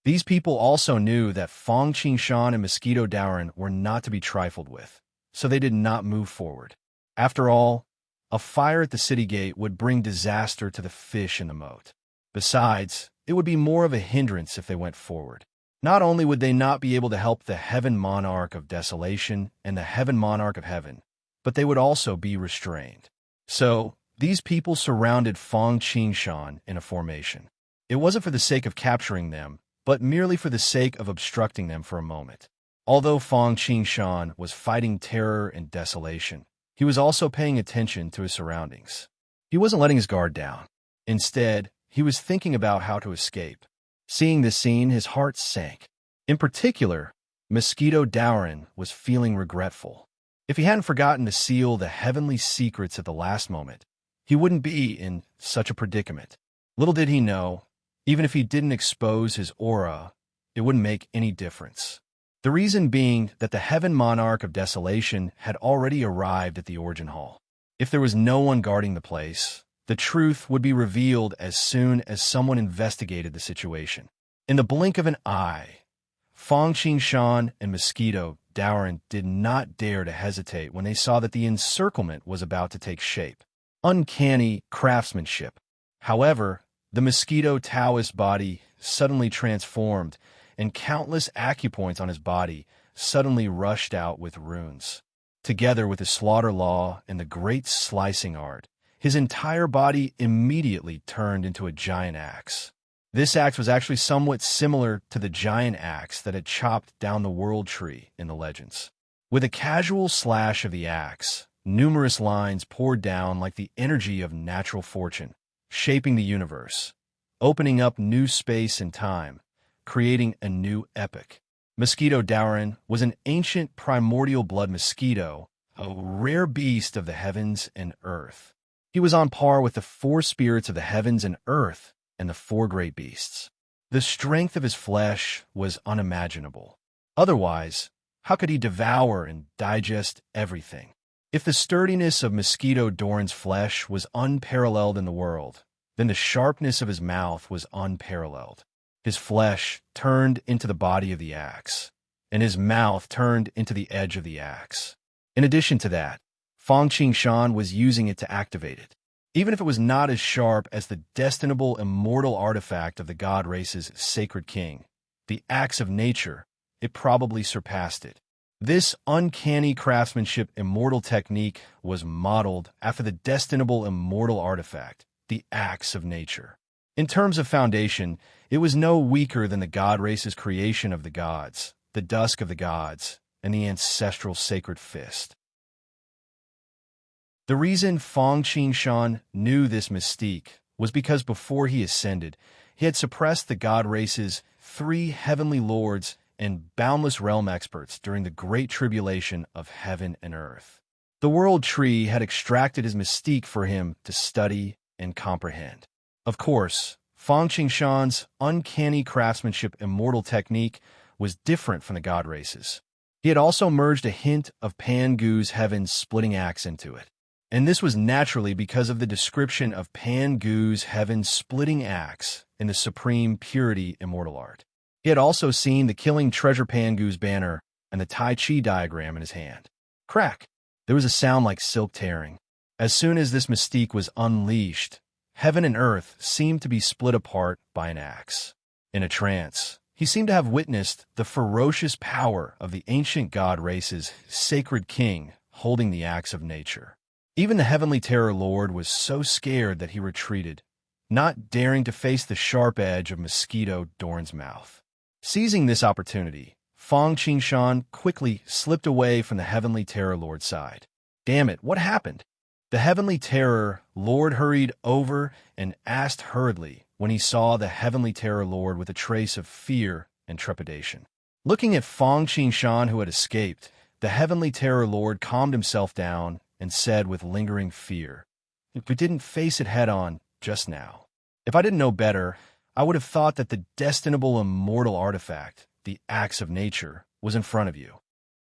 These people also knew that Fang Shan and Mosquito Dowrin were not to be trifled with, so they did not move forward. After all, a fire at the city gate would bring disaster to the fish in the moat. Besides, it would be more of a hindrance if they went forward. Not only would they not be able to help the Heaven Monarch of Desolation and the Heaven Monarch of Heaven, but they would also be restrained. So, these people surrounded Fang Shan in a formation. It wasn't for the sake of capturing them, but merely for the sake of obstructing them for a moment. Although Fang Shan was fighting terror and desolation, he was also paying attention to his surroundings. He wasn't letting his guard down. Instead, he was thinking about how to escape. Seeing this scene, his heart sank. In particular, Mosquito Dowrin was feeling regretful. If he hadn't forgotten to seal the heavenly secrets at the last moment, he wouldn't be in such a predicament. Little did he know, even if he didn't expose his aura, it wouldn't make any difference. The reason being that the Heaven Monarch of Desolation had already arrived at the Origin Hall. If there was no one guarding the place, the truth would be revealed as soon as someone investigated the situation. In the blink of an eye, Fang Shan and Mosquito Dowrin did not dare to hesitate when they saw that the encirclement was about to take shape. Uncanny craftsmanship. However, the Mosquito Taoist body suddenly transformed, and countless acupoints on his body suddenly rushed out with runes. Together with the slaughter law and the great slicing art, his entire body immediately turned into a giant axe. This axe was actually somewhat similar to the giant axe that had chopped down the world tree in the legends. With a casual slash of the axe, numerous lines poured down like the energy of natural fortune, shaping the universe, opening up new space and time, creating a new epic. Mosquito Dowrin was an ancient primordial blood mosquito, a rare beast of the heavens and earth. He was on par with the four spirits of the heavens and earth and the four great beasts. The strength of his flesh was unimaginable. Otherwise, how could he devour and digest everything? If the sturdiness of Mosquito Dowrin's flesh was unparalleled in the world, then the sharpness of his mouth was unparalleled. His flesh turned into the body of the axe, and his mouth turned into the edge of the axe. In addition to that, Fang Shan was using it to activate it. Even if it was not as sharp as the destinable immortal artifact of the god race's sacred king, the axe of nature, it probably surpassed it. This uncanny craftsmanship immortal technique was modeled after the destinable immortal artifact, the axe of nature. In terms of foundation, it was no weaker than the god race's creation of the gods, the dusk of the gods, and the ancestral sacred fist. The reason Fang Qingshan knew this mystique was because before he ascended, he had suppressed the god race's 3 heavenly lords and boundless realm experts during the great tribulation of heaven and earth. The world tree had extracted his mystique for him to study and comprehend. Of course, Fang Qingshan's uncanny craftsmanship immortal technique was different from the god races. He had also merged a hint of Pan Gu's heaven's splitting axe into it. And this was naturally because of the description of Pan Gu's heaven's splitting axe in the supreme purity immortal art. He had also seen the killing treasure Pan Gu's banner and the Tai Chi diagram in his hand. Crack! There was a sound like silk tearing. As soon as this mystique was unleashed, heaven and earth seemed to be split apart by an axe. In a trance, he seemed to have witnessed the ferocious power of the ancient god race's sacred king holding the axe of nature. Even the heavenly terror lord was so scared that he retreated, not daring to face the sharp edge of Mosquito Dorn's mouth. Seizing this opportunity, Fang Qingshan quickly slipped away from the heavenly terror lord's side. Damn it, what happened? The heavenly terror lord hurried over and asked hurriedly when he saw the heavenly terror lord with a trace of fear and trepidation. Looking at Fang Qingshan, who had escaped, the heavenly terror lord calmed himself down and said with lingering fear, "If we didn't face it head-on just now. If I didn't know better, I would have thought that the destinable immortal artifact, the axe of nature, was in front of you."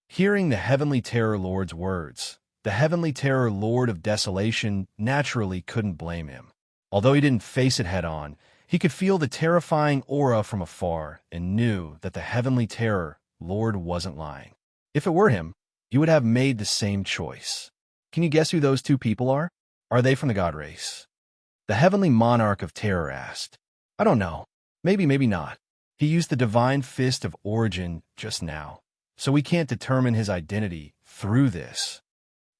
Hearing the heavenly terror lord's words, the heavenly terror lord of desolation naturally couldn't blame him. Although he didn't face it head-on, he could feel the terrifying aura from afar and knew that the heavenly terror lord wasn't lying. If it were him, he would have made the same choice. Can you guess who those 2 people are? Are they from the god race? The heavenly monarch of terror asked. I don't know. Maybe not. He used the divine fist of origin just now, so we can't determine his identity through this.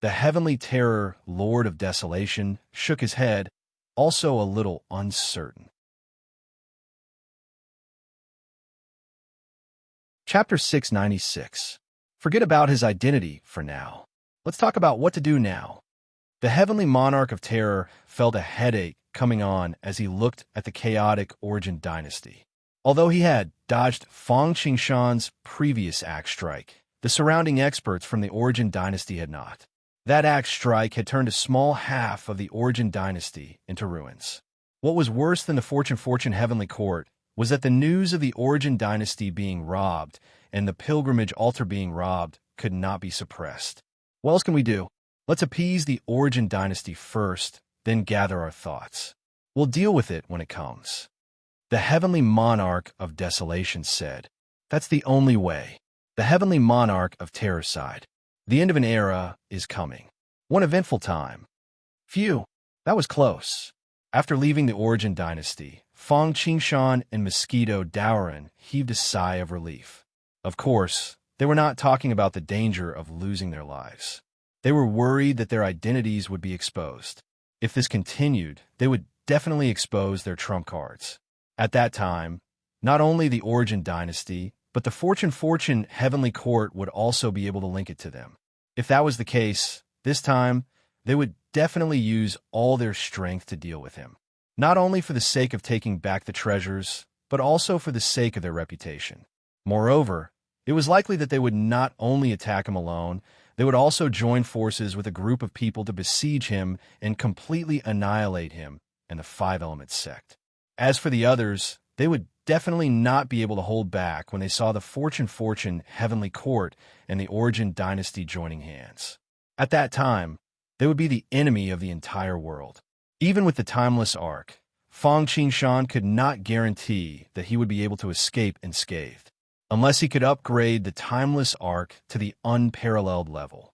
The heavenly terror lord of desolation shook his head, also a little uncertain. Chapter 696. Forget about his identity for now. Let's talk about what to do now. The heavenly monarch of terror felt a headache coming on as he looked at the chaotic Origin dynasty. Although he had dodged Fang Qingshan's previous axe strike, the surrounding experts from the Origin dynasty had not. That axe strike had turned a small half of the Origin dynasty into ruins. What was worse than the Fortune heavenly court was that the news of the Origin dynasty being robbed and the pilgrimage altar being robbed could not be suppressed. What else can we do? Let's appease the Origin dynasty first, then gather our thoughts. We'll deal with it when it comes. The heavenly monarch of desolation said, "That's the only way." The heavenly monarch of terror sighed. The end of an era is coming. One eventful time. Phew, that was close. After leaving the Origin dynasty, Fang Qingshan and Mosquito Dorn heaved a sigh of relief. Of course, they were not talking about the danger of losing their lives. They were worried that their identities would be exposed. If this continued, they would definitely expose their trump cards. At that time, not only the Origin dynasty, but the Fortune heavenly court would also be able to link it to them. If that was the case, this time, they would definitely use all their strength to deal with him. Not only for the sake of taking back the treasures, but also for the sake of their reputation. Moreover, it was likely that they would not only attack him alone, they would also join forces with a group of people to besiege him and completely annihilate him and the Five Elements sect. As for the others, they would definitely not be able to hold back when they saw the Fortune heavenly court and the Origin dynasty joining hands. At that time, they would be the enemy of the entire world. Even with the timeless arc, Fang Qingshan could not guarantee that he would be able to escape unscathed, unless he could upgrade the timeless arc to the unparalleled level.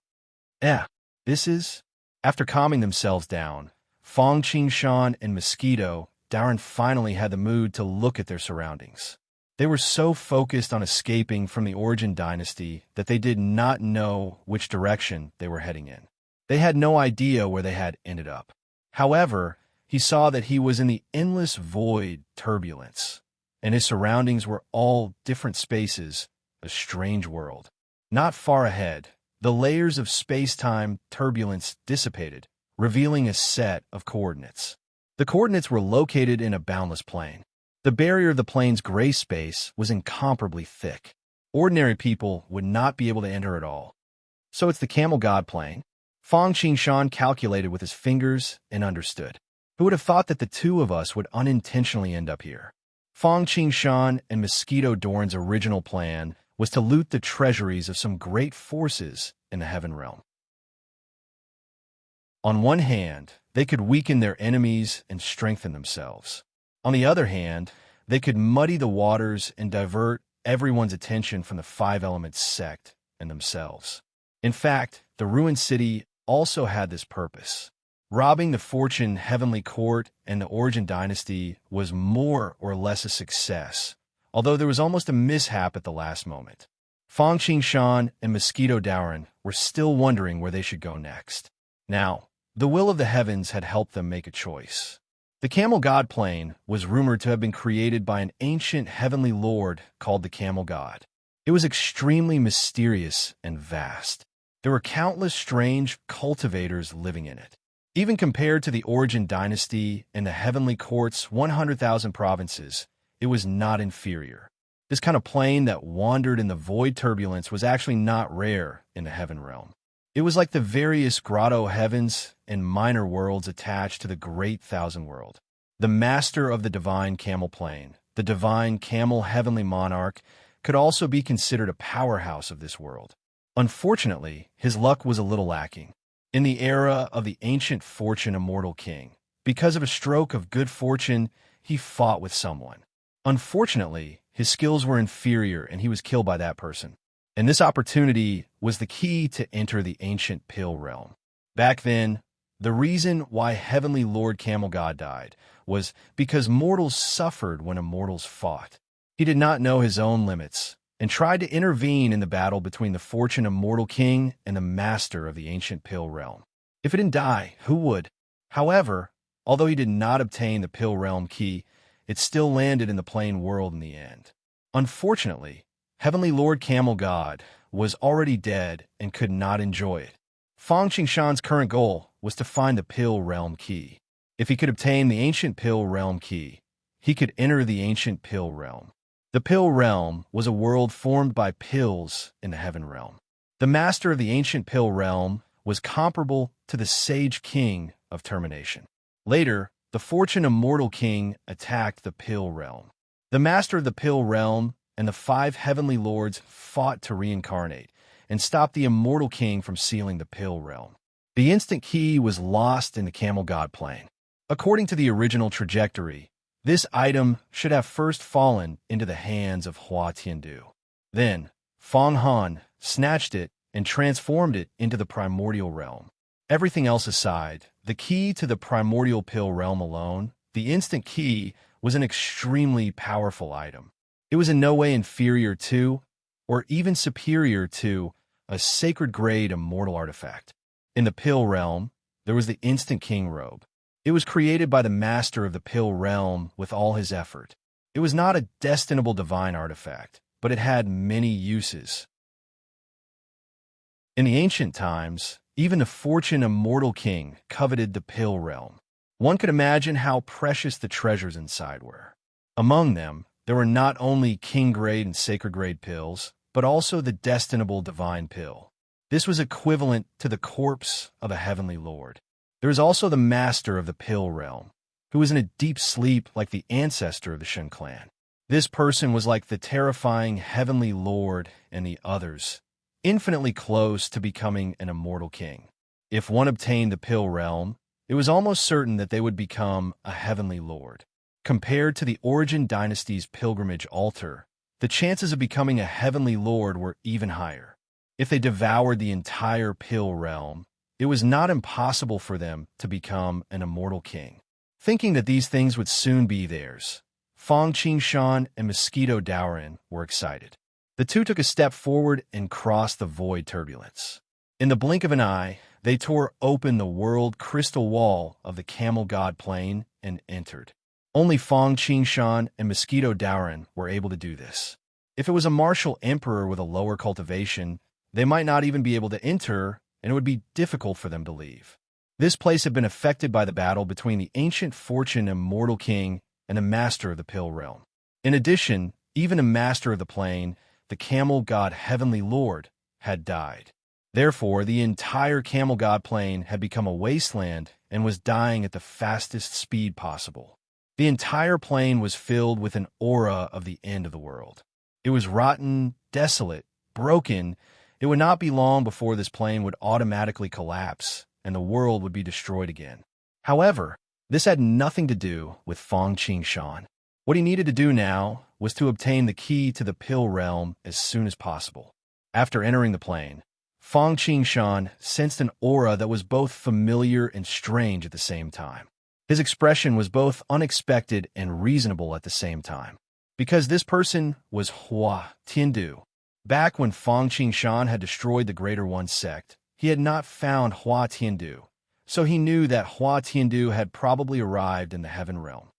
This is... After calming themselves down, Fang Qingshan and Mosquito Dorn finally had the mood to look at their surroundings. They were so focused on escaping from the Origin dynasty that they did not know which direction they were heading in. They had no idea where they had ended up. However, he saw that he was in the endless void turbulence, and his surroundings were all different spaces, a strange world. Not far ahead, the layers of space-time turbulence dissipated, revealing a set of coordinates. The coordinates were located in a boundless plane. The barrier of the plane's gray space was incomparably thick. Ordinary people would not be able to enter at all. So it's the camel god plane. Fang Qingshan calculated with his fingers and understood. Who would have thought that the two of us would unintentionally end up here? Fang Qingshan and Mosquito Dorn's original plan was to loot the treasuries of some great forces in the Heaven Realm. On one hand, they could weaken their enemies and strengthen themselves. On the other hand, they could muddy the waters and divert everyone's attention from the Five Elements sect and themselves. In fact, the ruined city also had this purpose. Robbing the Fortune Heavenly Court and the Origin Dynasty was more or less a success, although there was almost a mishap at the last moment. Fang Qingshan and Mosquito Dorn were still wondering where they should go next. Now, the will of the heavens had helped them make a choice. The Camel God Plane was rumored to have been created by an ancient heavenly lord called the Camel God. It was extremely mysterious and vast. There were countless strange cultivators living in it. Even compared to the Origin Dynasty and the Heavenly Court's 100,000 provinces, it was not inferior. This kind of plane that wandered in the void turbulence was actually not rare in the Heaven Realm. It was like the various grotto heavens and minor worlds attached to the Great Thousand World. The master of the divine camel plane, the divine camel heavenly monarch, could also be considered a powerhouse of this world. Unfortunately, his luck was a little lacking. In the era of the ancient Fortune Immortal King, because of a stroke of good fortune, he fought with someone. Unfortunately, his skills were inferior and he was killed by that person. And this opportunity was the key to enter the ancient Pill Realm. Back then, the reason why Heavenly Lord Camel God died was because mortals suffered when immortals fought. He did not know his own limits and tried to intervene in the battle between the Fortune Immortal King and the Master of the ancient Pill Realm. If he didn't die, who would? However, although he did not obtain the Pill Realm key, it still landed in the plain world in the end. Unfortunately, Heavenly Lord Camel God was already dead and could not enjoy it. Fang Qingshan's current goal was to find the Pill Realm key. If he could obtain the ancient Pill Realm key, he could enter the ancient Pill Realm. The Pill Realm was a world formed by pills in the Heaven Realm. The master of the ancient Pill Realm was comparable to the Sage King of Termination. Later, the Fortune Immortal King attacked the Pill Realm. The master of the Pill Realm and the 5 heavenly lords fought to reincarnate and stop the Immortal King from sealing the Pill Realm. The instant key was lost in the Camel God Plane. According to the original trajectory, this item should have first fallen into the hands of Hua Tiandu. Then, Fang Han snatched it and transformed it into the Primordial Realm. Everything else aside, the key to the Primordial Pill Realm alone, the instant key, was an extremely powerful item. It was in no way inferior to, or even superior to, a sacred-grade immortal artifact. In the Pill Realm, there was the Instant King Robe. It was created by the master of the Pill Realm with all his effort. It was not a destinable divine artifact, but it had many uses. In the ancient times, even the Fortune Immortal King coveted the Pill Realm. One could imagine how precious the treasures inside were. Among them, there were not only king-grade and sacred-grade pills, but also the destinable divine pill. This was equivalent to the corpse of a heavenly lord. There is also the master of the Pill Realm, who was in a deep sleep like the ancestor of the Shen clan. This person was like the terrifying heavenly lord and the others, infinitely close to becoming an immortal king. If one obtained the Pill Realm, it was almost certain that they would become a heavenly lord. Compared to the Origin Dynasty's pilgrimage altar, the chances of becoming a heavenly lord were even higher. If they devoured the entire Pill Realm, it was not impossible for them to become an immortal king. Thinking that these things would soon be theirs, Fong Qingshan and Mosquito Daoran were excited. The two took a step forward and crossed the void turbulence. In the blink of an eye, they tore open the world crystal wall of the Camel God Plain and entered. Only Fong Qingshan and Mosquito Daoran were able to do this. If it was a martial emperor with a lower cultivation, they might not even be able to enter, and it would be difficult for them to leave. This place had been affected by the battle between the ancient fortune immortal king and the master of the Pill Realm. In addition, even a master of the plane, the Camel God Heavenly Lord, had died. Therefore, the entire Camel God Plain had become a wasteland and was dying at the fastest speed possible. The entire plain was filled with an aura of the end of the world. It was rotten, desolate, broken. It would not be long before this plain would automatically collapse and the world would be destroyed again. However, this had nothing to do with Fong Qingshan. What he needed to do now was to obtain the key to the Pill Realm as soon as possible. After entering the plain, Fong Qingshan sensed an aura that was both familiar and strange at the same time. His expression was both unexpected and reasonable at the same time. Because this person was Hua Tiandu. Back when Fong Qingshan had destroyed the Greater One sect, he had not found Hua Tiandu, so he knew that Hua Tiandu had probably arrived in the Heaven Realm.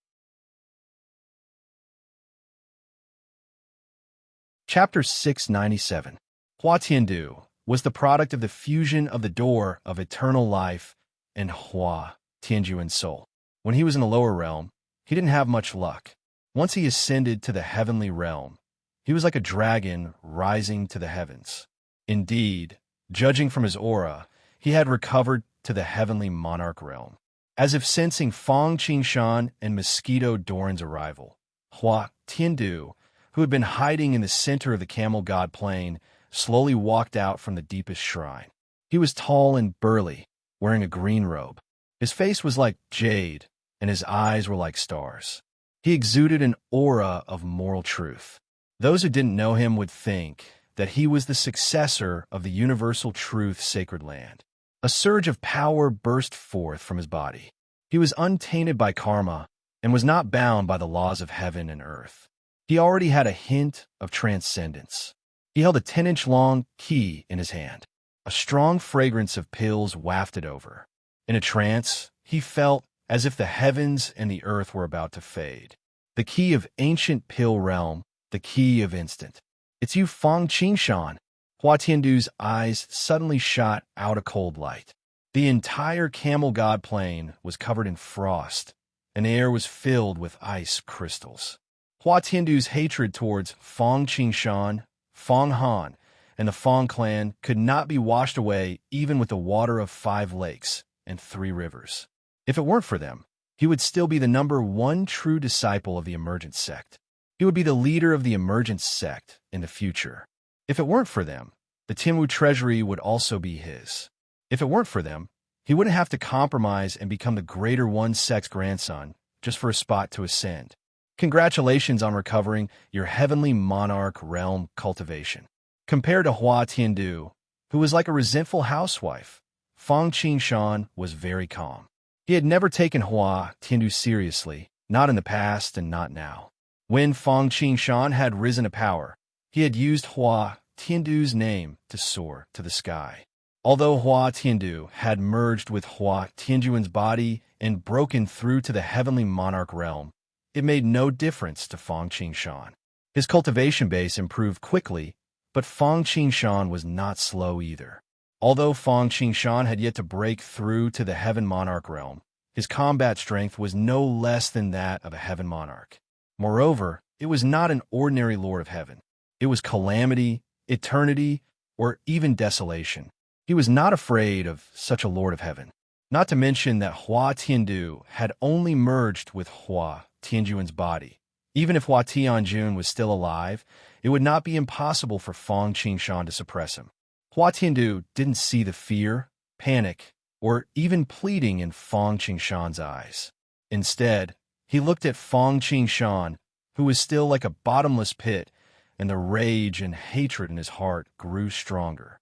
Chapter 697. Hua Tiandu was the product of the fusion of the door of eternal life and Hua Tianjuan's soul. When he was in the lower realm, he didn't have much luck. Once he ascended to the heavenly realm, he was like a dragon rising to the heavens. Indeed, judging from his aura, he had recovered to the heavenly monarch realm. As if sensing Fong Qingshan and Mosquito Daoran's arrival, Hua Tiandu, who had been hiding in the center of the Camel God Plain, slowly walked out from the deepest shrine. He was tall and burly, wearing a green robe. His face was like jade, and his eyes were like stars. He exuded an aura of moral truth. Those who didn't know him would think that he was the successor of the universal truth sacred land. A surge of power burst forth from his body. He was untainted by karma and was not bound by the laws of heaven and earth. He already had a hint of transcendence. He held a 10-inch-long key in his hand. A strong fragrance of pills wafted over. In a trance, he felt as if the heavens and the earth were about to fade. The key of ancient Pill Realm, the key of instant. It's you, Fong Qingshan. Hua Tiandu's eyes suddenly shot out a cold light. The entire Camel God Plain was covered in frost, and the air was filled with ice crystals. Hua Tiandu's hatred towards Fong Qingshan, Fong Han, and the Fong clan could not be washed away even with the water of 5 lakes and 3 rivers. If it weren't for them, he would still be the #1 true disciple of the Emergent sect. He would be the leader of the Emergent sect in the future. If it weren't for them, the Tianwu treasury would also be his. If it weren't for them, he wouldn't have to compromise and become the Greater One sect's grandson just for a spot to ascend. Congratulations on recovering your heavenly monarch realm cultivation. Compared to Hua Tiandu, who was like a resentful housewife, Fong Qingshan was very calm. He had never taken Hua Tiandu seriously, not in the past and not now. When Fong Qingshan had risen to power, he had used Hua Tiandu's name to soar to the sky. Although Hua Tiandu had merged with Hua Tianjuan's body and broken through to the heavenly monarch realm, it made no difference to Fong Qingshan. His cultivation base improved quickly, but Fong Qingshan was not slow either. Although Fong Qingshan had yet to break through to the Heaven Monarch realm, his combat strength was no less than that of a Heaven Monarch. Moreover, it was not an ordinary Lord of Heaven. It was calamity, eternity, or even desolation. He was not afraid of such a Lord of Heaven. Not to mention that Hua Tiandu had only merged with Hua Tianjuan's body. Even if Hua Tianjun was still alive, it would not be impossible for Fong Qingshan to suppress him. Hua Tiandu didn't see the fear, panic, or even pleading in Fong Qingshan's eyes. Instead, he looked at Fong Qingshan, who was still like a bottomless pit, and the rage and hatred in his heart grew stronger.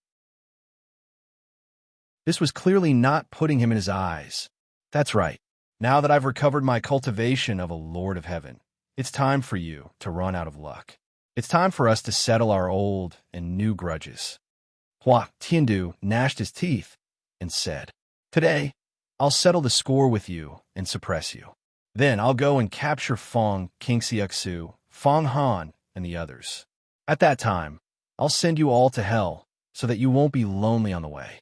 This was clearly not putting him in his eyes. That's right. Now that I've recovered my cultivation of a Lord of Heaven, It's time for you to run out of luck. It's time for us to settle our old and new grudges. Hua Tiandu gnashed his teeth and said, "Today, I'll settle the score with you and suppress you. Then I'll go and capture Fong Qingxiuxu, Fong Han, and the others. At that time, I'll send you all to hell so that you won't be lonely on the way."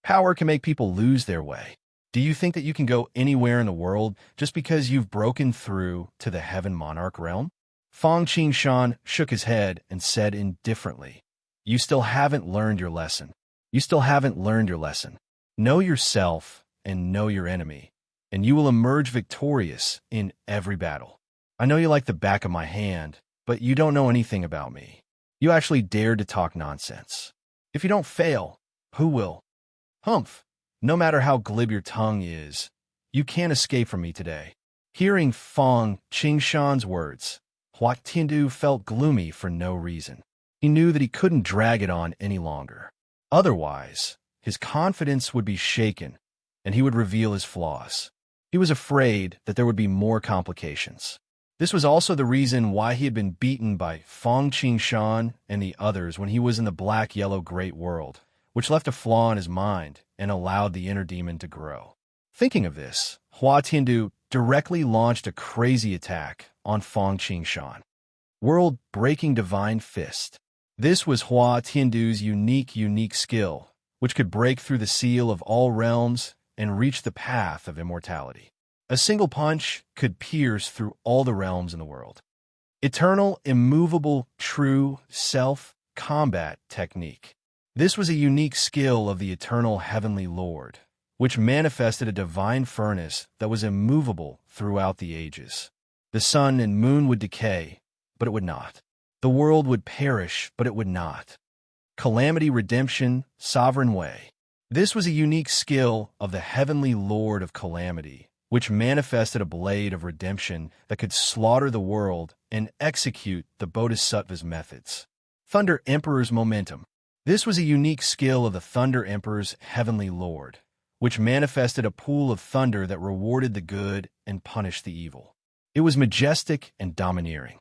Power can make people lose their way. Do you think that you can go anywhere in the world just because you've broken through to the Heaven Monarch realm? Fong Qingshan shook his head and said indifferently, "You still haven't learned your lesson. You still haven't learned your lesson. Know yourself and know your enemy, and you will emerge victorious in every battle. I know you like the back of my hand, but you don't know anything about me. You actually dared to talk nonsense. If you don't fail, who will? Humph! No matter how glib your tongue is, you can't escape from me today." Hearing Fong Qingshan's words, Hua Tiandu felt gloomy for no reason. He knew that he couldn't drag it on any longer. Otherwise, his confidence would be shaken, and he would reveal his flaws. He was afraid that there would be more complications. This was also the reason why he had been beaten by Fong Qingshan and the others when he was in the black-yellow great world, which left a flaw in his mind and allowed the inner demon to grow. Thinking of this, Hua Tiandu directly launched a crazy attack on Fong Qingshan. World-breaking divine fist. This was Hua Tiandu's unique skill, which could break through the seal of all realms and reach the path of immortality. A single punch could pierce through all the realms in the world. Eternal, immovable, true self combat technique. This was a unique skill of the eternal heavenly Lord, which manifested a divine furnace that was immovable throughout the ages. The sun and moon would decay, but it would not. The world would perish, but it would not. Calamity, redemption, sovereign way. This was a unique skill of the heavenly Lord of calamity, which manifested a blade of redemption that could slaughter the world and execute the Bodhisattva's methods. Thunder Emperor's momentum. This was a unique skill of the Thunder Emperor's heavenly Lord, which manifested a pool of thunder that rewarded the good and punished the evil. It was majestic and domineering.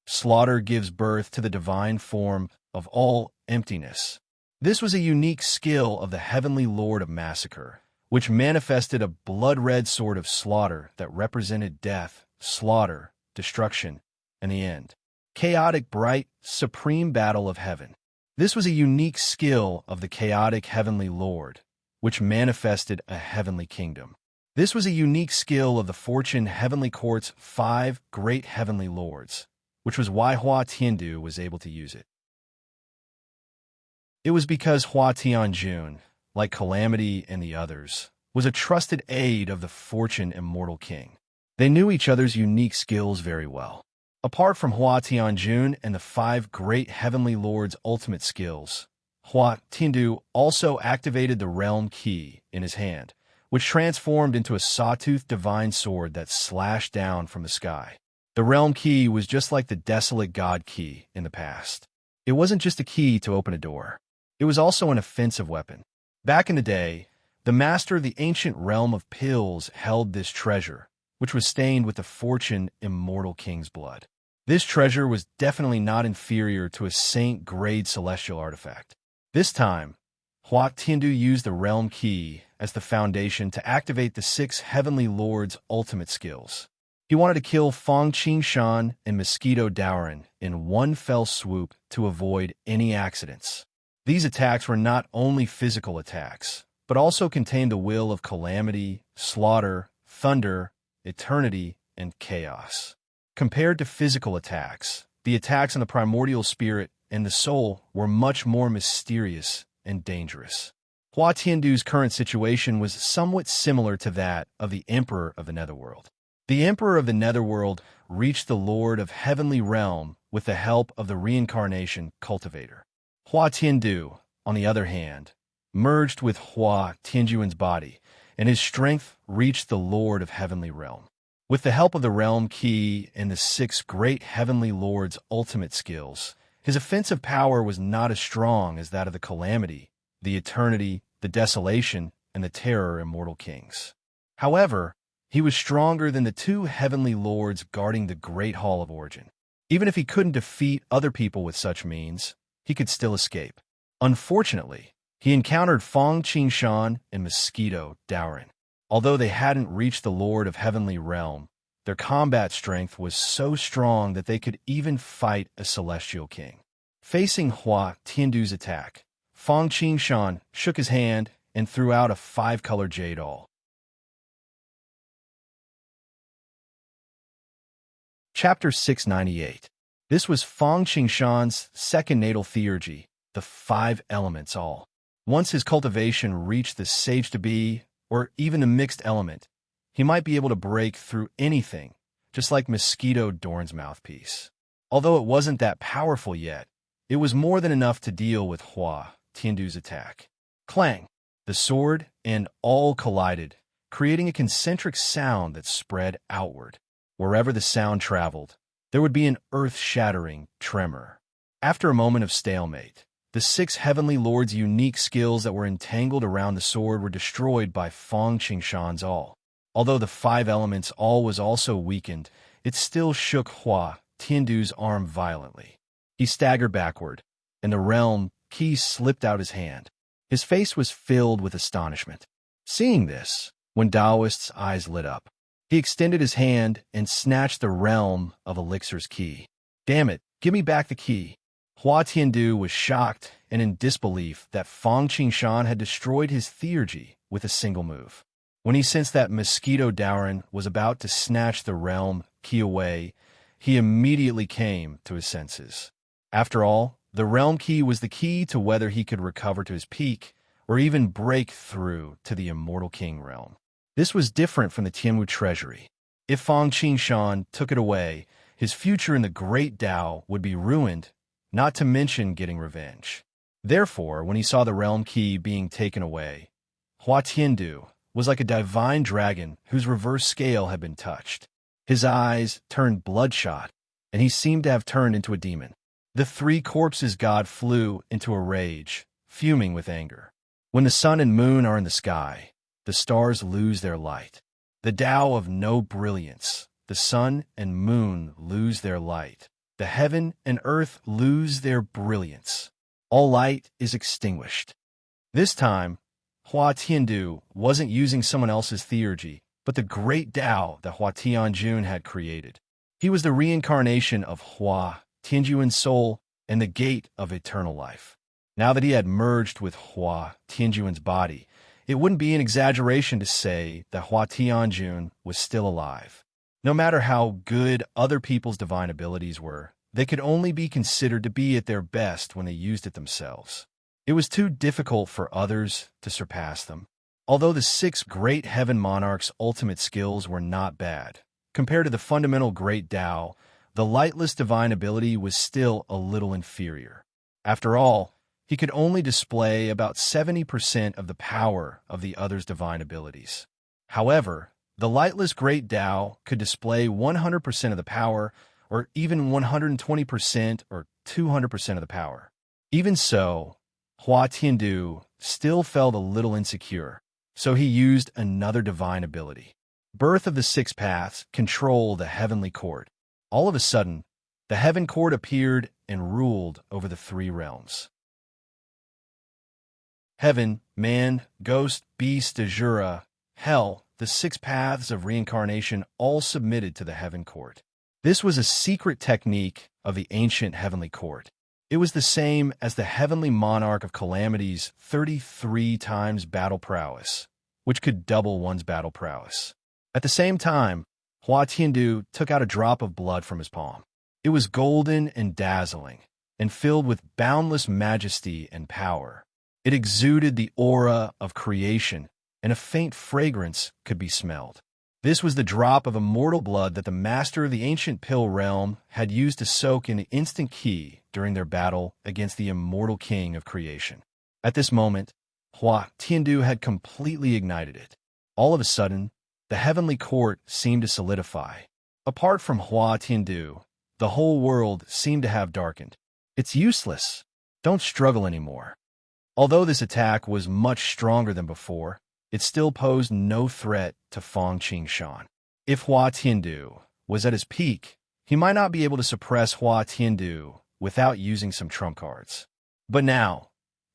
Slaughter gives birth to the divine form of all emptiness. This was a unique skill of the heavenly Lord of massacre, which manifested a blood-red sword of slaughter that represented death, slaughter, destruction, and the end. Chaotic, bright, supreme battle of heaven. This was a unique skill of the chaotic heavenly Lord, which manifested a heavenly kingdom. This was a unique skill of the Fortune Heavenly Court's 5 great heavenly lords, which was why Hua Tiandu was able to use it. It was because Hua Tianjun, like Calamity and the others, was a trusted aide of the Fortune Immortal King. They knew each other's unique skills very well. Apart from Hua Tianjun and the 5 great heavenly lords' ultimate skills, Hua Tiandu also activated the realm key in his hand, which transformed into a sawtooth divine sword that slashed down from the sky. The realm key was just like the desolate god key in the past. It wasn't just a key to open a door. It was also an offensive weapon. Back in the day, the master of the ancient realm of pills held this treasure, which was stained with the Fortune Immortal King's blood. This treasure was definitely not inferior to a saint-grade celestial artifact. This time, Hua Tiandu used the realm key as the foundation to activate the 6 heavenly lords' ultimate skills. He wanted to kill Fong Qingshan and Mosquito Daoran in one fell swoop to avoid any accidents. These attacks were not only physical attacks, but also contained the will of calamity, slaughter, thunder, eternity, and chaos. Compared to physical attacks, the attacks on the primordial spirit and the soul were much more mysterious and dangerous. Hua Tiandu's current situation was somewhat similar to that of the Emperor of the Netherworld. The Emperor of the Netherworld reached the Lord of Heavenly Realm with the help of the reincarnation cultivator. Hua Tiandu, on the other hand, merged with Hua Tianjun's body, and his strength reached the Lord of Heavenly Realm. With the help of the realm key and the 6 great heavenly lords' ultimate skills, his offensive power was not as strong as that of the Calamity, the Eternity, the Desolation, and the Terror Immortal Kings. However, He was stronger than the two heavenly lords guarding the Great Hall of Origin. Even if he couldn't defeat other people with such means, he could still escape. Unfortunately, he encountered Fang Qingshan and Mosquito Dowrin. Although they hadn't reached the Lord of Heavenly Realm, their combat strength was so strong that they could even fight a celestial king. Facing Hua Tiandu's attack, Fang Qingshan shook his hand and threw out a 5-color jade awl. Chapter 698. This was Fang Qingshan's second natal theurgy, the 5 elements all. Once his cultivation reached the sage-to-be, or even a mixed element, he might be able to break through anything, just like Mosquito Dorn's mouthpiece. Although it wasn't that powerful yet, it was more than enough to deal with Hua Tiandu's attack. Clang! The sword and awl collided, creating a concentric sound that spread outward. Wherever the sound traveled, there would be an earth-shattering tremor. After a moment of stalemate, the 6 heavenly lords' unique skills that were entangled around the sword were destroyed by Fang Qingshan's awl. Although the 5 elements' awl was also weakened, it still shook Hua Tiandu's arm violently. He staggered backward, and the realm key slipped out his hand. His face was filled with astonishment. Seeing this, Wen Daoist's eyes lit up. He extended his hand and snatched the realm of elixir's key. Damn it, give me back the key. Hua Tiandu was shocked and in disbelief that Fang Qingshan had destroyed his theurgy with a single move. When he sensed that Mosquito Dowrin was about to snatch the realm key away, he immediately came to his senses. After all, the realm key was the key to whether he could recover to his peak or even break through to the Immortal King realm. This was different from the Tianwu treasury. If Fang Qingshan took it away, his future in the Great Tao would be ruined, not to mention getting revenge. Therefore, when he saw the realm key being taken away, Hua Tiandu was like a divine dragon whose reverse scale had been touched. His eyes turned bloodshot, and he seemed to have turned into a demon. The 3 corpses god flew into a rage, fuming with anger. When the sun and moon are in the sky, the stars lose their light. The Tao of no brilliance, the sun and moon lose their light. The heaven and earth lose their brilliance. All light is extinguished. This time, Hua Tiandu wasn't using someone else's theurgy, but the great Tao that Hua Tianjun had created. He was the reincarnation of Hua Tianjuan's soul and the gate of eternal life. Now that he had merged with Hua Tianjuan's body, it wouldn't be an exaggeration to say that Hua Tianjun was still alive. No matter how good other people's divine abilities were, they could only be considered to be at their best when they used it themselves. It was too difficult for others to surpass them. Although the 6 great heaven monarchs' ultimate skills were not bad, compared to the fundamental great Tao, the lightless divine ability was still a little inferior. After all, he could only display about 70% of the power of the other's divine abilities. However, the lightless great Tao could display 100% of the power, or even 120% or 200% of the power. Even so, Hua Tiandu still felt a little insecure, so he used another divine ability. Birth of the 6 Paths, control the heavenly court. All of a sudden, the heaven court appeared and ruled over the 3 realms. Heaven, man, ghost, beast, Azura, hell, the 6 paths of reincarnation all submitted to the heaven court. This was a secret technique of the ancient heavenly court. It was the same as the heavenly monarch of calamity's 33 times battle prowess, which could double one's battle prowess. At the same time, Hua Tiandu took out a drop of blood from his palm. It was golden and dazzling, and filled with boundless majesty and power. It exuded the aura of creation, and a faint fragrance could be smelled. This was the drop of immortal blood that the master of the ancient pill realm had used to soak in the instant key during their battle against the immortal king of creation. At this moment, Hua Tiandu had completely ignited it. All of a sudden, the heavenly court seemed to solidify. Apart from Hua Tiandu, the whole world seemed to have darkened. It's useless. Don't struggle anymore. Although this attack was much stronger than before, it still posed no threat to Fang Qingshan. If Hua Tiandu was at his peak, he might not be able to suppress Hua Tiandu without using some trump cards. But now,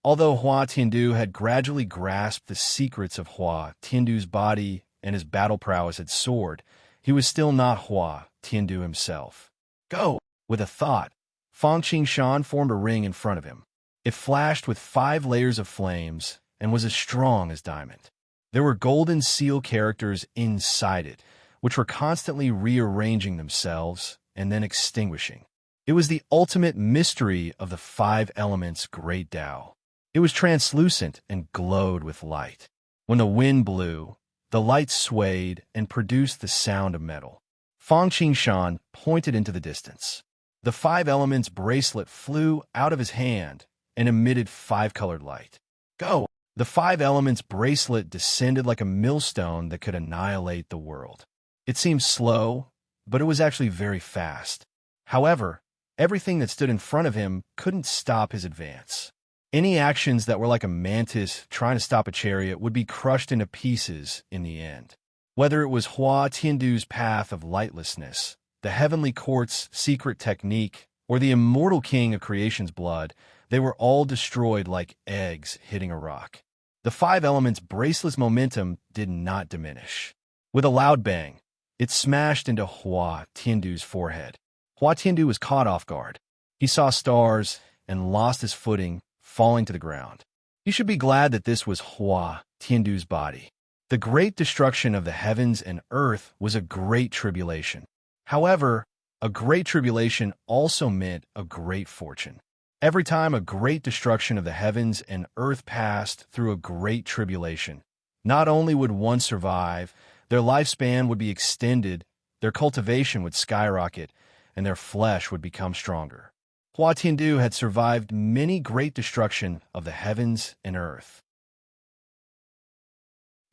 although Hua Tiandu had gradually grasped the secrets of Hua Tiandu's body and his battle prowess had soared, he was still not Hua Tiandu himself. Go! With a thought, Fang Qingshan formed a ring in front of him. It flashed with 5 layers of flames and was as strong as diamond. There were golden seal characters inside it, which were constantly rearranging themselves and then extinguishing. It was the ultimate mystery of the 5 elements' great Tao. It was translucent and glowed with light. When the wind blew, the light swayed and produced the sound of metal. Fang Qingshan pointed into the distance. The 5 elements bracelet flew out of his hand and emitted 5-colored light. Go! The 5 elements bracelet descended like a millstone that could annihilate the world. It seemed slow, but it was actually very fast. However, everything that stood in front of him couldn't stop his advance. Any actions that were like a mantis trying to stop a chariot would be crushed into pieces in the end. Whether it was Hua Tiandu's path of lightlessness, the Heavenly Court's secret technique, or the immortal king of creation's blood, they were all destroyed like eggs hitting a rock. The 5 elements' bracelet's momentum did not diminish. With a loud bang, it smashed into Hua Tiandu's forehead. Hua Tiandu was caught off guard. He saw stars and lost his footing, falling to the ground. He should be glad that this was Hua Tiandu's body. The great destruction of the heavens and earth was a great tribulation. However, a great tribulation also meant a great fortune. Every time a great destruction of the heavens and earth passed through a great tribulation, not only would one survive, their lifespan would be extended, their cultivation would skyrocket, and their flesh would become stronger. Hua Tiandu had survived many great destruction of the heavens and earth.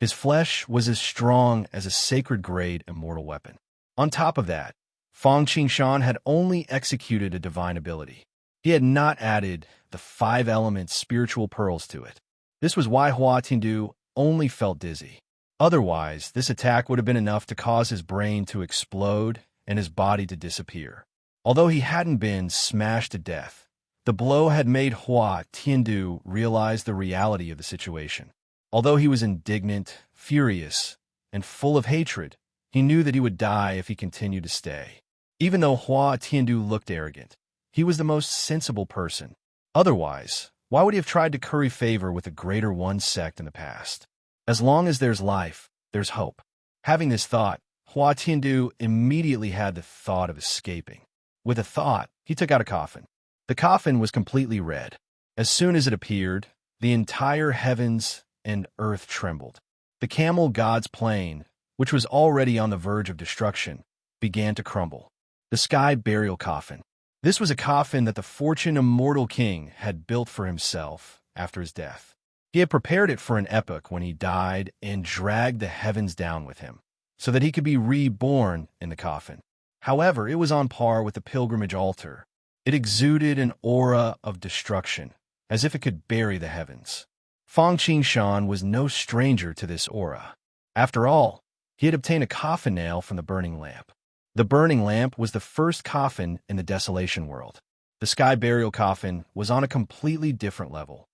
His flesh was as strong as a sacred-grade immortal weapon. On top of that, Fang Qingshan had only executed a divine ability. He had not added the 5 elements spiritual pearls to it. This was why Hua Tiandu only felt dizzy. Otherwise, this attack would have been enough to cause his brain to explode and his body to disappear. Although he hadn't been smashed to death, the blow had made Hua Tiandu realize the reality of the situation. Although he was indignant, furious, and full of hatred, he knew that he would die if he continued to stay. Even though Hua Tiandu looked arrogant, he was the most sensible person. Otherwise, why would he have tried to curry favor with the Greater One sect in the past? As long as there's life, there's hope. Having this thought, Hua Tiandu immediately had the thought of escaping. With a thought, he took out a coffin. The coffin was completely red. As soon as it appeared, the entire heavens and earth trembled. The camel god's plane, which was already on the verge of destruction, began to crumble. The sky burial coffin. This was a coffin that the fortune immortal king had built for himself after his death. He had prepared it for an epoch when he died and dragged the heavens down with him, so that he could be reborn in the coffin. However, it was on par with the pilgrimage altar. It exuded an aura of destruction, as if it could bury the heavens. Fang Qingshan was no stranger to this aura. After all, he had obtained a coffin nail from the burning lamp. The burning lamp was the first coffin in the desolation world. The sky burial coffin was on a completely different level.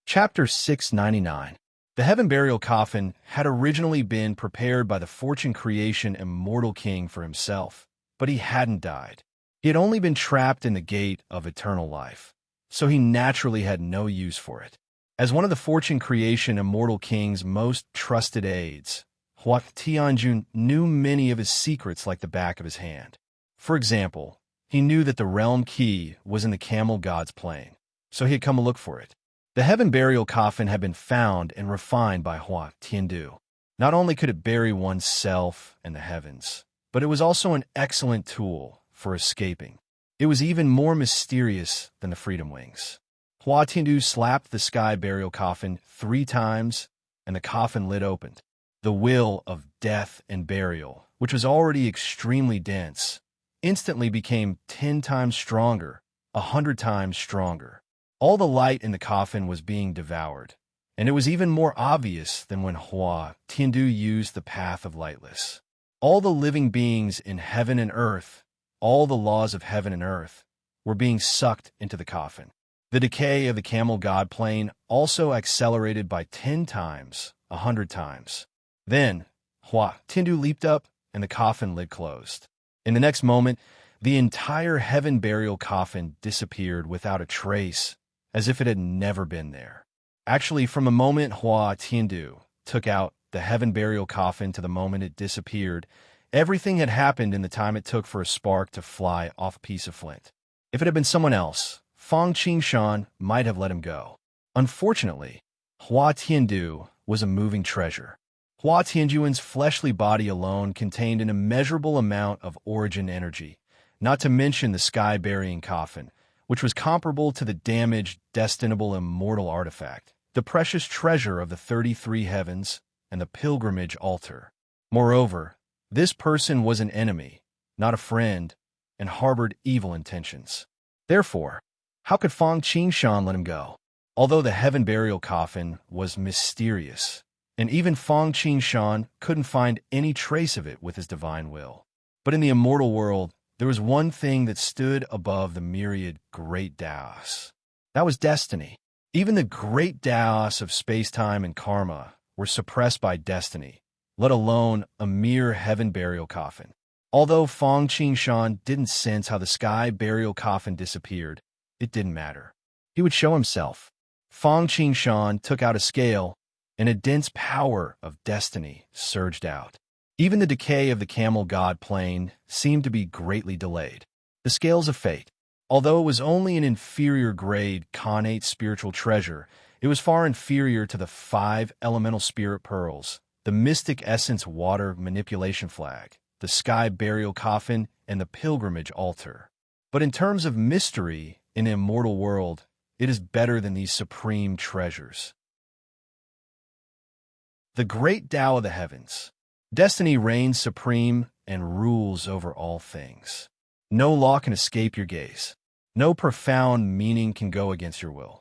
Chapter 699. The heaven burial coffin had originally been prepared by the fortune creation immortal king for himself, but he hadn't died. He had only been trapped in the gate of eternal life, so he naturally had no use for it. As one of the fortune creation immortal king's most trusted aides, Hua Tianjun knew many of his secrets like the back of his hand. For example, he knew that the realm key was in the camel god's plane, so he had come to look for it. The heaven burial coffin had been found and refined by Hua Tiandu. Not only could it bury oneself and the heavens, but it was also an excellent tool for escaping. It was even more mysterious than the freedom wings. Hua Tiandu slapped the sky burial coffin 3 times, and the coffin lid opened. The will of death and burial, which was already extremely dense, instantly became 10 times stronger, 100 times stronger. All the light in the coffin was being devoured, and it was even more obvious than when Hua Tiandu used the path of lightless. All the living beings in heaven and earth, all the laws of heaven and earth, were being sucked into the coffin. The decay of the camel god plane also accelerated by 10 times, 100 times. Then, Hua Tiandu leaped up, and the coffin lid closed. In the next moment, the entire heaven burial coffin disappeared without a trace, as if it had never been there. Actually, from the moment Hua Tiandu took out the heaven burial coffin to the moment it disappeared, everything had happened in the time it took for a spark to fly off a piece of flint. If it had been someone else, Fang Qingshan might have let him go. Unfortunately, Hua Tiandu was a moving treasure. Hua Tianjuan's fleshly body alone contained an immeasurable amount of origin energy, not to mention the sky-burying coffin, which was comparable to the damaged, destinable immortal artifact, the precious treasure of the 33 heavens, and the pilgrimage altar. Moreover, this person was an enemy, not a friend, and harbored evil intentions. Therefore, how could Fang Qingshan let him go? Although the heaven burial coffin was mysterious, and even Fang Qingshan couldn't find any trace of it with his divine will. But in the immortal world, there was one thing that stood above the myriad great Taos. That was destiny. Even the great Taos of space-time and karma were suppressed by destiny, let alone a mere heaven burial coffin. Although Fang Qingshan didn't sense how the sky burial coffin disappeared, it didn't matter. He would show himself. Fang Qingshan took out a scale, and a dense power of destiny surged out. Even the decay of the camel god plane seemed to be greatly delayed. The scales of fate. Although it was only an inferior grade connate spiritual treasure, it was far inferior to the 5 elemental spirit pearls, the mystic essence water manipulation flag, the sky burial coffin, and the pilgrimage altar. But in terms of mystery in the immortal world, it is better than these supreme treasures. The great Tao of the heavens. Destiny reigns supreme and rules over all things. No law can escape your gaze. No profound meaning can go against your will.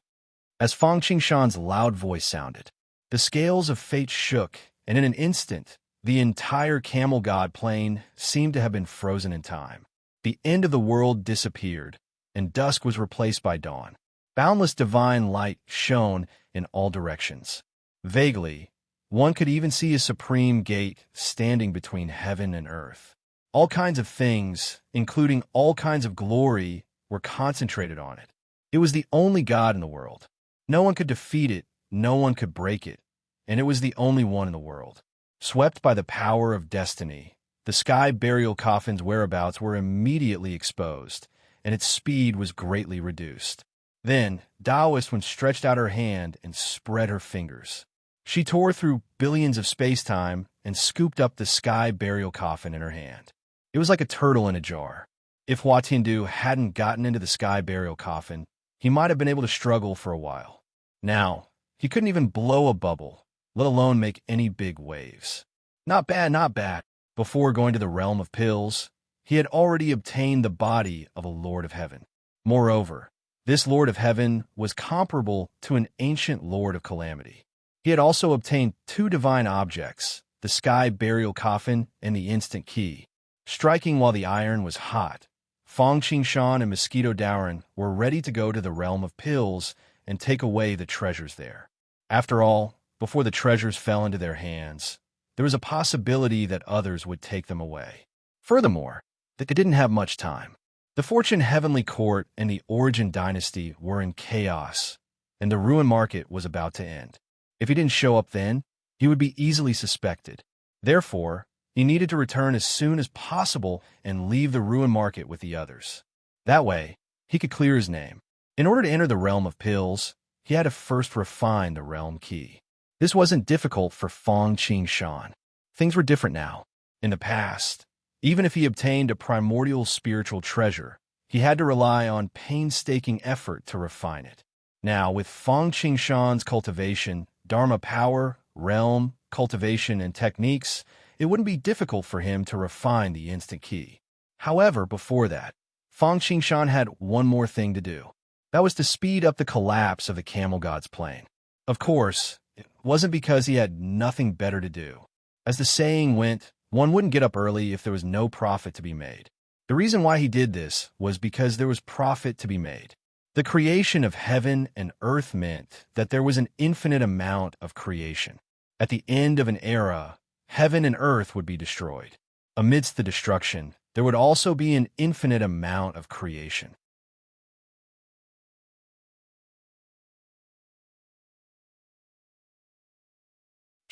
As Fang Qingshan's loud voice sounded, the scales of fate shook, and in an instant, the entire camel god plane seemed to have been frozen in time. The end of the world disappeared, and dusk was replaced by dawn. Boundless divine light shone in all directions. Vaguely, one could even see a supreme gate standing between heaven and earth. All kinds of things, including all kinds of glory, were concentrated on it. It was the only god in the world. No one could defeat it, no one could break it, and it was the only one in the world. Swept by the power of destiny, the sky burial coffin's whereabouts were immediately exposed, and its speed was greatly reduced. Then, Taoist one stretched out her hand and spread her fingers. She tore through billions of space-time and scooped up the sky burial coffin in her hand. It was like a turtle in a jar. If Hua Tiandu hadn't gotten into the sky burial coffin, he might have been able to struggle for a while. Now, he couldn't even blow a bubble, let alone make any big waves. Not bad, not bad. Before going to the realm of pills, he had already obtained the body of a Lord of Heaven. Moreover, this Lord of Heaven was comparable to an ancient Lord of Calamity. He had also obtained 2 divine objects, the sky burial coffin and the instant key. Striking while the iron was hot, Fang Qingshan and Mosquito Dowren were ready to go to the realm of pills and take away the treasures there. After all, before the treasures fell into their hands, there was a possibility that others would take them away. Furthermore, that they didn't have much time. The Fortune Heavenly Court and the Origin Dynasty were in chaos, and the ruin market was about to end. If he didn't show up then, he would be easily suspected. Therefore, he needed to return as soon as possible and leave the ruin market with the others. That way, he could clear his name. In order to enter the realm of pills, he had to first refine the realm key. This wasn't difficult for Fang Qingshan. Things were different now. In the past, even if he obtained a primordial spiritual treasure, he had to rely on painstaking effort to refine it. Now, with Fang Qingshan's cultivation, Dharma power, realm, cultivation, and techniques, it wouldn't be difficult for him to refine the instant key. However, before that, Fang Qingshan had one more thing to do. That was to speed up the collapse of the camel god's plane. Of course, it wasn't because he had nothing better to do. As the saying went, one wouldn't get up early if there was no profit to be made. The reason why he did this was because there was profit to be made. The creation of heaven and earth meant that there was an infinite amount of creation. At the end of an era, heaven and earth would be destroyed. Amidst the destruction, there would also be an infinite amount of creation.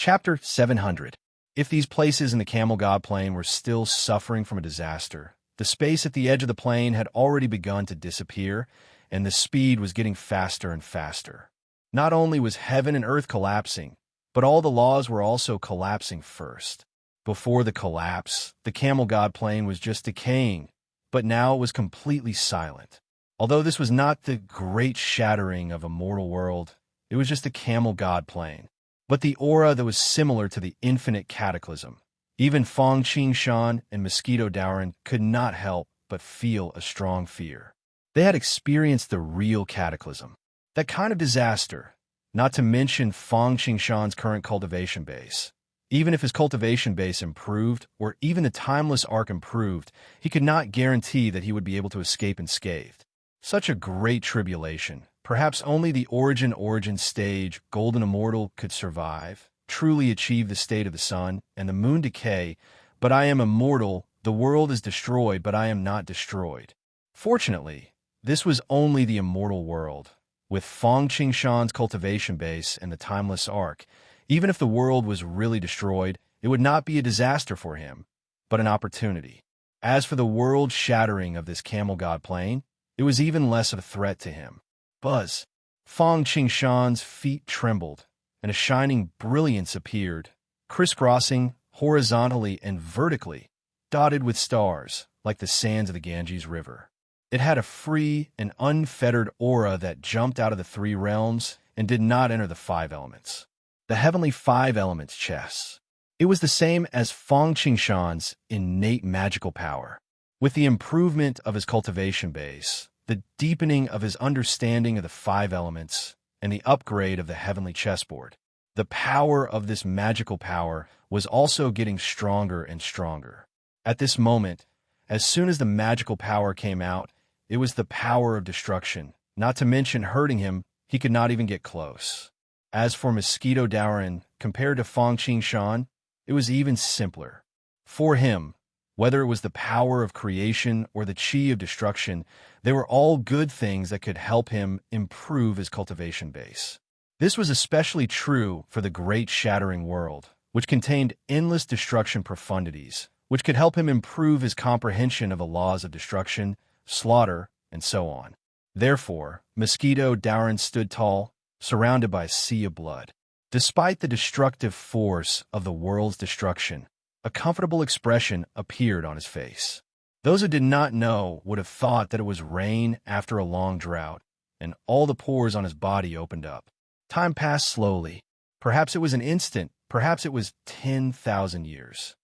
Chapter 700. If these places in the Camel God Plain were still suffering from a disaster, the space at the edge of the plain had already begun to disappear, and the speed was getting faster and faster. Not only was heaven and earth collapsing, but all the laws were also collapsing first. Before the collapse, the Camel God Plain was just decaying, but now it was completely silent. Although this was not the great shattering of a mortal world, it was just a Camel God Plain. But the aura that was similar to the infinite cataclysm. Even Fong Qingshan and Mosquito Dowren could not help but feel a strong fear. They had experienced the real cataclysm. That kind of disaster, not to mention Fong Qingshan's current cultivation base. Even if his cultivation base improved, or even the timeless arc improved, he could not guarantee that he would be able to escape unscathed. Such a great tribulation. Perhaps only the origin stage, Golden Immortal, could survive, truly achieve the state of the sun, and the moon decay, but I am immortal, the world is destroyed, but I am not destroyed. Fortunately, this was only the immortal world. With Fong Qingshan's cultivation base and the timeless arc, even if the world was really destroyed, it would not be a disaster for him, but an opportunity. As for the world shattering of this Camel God Plain, it was even less of a threat to him. Buzz. Fong Qingshan's feet trembled, and a shining brilliance appeared, crisscrossing horizontally and vertically, dotted with stars, like the sands of the Ganges River. It had a free and unfettered aura that jumped out of the three realms and did not enter the five elements. The heavenly five elements chess. It was the same as Fong Qingshan's innate magical power. With the improvement of his cultivation base, the deepening of his understanding of the five elements, and the upgrade of the heavenly chessboard, the power of this magical power was also getting stronger and stronger. At this moment, as soon as the magical power came out, it was the power of destruction. Not to mention hurting him, he could not even get close. As for Mosquito Dowren, compared to Fong Qingshan, it was even simpler. For him, whether it was the power of creation or the chi of destruction, they were all good things that could help him improve his cultivation base. This was especially true for the great shattering world, which contained endless destruction profundities, which could help him improve his comprehension of the laws of destruction, slaughter, and so on. Therefore, Mosquito Dowren stood tall, surrounded by a sea of blood. Despite the destructive force of the world's destruction, a comfortable expression appeared on his face. Those who did not know would have thought that it was rain after a long drought, and all the pores on his body opened up. Time passed slowly. Perhaps it was an instant, perhaps it was 10,000 years.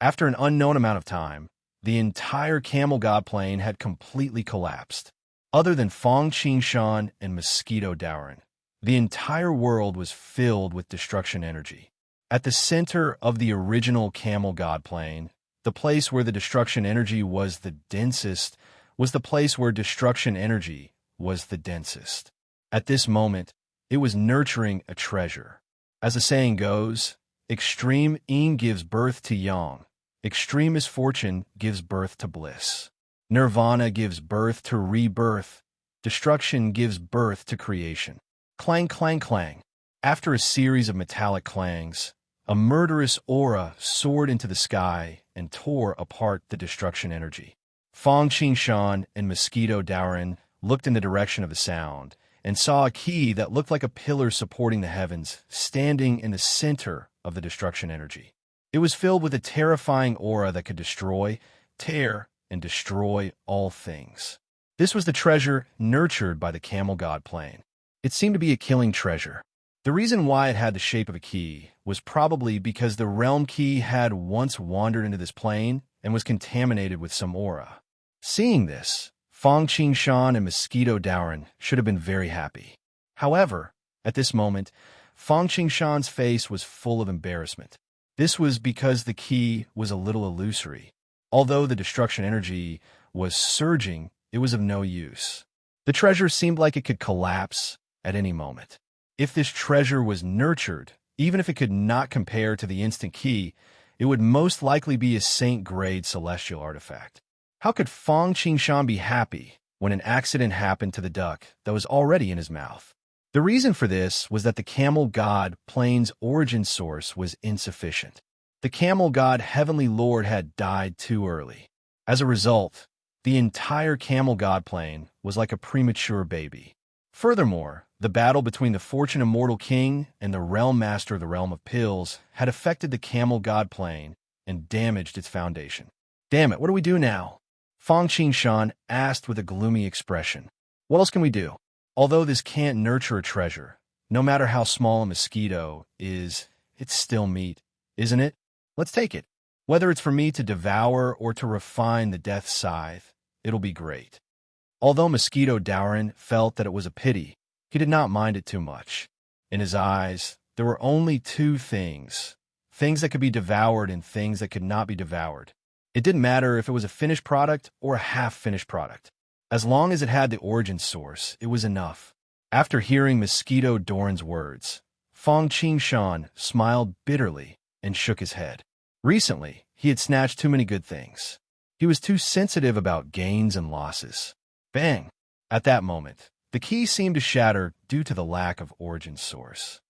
After an unknown amount of time, the entire Camel God Plain had completely collapsed. Other than Fong Qingshan and Mosquito Dowren, the entire world was filled with destruction energy. At the center of the original Camel God Plain, the place where the destruction energy was the densest, was the place where destruction energy was the densest. At this moment, it was nurturing a treasure. As the saying goes, extreme yin gives birth to yang, extreme misfortune gives birth to bliss. Nirvana gives birth to rebirth, destruction gives birth to creation. Clang, clang, clang. After a series of metallic clangs, a murderous aura soared into the sky and tore apart the destruction energy. Fong Qingshan and Mosquito Dowren looked in the direction of the sound and saw a key that looked like a pillar supporting the heavens, standing in the center of the destruction energy. It was filled with a terrifying aura that could destroy, tear, and destroy all things. This was the treasure nurtured by the Camel God Plain. It seemed to be a killing treasure. The reason why it had the shape of a key was probably because the realm key had once wandered into this plane and was contaminated with some aura. Seeing this, Fong Qingshan and Mosquito Dowrin should have been very happy. However, at this moment, Fong Qingshan's face was full of embarrassment. This was because the key was a little illusory. Although the destruction energy was surging, it was of no use. The treasure seemed like it could collapse at any moment. If this treasure was nurtured, even if it could not compare to the instant key, it would most likely be a saint-grade celestial artifact. How could Fong Qingshan be happy when an accident happened to the duck that was already in his mouth? The reason for this was that the camel god plane's origin source was insufficient. The camel god Heavenly Lord had died too early. As a result, the entire camel god plane was like a premature baby. Furthermore, the battle between the Fortune Immortal King and the Realm Master of the Realm of Pills had affected the camel god plane and damaged its foundation. Damn it, what do we do now? Fong Qingshan asked with a gloomy expression. What else can we do? Although this can't nurture a treasure, no matter how small a mosquito is, it's still meat, isn't it? Let's take it. Whether it's for me to devour or to refine the death scythe, it'll be great. Although Mosquito Dowrin felt that it was a pity, he did not mind it too much. In his eyes, there were only two things that could be devoured and things that could not be devoured. It didn't matter if it was a finished product or a half-finished product. As long as it had the origin source, it was enough. After hearing Mosquito Dowrin's words, Fong Qingshan smiled bitterly and shook his head. Recently, he had snatched too many good things. He was too sensitive about gains and losses. Bang! At that moment, the key seemed to shatter due to the lack of origin source.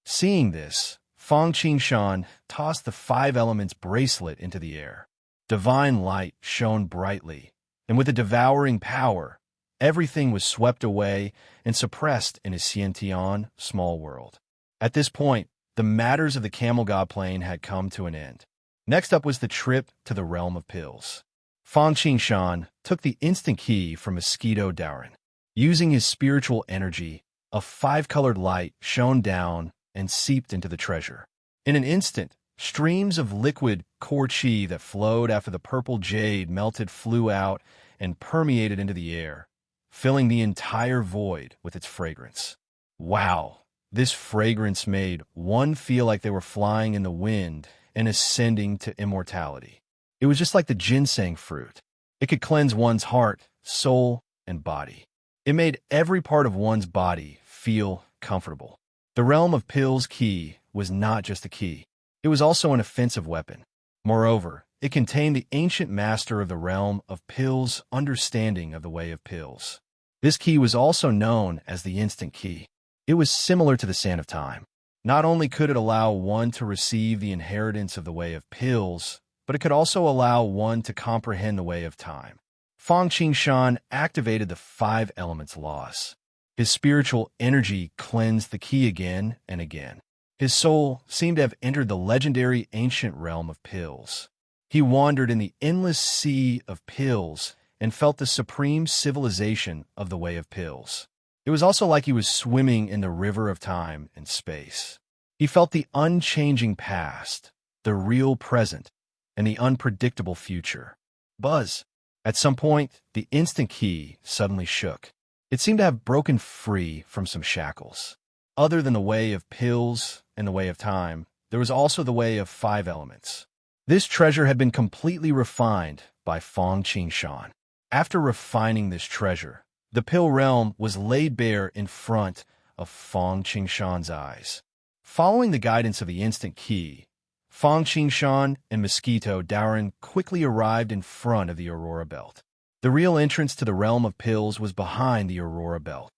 Seeing this, Fong Qingshan tossed the 5 elements bracelet into the air. Divine light shone brightly, and with a devouring power, everything was swept away and suppressed in his Xiantian small world. At this point, the matters of the Camel God plane had come to an end. Next up was the trip to the Realm of Pills. Fong Qingshan took the instant key from Mosquito Dowrin. Using his spiritual energy, a 5-colored light shone down and seeped into the treasure. In an instant, streams of liquid core chi that flowed after the purple jade melted flew out and permeated into the air, filling the entire void with its fragrance. Wow! This fragrance made one feel like they were flying in the wind and ascending to immortality. It was just like the ginseng fruit. It could cleanse one's heart, soul, and body. It made every part of one's body feel comfortable. The Realm of Pills key was not just a key. It was also an offensive weapon. Moreover, it contained the ancient master of the Realm of Pills' understanding of the Way of Pills. This key was also known as the Instant Key. It was similar to the Sand of Time. Not only could it allow one to receive the inheritance of the Way of Pills, but it could also allow one to comprehend the Way of Time. Fong Qingshan activated the 5 elements laws. His spiritual energy cleansed the key again and again. His soul seemed to have entered the legendary ancient realm of pills. He wandered in the endless sea of pills and felt the supreme civilization of the Way of Pills. It was also like he was swimming in the river of time and space. He felt the unchanging past, the real present, and the unpredictable future. Buzz! At some point, the instant key suddenly shook. It seemed to have broken free from some shackles. Other than the Way of Pills and the Way of Time, there was also the Way of 5 elements. This treasure had been completely refined by Fong Qingshan. After refining this treasure, the pill realm was laid bare in front of Fong Qingshan's eyes. Following the guidance of the instant key, Fong Qingshan and Mosquito Dowrin quickly arrived in front of the Aurora Belt. The real entrance to the Realm of Pills was behind the Aurora Belt.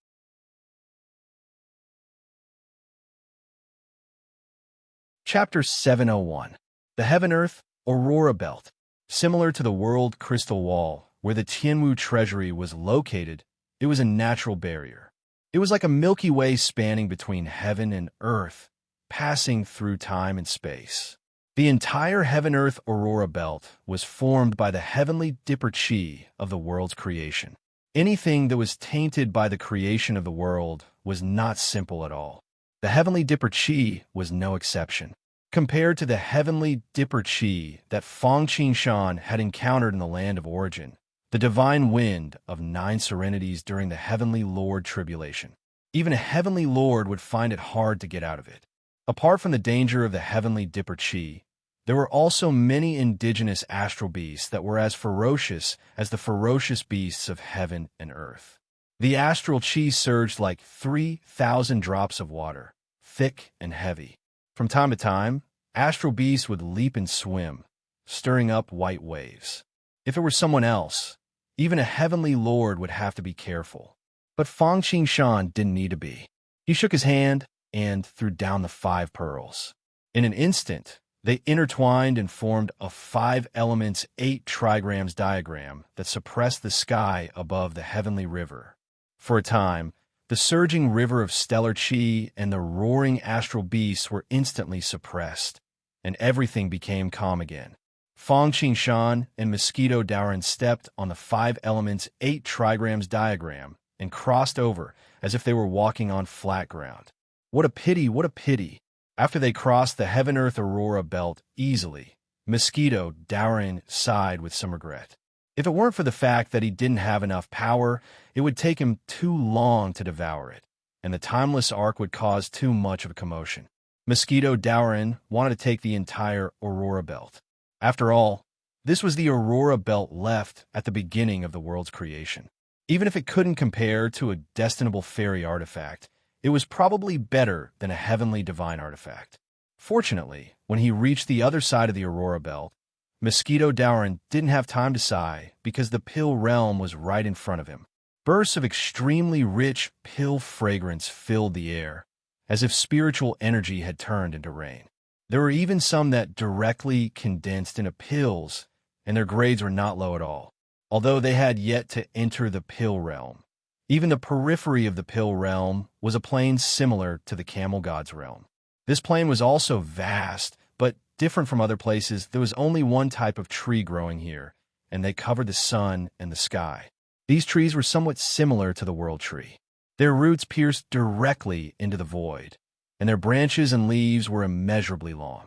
Chapter 701. The Heaven-Earth Aurora Belt. Similar to the World Crystal Wall, where the Tianwu Treasury was located, it was a natural barrier. It was like a Milky Way spanning between heaven and earth, passing through time and space. The entire Heaven-Earth Aurora Belt was formed by the heavenly Dipper Chi of the world's creation. Anything that was tainted by the creation of the world was not simple at all. The heavenly Dipper Chi was no exception. Compared to the heavenly dipper chi that Fang Qingshan had encountered in the land of origin, the divine wind of 9 serenities during the heavenly lord tribulation. Even a heavenly lord would find it hard to get out of it. Apart from the danger of the heavenly dipper chi, there were also many indigenous astral beasts that were as ferocious as the ferocious beasts of heaven and earth. The astral chi surged like 3,000 drops of water, thick and heavy. From time to time, astral beasts would leap and swim, stirring up white waves. If it were someone else, even a heavenly lord would have to be careful. But Fang Qingshan didn't need to be. He shook his hand and threw down the 5 pearls. In an instant, they intertwined and formed a 5 elements 8 trigrams diagram that suppressed the sky above the heavenly river. For a time, the surging river of stellar chi and the roaring astral beasts were instantly suppressed, and everything became calm again. Fang Qingshan and Mosquito Daoran stepped on the 5 elements 8 trigrams diagram and crossed over as if they were walking on flat ground. What a pity, what a pity! After they crossed the heaven-earth aurora belt easily, Mosquito Daoran sighed with some regret. If it weren't for the fact that he didn't have enough power, it would take him too long to devour it, and the timeless arc would cause too much of a commotion. Mosquito Daoran wanted to take the entire aurora belt. After all, this was the aurora belt left at the beginning of the world's creation. Even if it couldn't compare to a destinable fairy artifact, it was probably better than a heavenly divine artifact. Fortunately, when he reached the other side of the aurora belt, Mosquito Daoran didn't have time to sigh because the pill realm was right in front of him. Bursts of extremely rich pill fragrance filled the air, as if spiritual energy had turned into rain. There were even some that directly condensed into pills, and their grades were not low at all, although they had yet to enter the pill realm. Even the periphery of the pill realm was a plane similar to the camel god's realm. This plane was also vast, but different from other places. There was only one type of tree growing here, and they covered the sun and the sky. These trees were somewhat similar to the world tree. Their roots pierced directly into the void, and their branches and leaves were immeasurably long.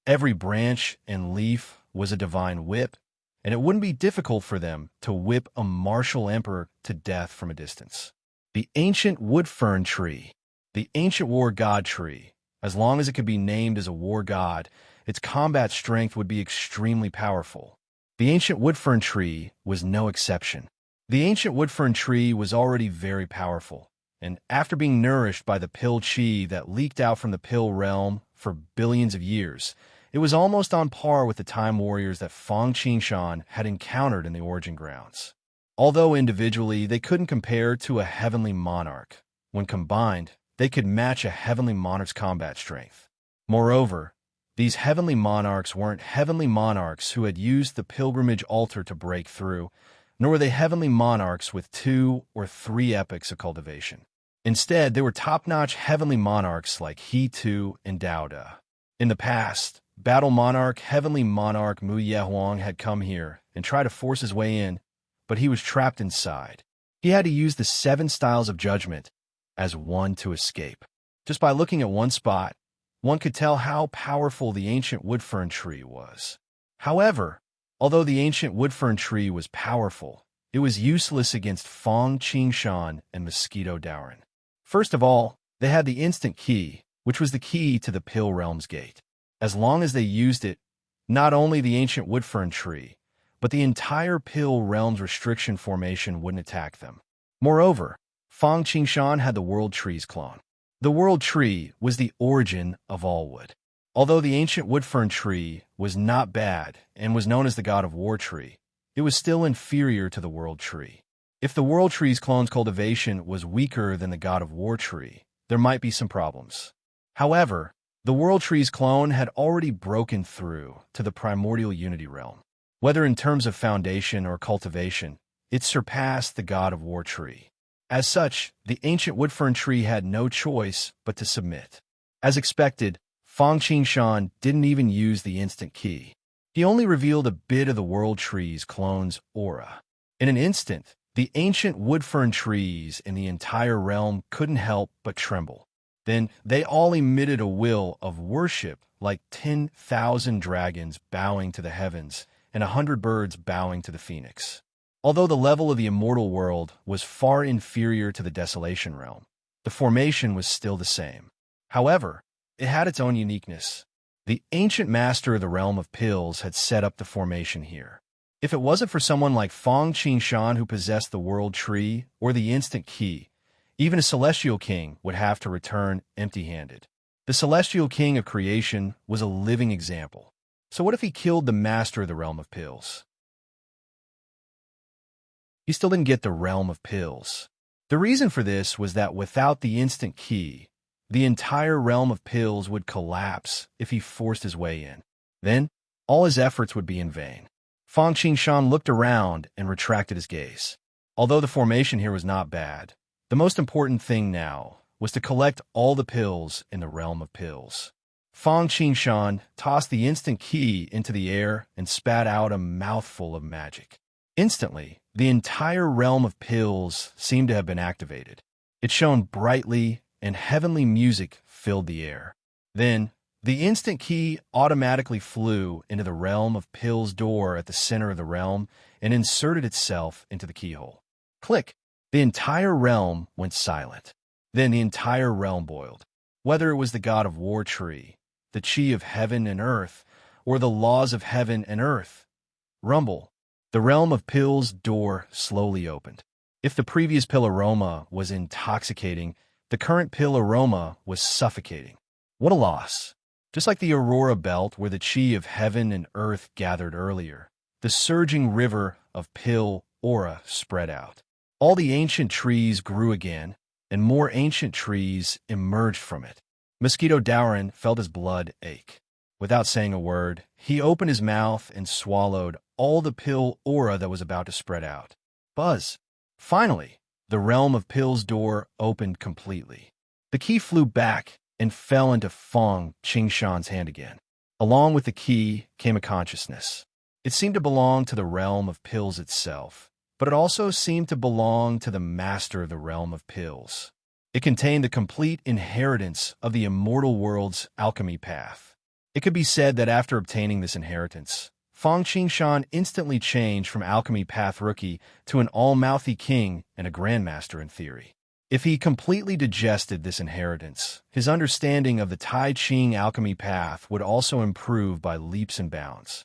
Every branch and leaf was a divine whip, and it wouldn't be difficult for them to whip a martial emperor to death from a distance. The ancient wood fern tree, the ancient war god tree, as long as it could be named as a war god, its combat strength would be extremely powerful. The ancient wood fern tree was no exception. The ancient wood fern tree was already very powerful, and after being nourished by the pill chi that leaked out from the pill realm for billions of years, it was almost on par with the time warriors that Fang Qingshan had encountered in the origin grounds. Although individually they couldn't compare to a heavenly monarch, when combined, they could match a heavenly monarch's combat strength. Moreover, these heavenly monarchs weren't heavenly monarchs who had used the pilgrimage altar to break through, nor were they heavenly monarchs with 2 or 3 epochs of cultivation. Instead, they were top-notch heavenly monarchs like He Tu and Dao De. In the past, Battle Monarch, Heavenly Monarch Mu Yehuang had come here and tried to force his way in, but he was trapped inside. He had to use the 7 styles of judgment as one to escape. Just by looking at one spot, one could tell how powerful the ancient wood fern tree was. However, although the ancient wood fern tree was powerful, it was useless against Fang Qingshan and Mosquito Daoran. First of all, they had the instant key, which was the key to the pill realm's gate. As long as they used it, not only the ancient wood fern tree, but the entire pill realm's restriction formation wouldn't attack them. Moreover, Fang Qingshan had the world tree's clone. The world tree was the origin of all wood. Although the ancient wood fern tree was not bad and was known as the god of war tree, it was still inferior to the world tree. If the world tree's clone's cultivation was weaker than the god of war tree, there might be some problems. However, the world tree's clone had already broken through to the primordial unity realm. Whether in terms of foundation or cultivation, it surpassed the god of war tree. As such, the ancient wood fern tree had no choice but to submit. As expected, Fang Qingshan didn't even use the instant key. He only revealed a bit of the world tree's clone's aura. In an instant, the ancient wood fern trees in the entire realm couldn't help but tremble. Then they all emitted a will of worship, like 10,000 dragons bowing to the heavens and 100 birds bowing to the phoenix. Although the level of the immortal world was far inferior to the desolation realm, the formation was still the same. However, it had its own uniqueness. The ancient master of the realm of pills had set up the formation here. If it wasn't for someone like Fang Qingshan who possessed the world tree or the instant key, even a celestial king would have to return empty-handed. The celestial king of creation was a living example. So what if he killed the master of the realm of pills? He still didn't get the realm of pills. The reason for this was that without the instant key, the entire realm of pills would collapse if he forced his way in. Then, all his efforts would be in vain. Fang Qingshan looked around and retracted his gaze. Although the formation here was not bad, the most important thing now was to collect all the pills in the realm of pills. Fang Qingshan tossed the instant key into the air and spat out a mouthful of magic. Instantly, the entire realm of pills seemed to have been activated. It shone brightly, and heavenly music filled the air. Then, the instant key automatically flew into the realm of pills door at the center of the realm and inserted itself into the keyhole. Click! The entire realm went silent. Then the entire realm boiled. Whether it was the god of war tree, the chi of heaven and earth, or the laws of heaven and earth, rumble. The realm of pills door slowly opened. If the previous pill aroma was intoxicating, the current pill aroma was suffocating. What a loss. Just like the aurora belt where the chi of heaven and earth gathered earlier, the surging river of pill aura spread out. All the ancient trees grew again, and more ancient trees emerged from it. Mosquito Dowrin felt his blood ache. Without saying a word, he opened his mouth and swallowed all the pill aura that was about to spread out. Buzz! Finally, the realm of pills door opened completely. The key flew back and fell into Fang Qingshan's hand again. Along with the key came a consciousness. It seemed to belong to the realm of pills itself, but it also seemed to belong to the master of the realm of pills. It contained the complete inheritance of the immortal world's alchemy path. It could be said that after obtaining this inheritance, Fang Qingshan instantly changed from alchemy path rookie to an all-mouthy king and a grandmaster in theory. If he completely digested this inheritance, his understanding of the Tai Ching alchemy path would also improve by leaps and bounds.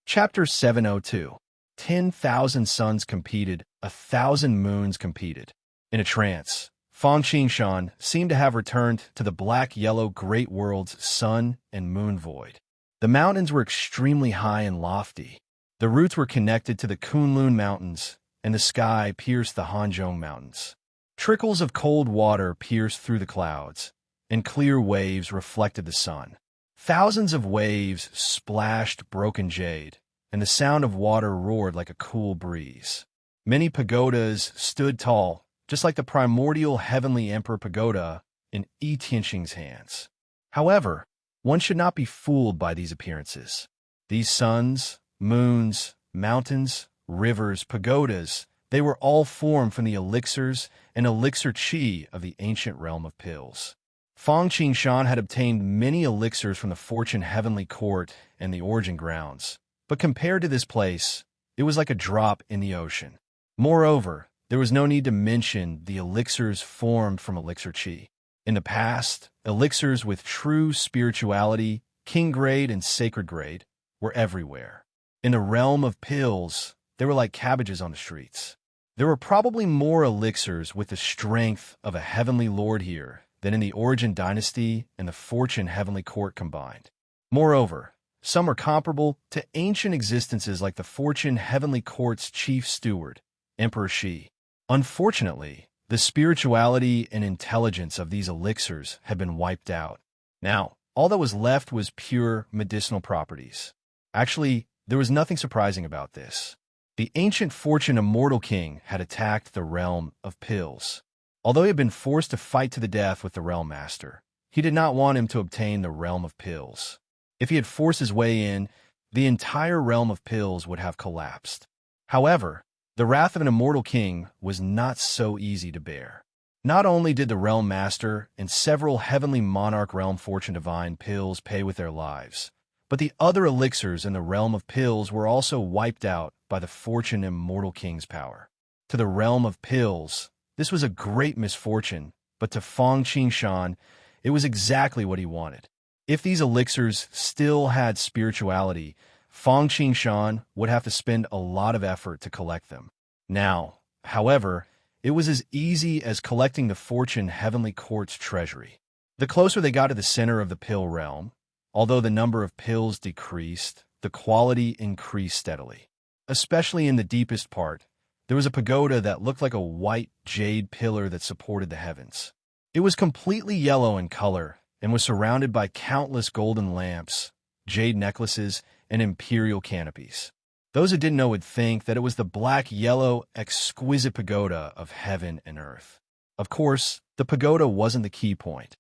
Chapter 702. 10,000 suns competed, 1,000 moons competed. In a trance, Fang Qingshan seemed to have returned to the black-yellow great world's sun and moon void. The mountains were extremely high and lofty. The roots were connected to the Kunlun Mountains, and the sky pierced the Hanzhong Mountains. Trickles of cold water pierced through the clouds, and clear waves reflected the sun. Thousands of waves splashed broken jade, and the sound of water roared like a cool breeze. Many pagodas stood tall, just like the primordial heavenly emperor pagoda in Yi Tianxing's hands. However, one should not be fooled by these appearances. These suns, moons, mountains, rivers, pagodas, they were all formed from the elixirs and elixir chi of the ancient realm of pills. Fang Qingshan had obtained many elixirs from the Fortune Heavenly Court and the Origin Grounds, but compared to this place, it was like a drop in the ocean. Moreover, there was no need to mention the elixirs formed from elixir chi. In the past, elixirs with true spirituality, king grade and sacred grade, were everywhere. In the realm of pills, they were like cabbages on the streets. There were probably more elixirs with the strength of a heavenly lord here than in the Origin Dynasty and the Fortune Heavenly Court combined. Moreover, some are comparable to ancient existences like the Fortune Heavenly Court's chief steward, Emperor Shi. Unfortunately, the spirituality and intelligence of these elixirs had been wiped out. Now, all that was left was pure medicinal properties. Actually, there was nothing surprising about this. The ancient Fortune Immortal King had attacked the realm of pills. Although he had been forced to fight to the death with the Realm Master, he did not want him to obtain the realm of pills. If he had forced his way in, the entire realm of pills would have collapsed. However, The wrath of an immortal king was not so easy to bear. Not only did the realm master and several heavenly monarch realm fortune divine pills pay with their lives, but the other elixirs in the realm of pills were also wiped out by the fortune immortal king's power. To the realm of pills, this was a great misfortune, but to Fang Qingshan, it was exactly what he wanted. If these elixirs still had spirituality, Fang Qingshan would have to spend a lot of effort to collect them. Now, however, it was as easy as collecting the fortune heavenly court's treasury. The closer they got to the center of the pill realm, although the number of pills decreased, the quality increased steadily. Especially in the deepest part, there was a pagoda that looked like a white jade pillar that supported the heavens. It was completely yellow in color and was surrounded by countless golden lamps, jade necklaces, and imperial canopies. Those who didn't know would think that it was the black-yellow, exquisite pagoda of heaven and earth. Of course, the pagoda wasn't the key point.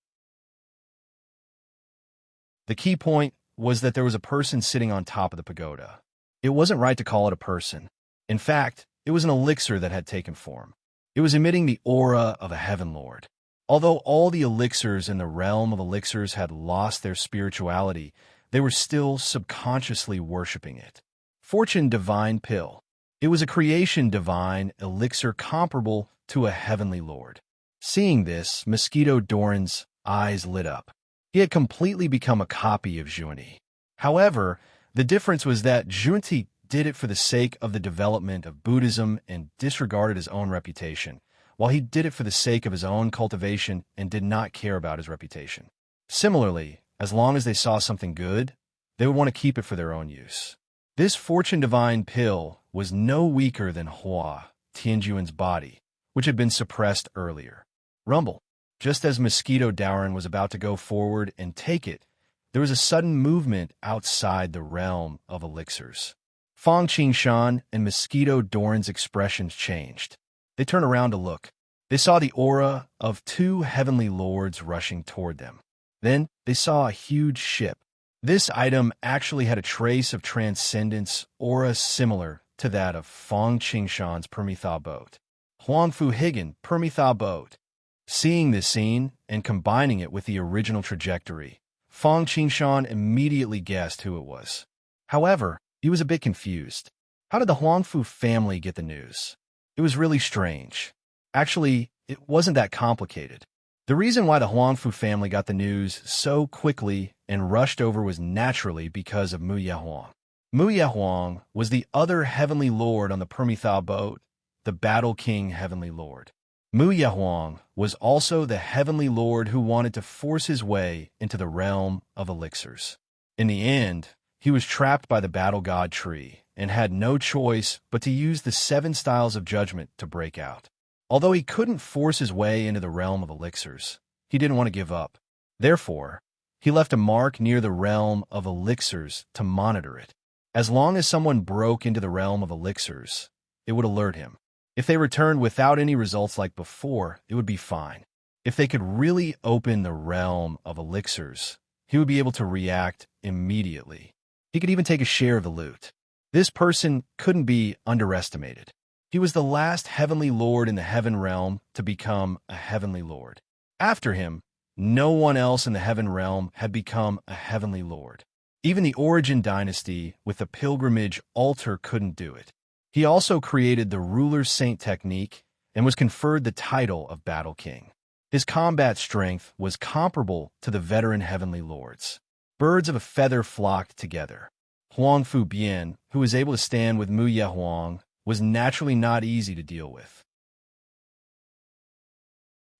The key point was that there was a person sitting on top of the pagoda. It wasn't right to call it a person. In fact, it was an elixir that had taken form. It was emitting the aura of a heaven lord. Although all the elixirs in the realm of elixirs had lost their spirituality, they were still subconsciously worshipping it. Fortune Divine Pill. It was a creation divine elixir comparable to a heavenly lord. Seeing this, Mosquito Doran's eyes lit up. He had completely become a copy of Junti. However, the difference was that Junti did it for the sake of the development of Buddhism and disregarded his own reputation, while he did it for the sake of his own cultivation and did not care about his reputation. Similarly, as long as they saw something good, they would want to keep it for their own use. This Fortune Divine Pill was no weaker than Hua, Tianjuan's body, which had been suppressed earlier. Rumble. Just as Mosquito Doran was about to go forward and take it, there was a sudden movement outside the realm of elixirs. Fang Qingshan and Mosquito Doran's expressions changed. They turned around to look. They saw the aura of two heavenly lords rushing toward them. Then they saw a huge ship. This item actually had a trace of transcendence aura similar to that of Fang Qingshan's Permitha boat. Huangfu Higan Permitha boat. Seeing this scene and combining it with the original trajectory, Fang Qingshan immediately guessed who it was. However, he was a bit confused. How did the Huangfu family get the news? It was really strange. Actually, it wasn't that complicated. The reason why the Huangfu family got the news so quickly and rushed over was naturally because of Mu Yehuang. Mu Yehuang was the other heavenly lord on the Permitha boat, the Battle King heavenly lord. Mu Yehuang was also the heavenly lord who wanted to force his way into the realm of elixirs. In the end, he was trapped by the battle god tree and had no choice but to use the 7 styles of judgment to break out. Although he couldn't force his way into the realm of elixirs, he didn't want to give up. Therefore, he left a mark near the realm of elixirs to monitor it. As long as someone broke into the realm of elixirs, it would alert him. If they returned without any results like before, it would be fine. If they could really open the realm of elixirs, he would be able to react immediately. He could even take a share of the loot. This person couldn't be underestimated. He was the last heavenly lord in the heaven realm to become a heavenly lord. After him, no one else in the heaven realm had become a heavenly lord. Even the Origin dynasty with the pilgrimage altar couldn't do it. He also created the ruler's saint technique and was conferred the title of Battle King. His combat strength was comparable to the veteran heavenly lords. Birds of a feather flocked together. Huangfu Bian, who was able to stand with Mu Yehuang, was naturally not easy to deal with.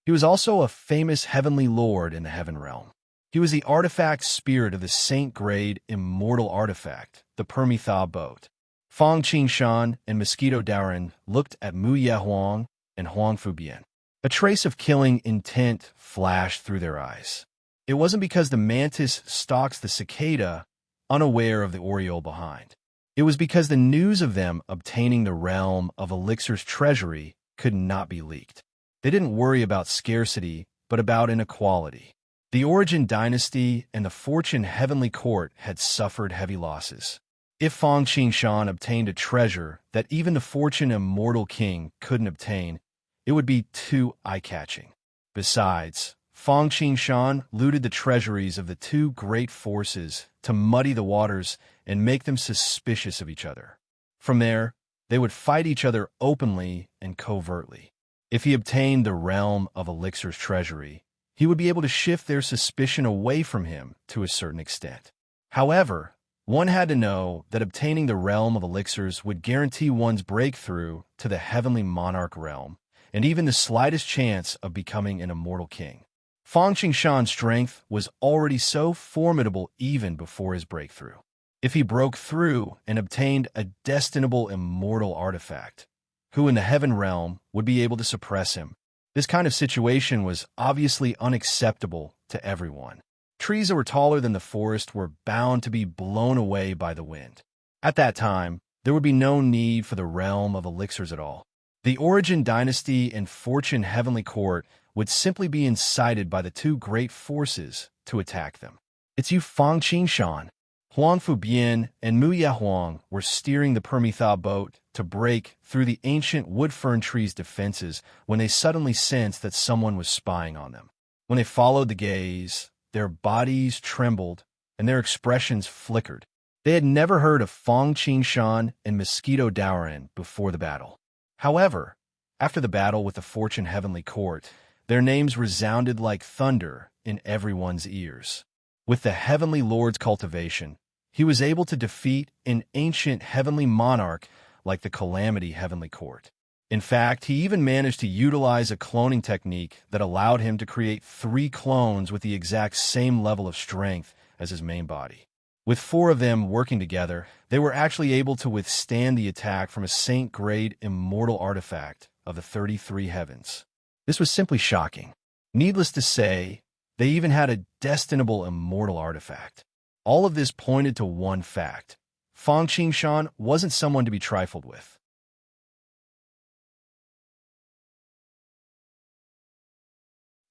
He was also a famous heavenly lord in the heaven realm. He was the artifact spirit of the saint-grade immortal artifact, the Permitha boat. Fang Qingshan and Mosquito Doran looked at Mu Yehuang and Huangfu Bian. A trace of killing intent flashed through their eyes. It wasn't because the mantis stalks the cicada, unaware of the oriole behind. It was because the news of them obtaining the realm of Elixir's treasury could not be leaked. They didn't worry about scarcity, but about inequality. The Origin dynasty and the Fortune heavenly court had suffered heavy losses. If Fang Qingshan obtained a treasure that even the fortune immortal king couldn't obtain, it would be too eye-catching. Besides, Fang Qingshan looted the treasuries of the two great forces to muddy the waters and make them suspicious of each other. From there, they would fight each other openly and covertly. If he obtained the realm of Elixir's treasury, he would be able to shift their suspicion away from him to a certain extent. However, one had to know that obtaining the realm of Elixirs would guarantee one's breakthrough to the heavenly monarch realm, and even the slightest chance of becoming an immortal king. Fang Qingshan's strength was already so formidable even before his breakthrough. If he broke through and obtained a destinable immortal artifact, who in the heaven realm would be able to suppress him? This kind of situation was obviously unacceptable to everyone. Trees that were taller than the forest were bound to be blown away by the wind. At that time, there would be no need for the realm of elixirs at all. The Origin Dynasty and Fortune Heavenly Court would simply be incited by the two great forces to attack them. "It's you, Fang Qingshan." Huang Fubian and Mu Yehuang were steering the Permitha boat to break through the ancient wood fern tree's defenses when they suddenly sensed that someone was spying on them. When they followed the gaze, their bodies trembled and their expressions flickered. They had never heard of Fang Qingshan and Mosquito Dowren before the battle. However, after the battle with the Fortune Heavenly Court, their names resounded like thunder in everyone's ears. With the Heavenly Lord's cultivation, he was able to defeat an ancient heavenly monarch like the Calamity Heavenly Court. In fact, he even managed to utilize a cloning technique that allowed him to create 3 clones with the exact same level of strength as his main body. With 4 of them working together, they were actually able to withstand the attack from a saint-grade immortal artifact of the 33 heavens. This was simply shocking. Needless to say, they even had a destinable immortal artifact. All of this pointed to one fact. Fang Qingshan wasn't someone to be trifled with.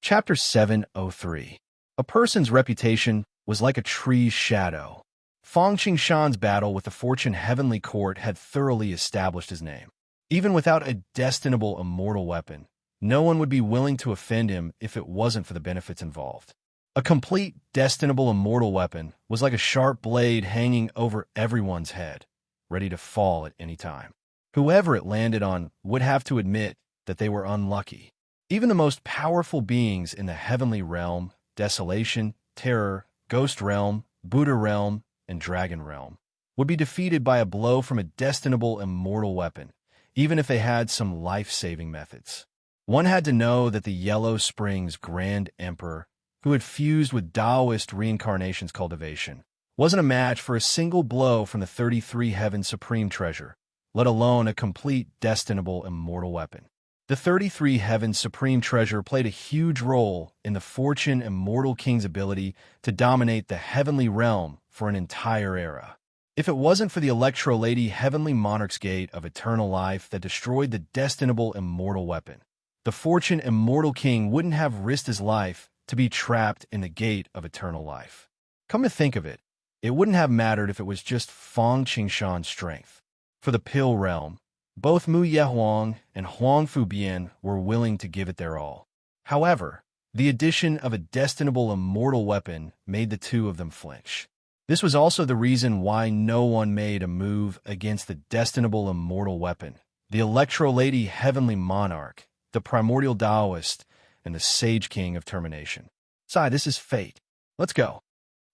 Chapter 703. A person's reputation was like a tree's shadow. Fang Qingshan's battle with the Fortune Heavenly Court had thoroughly established his name. Even without a destinable immortal weapon, no one would be willing to offend him if it wasn't for the benefits involved. A complete destinable immortal weapon was like a sharp blade hanging over everyone's head, ready to fall at any time. Whoever it landed on would have to admit that they were unlucky. Even the most powerful beings in the heavenly realm, desolation, terror, ghost realm, Buddha realm, and dragon realm, would be defeated by a blow from a destinable immortal weapon, even if they had some life-saving methods. One had to know that the Yellow Springs Grand Emperor, who had fused with Taoist reincarnation's cultivation, wasn't a match for a single blow from the 33 Heaven Supreme Treasure, let alone a complete destinable immortal weapon. The 33 Heaven Supreme Treasure played a huge role in the Fortune Immortal King's ability to dominate the heavenly realm for an entire era. If it wasn't for the Electro Lady Heavenly Monarch's Gate of Eternal Life that destroyed the destinable immortal weapon, the Fortune Immortal King wouldn't have risked his life to be trapped in the Gate of Eternal Life. Come to think of it, it wouldn't have mattered if it was just Fang Qingshan's strength. For the Pill Realm, both Mu Yehuang and Huang Fubian were willing to give it their all. However, the addition of a destinable immortal weapon made the two of them flinch. This was also the reason why no one made a move against the destinable immortal weapon, the Electro Lady Heavenly Monarch, the Primordial Taoist, and the Sage King of Termination. Sai, this is fate. Let's go.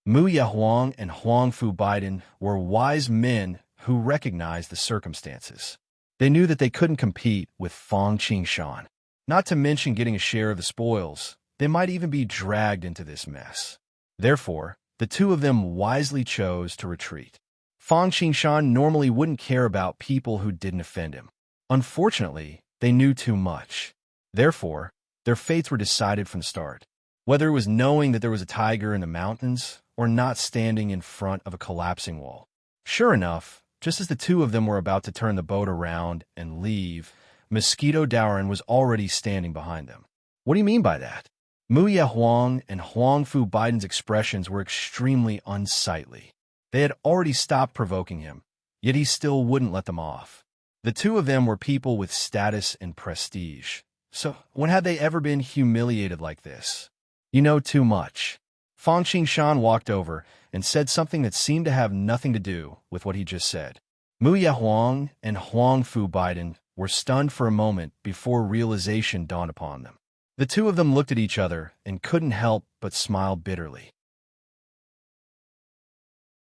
Mu Yehuang and Huang Fubian were wise men who recognized the circumstances. They knew that they couldn't compete with Fang Qingshan. Not to mention getting a share of the spoils, they might even be dragged into this mess. Therefore, the two of them wisely chose to retreat. Fang Qingshan normally wouldn't care about people who didn't offend him. Unfortunately, they knew too much. Therefore, their fates were decided from the start. Whether it was knowing that there was a tiger in the mountains or not standing in front of a collapsing wall. Sure enough, just as the two of them were about to turn the boat around and leave, Mosquito Dowren was already standing behind them. What do you mean by that? Mu Yehuang and Huang Fubian's expressions were extremely unsightly. They had already stopped provoking him, yet he still wouldn't let them off. The two of them were people with status and prestige. So when had they ever been humiliated like this? You know too much. Fang Qingshan walked over and said something that seemed to have nothing to do with what he just said. Mu Yehuang and Huang Fu Biden were stunned for a moment before realization dawned upon them. The two of them looked at each other and couldn't help but smile bitterly.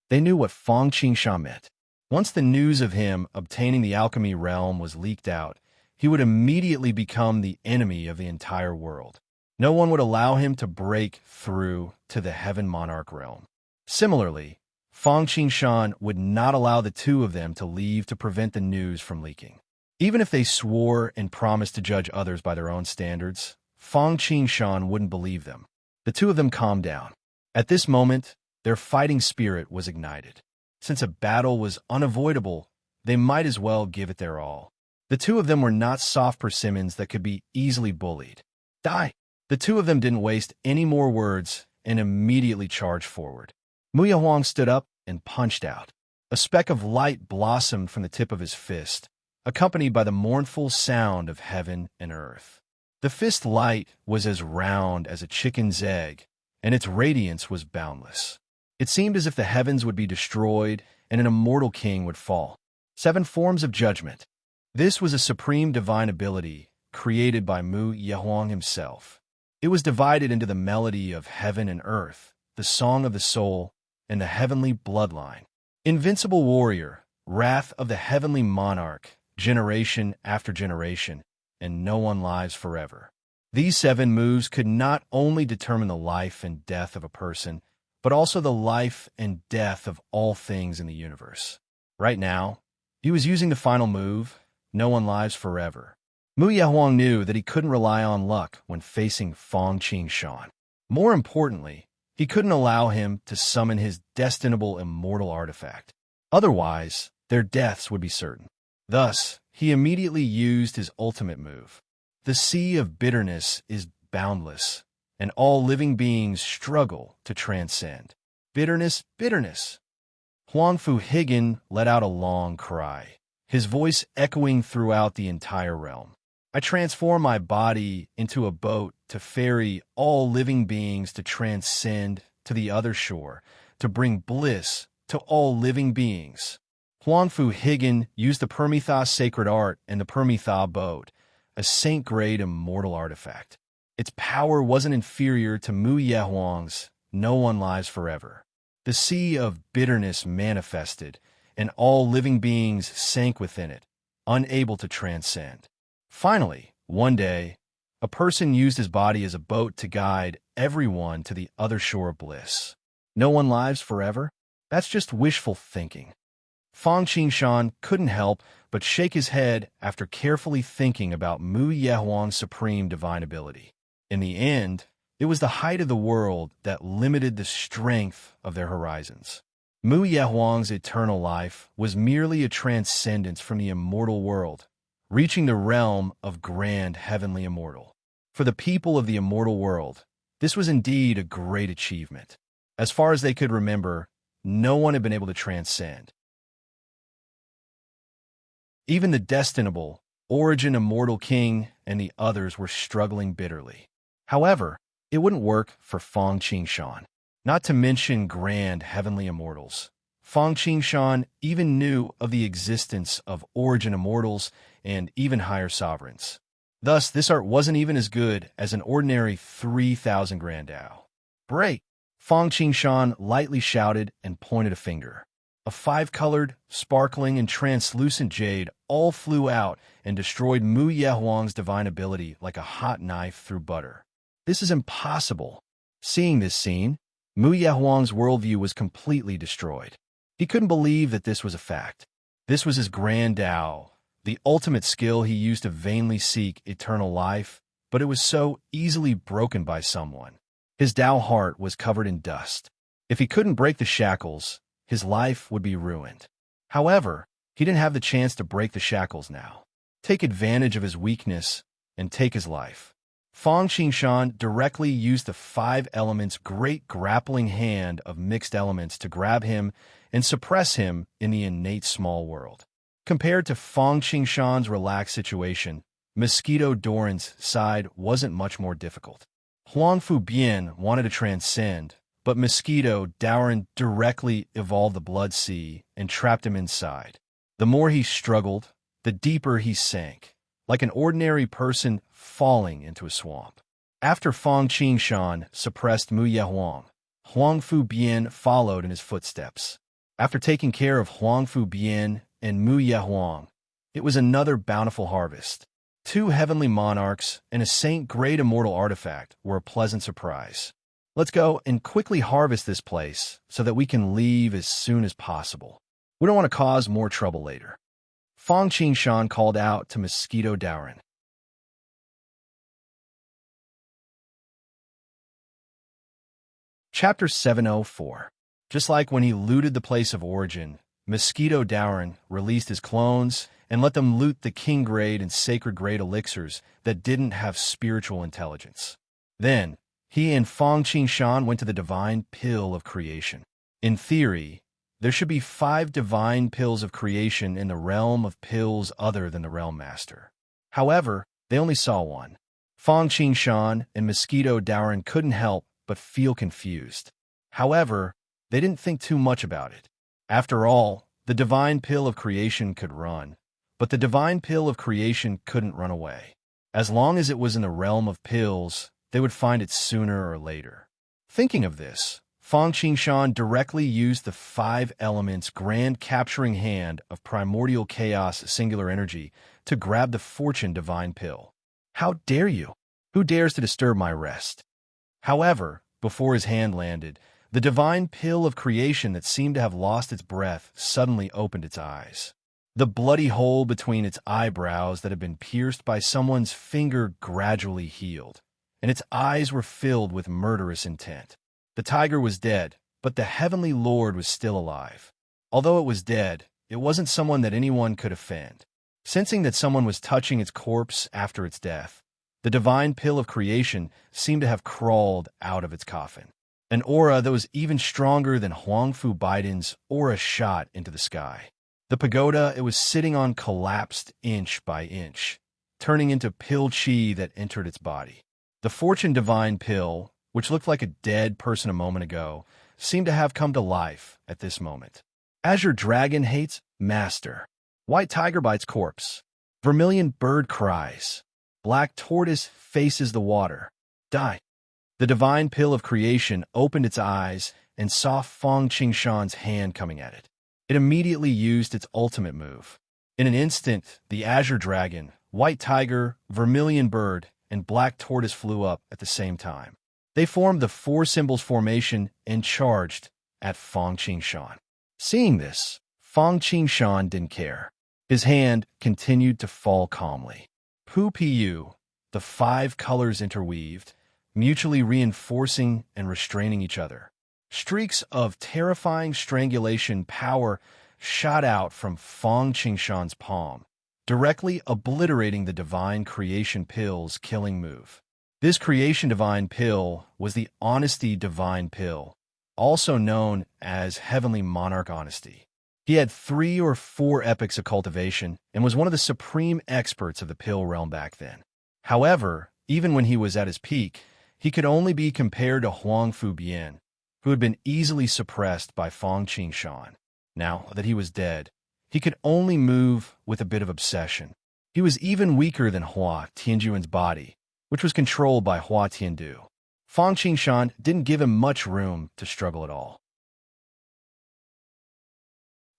They knew what Fang Qingshan meant. Once the news of him obtaining the alchemy realm was leaked out, he would immediately become the enemy of the entire world. No one would allow him to break through to the Heaven Monarch realm. Similarly, Fang Qingshan would not allow the two of them to leave to prevent the news from leaking. Even if they swore and promised to judge others by their own standards, Fang Qingshan wouldn't believe them. The two of them calmed down. At this moment, their fighting spirit was ignited. Since a battle was unavoidable, they might as well give it their all. The two of them were not soft persimmons that could be easily bullied. Die! The two of them didn't waste any more words and immediately charged forward. Mu Yahuang stood up and punched out. A speck of light blossomed from the tip of his fist, accompanied by the mournful sound of heaven and earth. The fist light was as round as a chicken's egg, and its radiance was boundless. It seemed as if the heavens would be destroyed and an immortal king would fall. 7 forms of judgment. This was a supreme divine ability created by Mu Yehuang himself. It was divided into the melody of heaven and earth, the song of the soul, and the heavenly bloodline. Invincible warrior, wrath of the heavenly monarch, generation after generation, and no one lives forever. These 7 moves could not only determine the life and death of a person, but also the life and death of all things in the universe. Right now, he was using the final move, no one lives forever. Mu Yahuang knew that he couldn't rely on luck when facing Fang Qingshan. More importantly, he couldn't allow him to summon his destinable immortal artifact. Otherwise, their deaths would be certain. Thus, he immediately used his ultimate move. The sea of bitterness is boundless, and all living beings struggle to transcend. Bitterness, bitterness. Huang Fu Higan let out a long cry, his voice echoing throughout the entire realm. I transform my body into a boat to ferry all living beings to transcend to the other shore, to bring bliss to all living beings. Huang Fu Higan used the Permitha sacred art and the Permitha boat, a saint-grade immortal artifact. Its power wasn't inferior to Mu Yehuang's no one lives forever. The sea of bitterness manifested, and all living beings sank within it, unable to transcend. Finally, one day, a person used his body as a boat to guide everyone to the other shore of bliss. No one lives forever? That's just wishful thinking. Fang Qingshan couldn't help but shake his head after carefully thinking about Mu Yehuang's supreme divine ability. In the end, it was the height of the world that limited the strength of their horizons. Mu Yehuang's eternal life was merely a transcendence from the immortal world, reaching the realm of grand heavenly immortal. For the people of the immortal world, this was indeed a great achievement. As far as they could remember, no one had been able to transcend. Even the destinable, origin immortal king and the others were struggling bitterly. However, it wouldn't work for Fang Qingshan, not to mention grand heavenly immortals. Fang Qingshan even knew of the existence of origin immortals and even higher sovereigns. Thus, this art wasn't even as good as an ordinary 3,000 grand Dao. Break! Fang Qingshan lightly shouted and pointed a finger. A 5-colored, sparkling, and translucent jade all flew out and destroyed Mu Yehuang's divine ability like a hot knife through butter. This is impossible. Seeing this scene, Mu Yehuang's worldview was completely destroyed. He couldn't believe that this was a fact. This was his grand Dao, the ultimate skill he used to vainly seek eternal life, but it was so easily broken by someone. His Dao heart was covered in dust. If he couldn't break the shackles, his life would be ruined. However, he didn't have the chance to break the shackles now. Take advantage of his weakness and take his life. Fang Qingshan directly used the five elements' great grappling hand of mixed elements to grab him and suppress him in the innate small world. Compared to Fang Qingshan's relaxed situation, Mosquito Doran's side wasn't much more difficult. Huang Fu Bian wanted to transcend, but Mosquito Doran directly evolved the Blood Sea and trapped him inside. The more he struggled, the deeper he sank, like an ordinary person falling into a swamp. After Fang Qingshan suppressed Mu Yehuang, Huang Fu Bian followed in his footsteps. After taking care of Huang Fu Bian and Mu Yehuang, it was another bountiful harvest. 2 heavenly monarchs and a saint-grade immortal artifact were a pleasant surprise. Let's go and quickly harvest this place so that we can leave as soon as possible. We don't want to cause more trouble later. Fang Qingshan called out to Mosquito Doran. Chapter 704. Just like when he looted the place of origin, Mosquito Doran released his clones and let them loot the king-grade and sacred-grade elixirs that didn't have spiritual intelligence. Then, he and Fang Qingshan went to the divine pill of creation. In theory, there should be 5 divine pills of creation in the realm of pills other than the Realm Master. However, they only saw one. Fang Qingshan and Mosquito Doran couldn't help but feel confused. However, they didn't think too much about it. After all, the divine pill of creation could run, but the divine pill of creation couldn't run away. As long as it was in the realm of pills, they would find it sooner or later. Thinking of this, Fang Qingshan directly used the 5 elements' grand capturing hand of primordial chaos singular energy to grab the fortune divine pill. How dare you? Who dares to disturb my rest? However, before his hand landed, the divine pill of creation that seemed to have lost its breath suddenly opened its eyes. The bloody hole between its eyebrows that had been pierced by someone's finger gradually healed, and its eyes were filled with murderous intent. The tiger was dead, but the heavenly lord was still alive. Although it was dead, it wasn't someone that anyone could offend. Sensing that someone was touching its corpse after its death, the divine pill of creation seemed to have crawled out of its coffin. An aura that was even stronger than Huang Fu Biden's aura shot into the sky. The pagoda it was sitting on collapsed inch by inch, turning into pill chi that entered its body. The fortune divine pill, which looked like a dead person a moment ago, seemed to have come to life at this moment. Azure dragon hates master. White tiger bites corpse. Vermilion bird cries. Black tortoise faces the water. Die. The divine pill of creation opened its eyes and saw Fang Qingshan's hand coming at it. It immediately used its ultimate move. In an instant, the azure dragon, white tiger, vermilion bird, and black tortoise flew up at the same time. They formed the 4 symbols formation and charged at Fang Qingshan. Seeing this, Fang Qingshan didn't care. His hand continued to fall calmly. Pu, the 5 colors interweaved, mutually reinforcing and restraining each other. Streaks of terrifying strangulation power shot out from Fang Qingshan's palm, directly obliterating the divine creation pill's killing move. This creation divine pill was the honesty divine pill, also known as heavenly monarch honesty. He had 3 or 4 epochs of cultivation and was one of the supreme experts of the pill realm back then. However, even when he was at his peak, he could only be compared to Huang Fu Bian, who had been easily suppressed by Fang Qingshan. Now that he was dead, he could only move with a bit of obsession. He was even weaker than Hua Tianjuan's body, which was controlled by Hua Tiandu. Fang Qingshan didn't give him much room to struggle at all.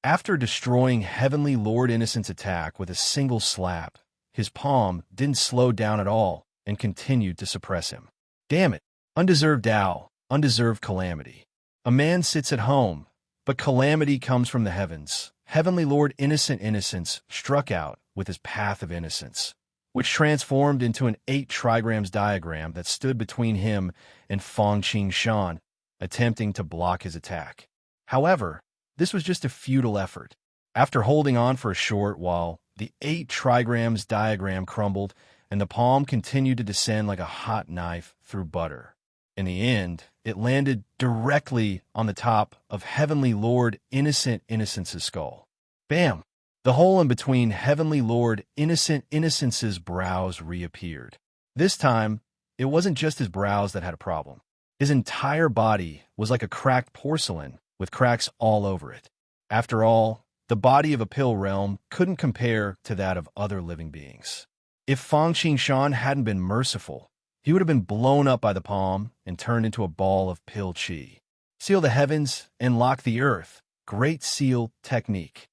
After destroying Heavenly Lord Innocent's attack with a single slap, his palm didn't slow down at all and continued to suppress him. Damn it! Undeserved Tao, undeserved calamity. A man sits at home, but calamity comes from the heavens. Heavenly Lord Innocence struck out with his path of innocence, which transformed into an 8 trigrams diagram that stood between him and Fang Qingshan, attempting to block his attack. However, this was just a futile effort. After holding on for a short while, the 8 trigrams diagram crumbled, and the palm continued to descend like a hot knife through butter. In the end, it landed directly on the top of Heavenly Lord Innocent Innocence's skull. Bam! The hole in between Heavenly Lord Innocent Innocence's brows reappeared. This time, it wasn't just his brows that had a problem. His entire body was like a cracked porcelain with cracks all over it. After all, the body of a pill realm couldn't compare to that of other living beings. If Fang Qingshan hadn't been merciful, he would have been blown up by the palm and turned into a ball of pill chi. Seal the heavens and lock the earth. Great seal technique.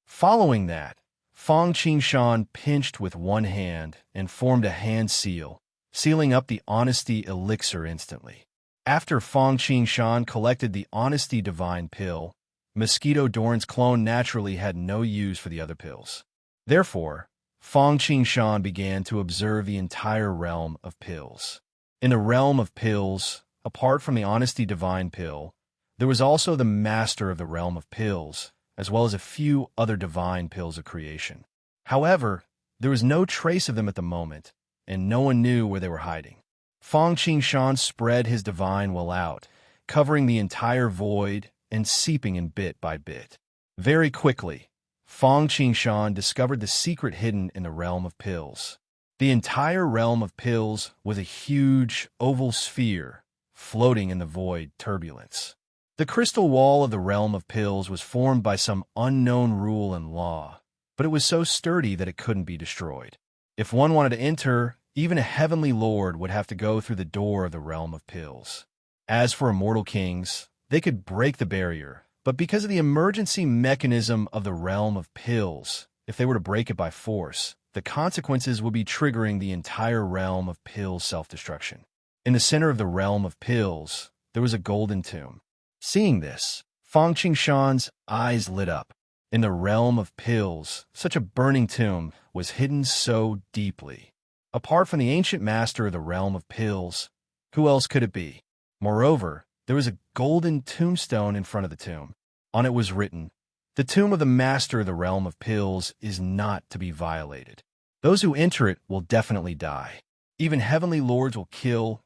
Following that, Fang Qingshan pinched with one hand and formed a hand seal, sealing up the honesty elixir instantly. After Fang Qingshan collected the honesty divine pill, Mosquito Dorn's clone naturally had no use for the other pills. Therefore, Fang Qingshan began to observe the entire realm of pills. In the realm of pills, apart from the honesty divine pill, there was also the master of the realm of pills, as well as a few other divine pills of creation. However, there was no trace of them at the moment, and no one knew where they were hiding. Fang Qingshan spread his divine will out, covering the entire void and seeping in bit by bit. Very quickly, Fang Qingshan discovered the secret hidden in the realm of pills. The entire realm of pills was a huge oval sphere floating in the void turbulence. The crystal wall of the realm of pills was formed by some unknown rule and law, but it was so sturdy that it couldn't be destroyed. If one wanted to enter, even a heavenly lord would have to go through the door of the realm of pills. As for immortal kings, they could break the barrier, but because of the emergency mechanism of the realm of pills, if they were to break it by force, the consequences would be triggering the entire realm of pills self-destruction. In the center of the realm of pills, there was a golden tomb. Seeing this, Fang Qingshan's eyes lit up. In the realm of pills, such a burning tomb was hidden so deeply. Apart from the ancient master of the realm of pills, who else could it be? Moreover, there was a golden tombstone in front of the tomb. On it was written, "The tomb of the master of the realm of pills is not to be violated. Those who enter it will definitely die. Even heavenly lords will kill.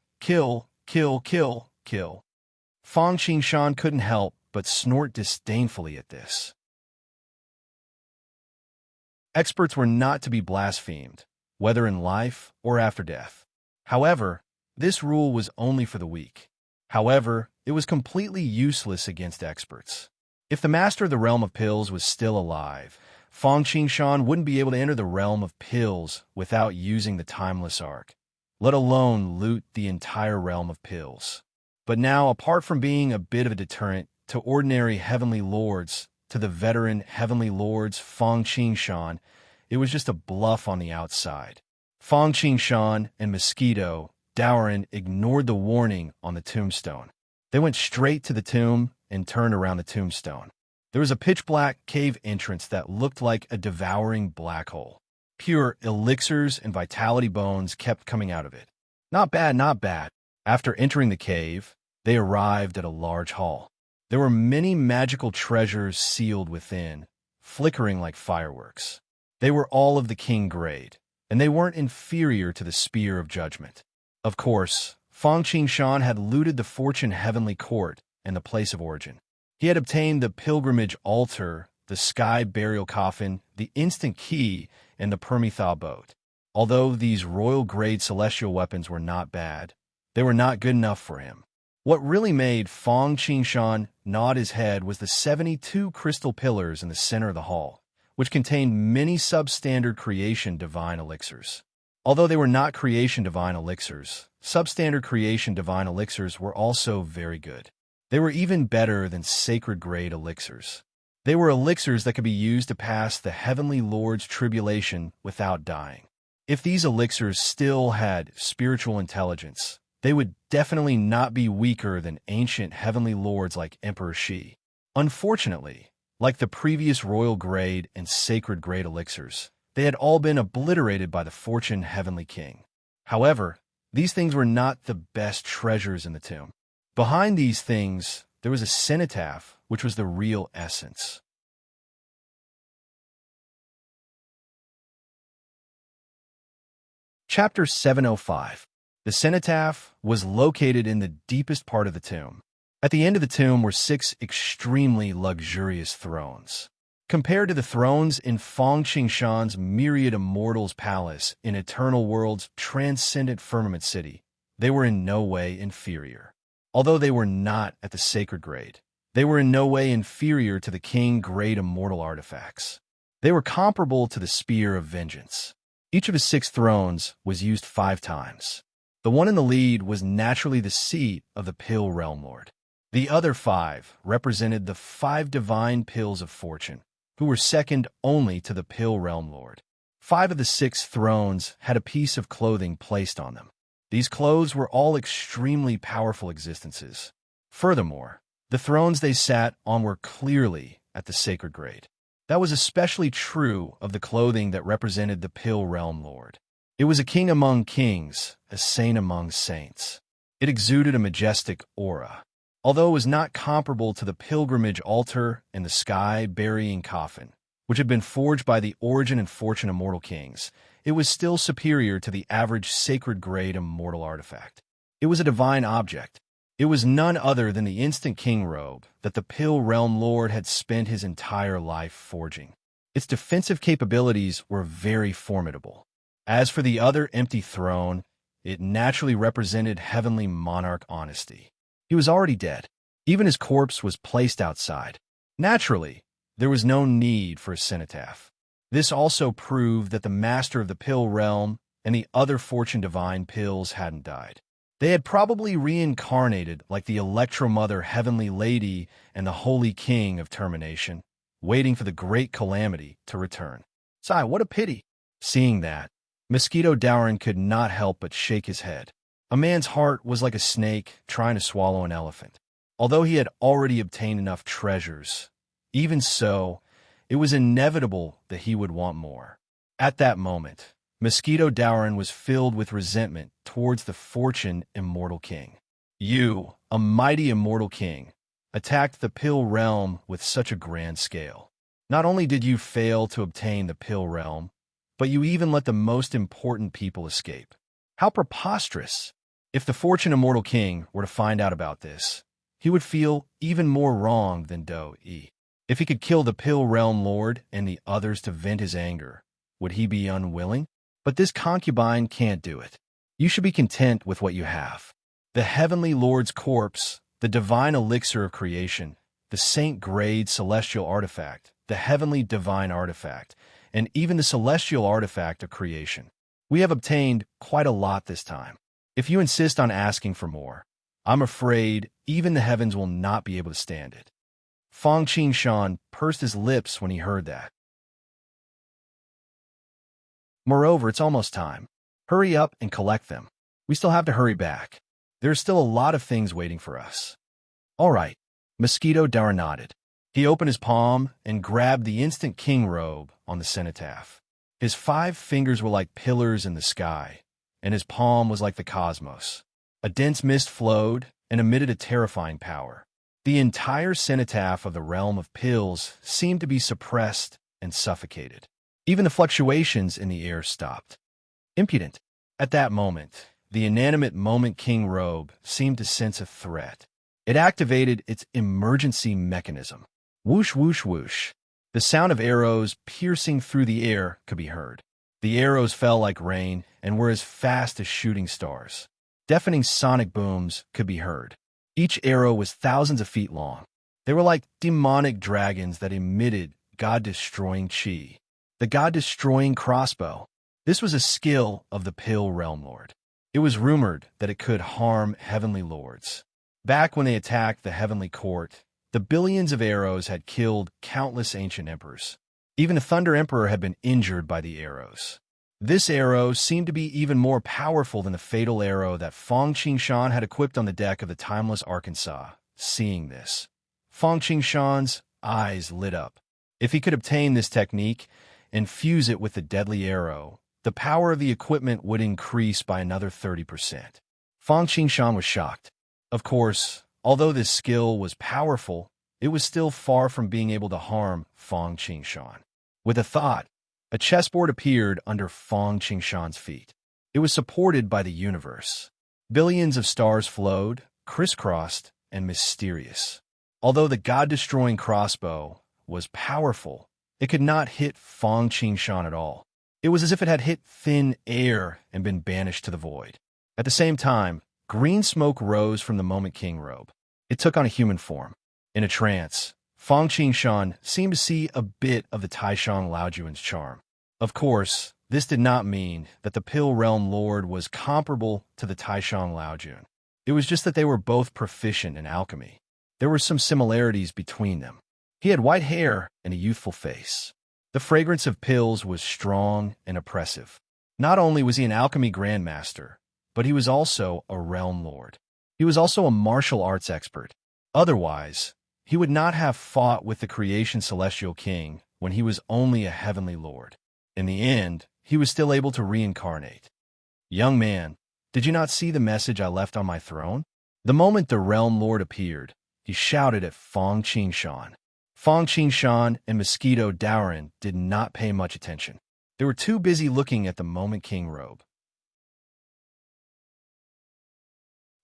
Fang Qingshan couldn't help but snort disdainfully at this. Experts were not to be blasphemed, whether in life or after death. However, this rule was only for the weak. However, it was completely useless against experts. If the master of the realm of pills was still alive, Fang Qingshan wouldn't be able to enter the realm of pills without using the timeless arc, let alone loot the entire realm of pills. But now, apart from being a bit of a deterrent to ordinary heavenly lords, to the veteran heavenly lords Fang Qingshan, it was just a bluff on the outside. Fang Qingshan and Mosquito Dorn ignored the warning on the tombstone. They went straight to the tomb and turned around the tombstone. There was a pitch-black cave entrance that looked like a devouring black hole. Pure elixirs and vitality bones kept coming out of it. Not bad, not bad. After entering the cave, they arrived at a large hall. There were many magical treasures sealed within, flickering like fireworks. They were all of the king grade, and they weren't inferior to the Spear of Judgment. Of course, Fang Qingshan had looted the Fortune Heavenly Court and the Place of Origin. He had obtained the Pilgrimage Altar, the Sky Burial Coffin, the Instant Key, and the Permitha Boat. Although these royal-grade celestial weapons were not bad, they were not good enough for him. What really made Fang Qingshan nod his head was the 72 crystal pillars in the center of the hall, which contained many substandard creation divine elixirs. Although they were not creation divine elixirs, substandard creation divine elixirs were also very good. They were even better than sacred grade elixirs. They were elixirs that could be used to pass the heavenly lord's tribulation without dying. If these elixirs still had spiritual intelligence, they would definitely not be weaker than ancient heavenly lords like Emperor Shi. Unfortunately, like the previous royal grade and sacred grade elixirs, they had all been obliterated by the Fortune Heavenly King. However, these things were not the best treasures in the tomb. Behind these things, there was a cenotaph, which was the real essence. Chapter 705. The cenotaph was located in the deepest part of the tomb. At the end of the tomb were 6 extremely luxurious thrones. Compared to the thrones in Feng Qingshan's myriad immortals palace in Eternal World's transcendent firmament city, they were in no way inferior. Although they were not at the sacred grade, they were in no way inferior to the king-grade immortal artifacts. They were comparable to the Spear of Vengeance. Each of his 6 thrones was used 5 times. The one in the lead was naturally the seat of the Pill Realm Lord. The other 5 represented the 5 divine pills of fortune, who were second only to the Pill Realm Lord. 5 of the 6 thrones had a piece of clothing placed on them. These clothes were all extremely powerful existences. Furthermore, the thrones they sat on were clearly at the sacred grade. That was especially true of the clothing that represented the Pill Realm Lord. It was a king among kings, a saint among saints. It exuded a majestic aura. Although it was not comparable to the pilgrimage altar and the sky-burying coffin, which had been forged by the origin and fortune immortal kings, it was still superior to the average sacred-grade immortal artifact. It was a divine object. It was none other than the instant king robe that the Pill Realm Lord had spent his entire life forging. Its defensive capabilities were very formidable. As for the other empty throne, it naturally represented heavenly monarch honesty. He was already dead. Even his corpse was placed outside. Naturally, there was no need for a cenotaph. This also proved that the master of the Pill Realm and the other fortune divine pills hadn't died. They had probably reincarnated like the Electromother Heavenly Lady and the Holy King of Termination, waiting for the great calamity to return. Sigh, what a pity. Seeing that, Mosquito Dowrin could not help but shake his head. A man's heart was like a snake trying to swallow an elephant. Although he had already obtained enough treasures, even so, it was inevitable that he would want more. At that moment, Mosquito Dowrin was filled with resentment towards the fortune immortal king. You, a mighty immortal king, attacked the Pill Realm with such a grand scale. Not only did you fail to obtain the Pill Realm, but you even let the most important people escape. How preposterous! If the fortune immortal king were to find out about this, he would feel even more wrong than Do-E. If he could kill the Pill Realm Lord and the others to vent his anger, would he be unwilling? But this concubine can't do it. You should be content with what you have. The Heavenly Lord's corpse, the divine elixir of creation, the saint-grade celestial artifact, the heavenly divine artifact, and even the celestial artifact of creation. We have obtained quite a lot this time. If you insist on asking for more, I'm afraid even the heavens will not be able to stand it. Feng Qingshan pursed his lips when he heard that. Moreover, it's almost time. Hurry up and collect them. We still have to hurry back. There's still a lot of things waiting for us. All right. Mosquito Dowrin nodded. He opened his palm and grabbed the instant king robe on the cenotaph. His 5 fingers were like pillars in the sky, and his palm was like the cosmos. A dense mist flowed and emitted a terrifying power. The entire cenotaph of the realm of pills seemed to be suppressed and suffocated. Even the fluctuations in the air stopped. Impudent. At that moment, the inanimate Moment King robe seemed to sense a threat. It activated its emergency mechanism. Whoosh, whoosh, whoosh. The sound of arrows piercing through the air could be heard. The arrows fell like rain and were as fast as shooting stars. Deafening sonic booms could be heard. Each arrow was thousands of feet long. They were like demonic dragons that emitted god-destroying chi. The god-destroying crossbow. This was a skill of the Pill Realm Lord. It was rumored that it could harm heavenly lords. Back when they attacked the heavenly court, the billions of arrows had killed countless ancient emperors. Even the Thunder Emperor had been injured by the arrows. This arrow seemed to be even more powerful than the fatal arrow that Feng Qingshan had equipped on the deck of the timeless Arkansas. Seeing this, Feng Qingshan's eyes lit up. If he could obtain this technique and fuse it with the deadly arrow, the power of the equipment would increase by another 30%. Feng Qingshan was shocked. Of course, although this skill was powerful, it was still far from being able to harm Feng Qingshan. With a thought, a chessboard appeared under Feng Qingshan's feet. It was supported by the universe. Billions of stars flowed, crisscrossed, and mysterious. Although the god-destroying crossbow was powerful, it could not hit Fang Qingshan at all. It was as if it had hit thin air and been banished to the void. At the same time, green smoke rose from the Moment King robe. It took on a human form. In a trance, Fang Qingshan seemed to see a bit of the Taishang Laojuan's charm. Of course, this did not mean that the Pill Realm Lord was comparable to the Taishang Laojun. It was just that they were both proficient in alchemy. There were some similarities between them. He had white hair and a youthful face. The fragrance of pills was strong and oppressive. Not only was he an alchemy grandmaster, but he was also a realm lord. He was also a martial arts expert. Otherwise, he would not have fought with the creation celestial king when he was only a heavenly lord. In the end, he was still able to reincarnate. Young man, did you not see the message I left on my throne? The moment the realm lord appeared, he shouted at Fang Qingshan. Fang Qingshan and Mosquito Dowrin did not pay much attention. They were too busy looking at the Moment King robe.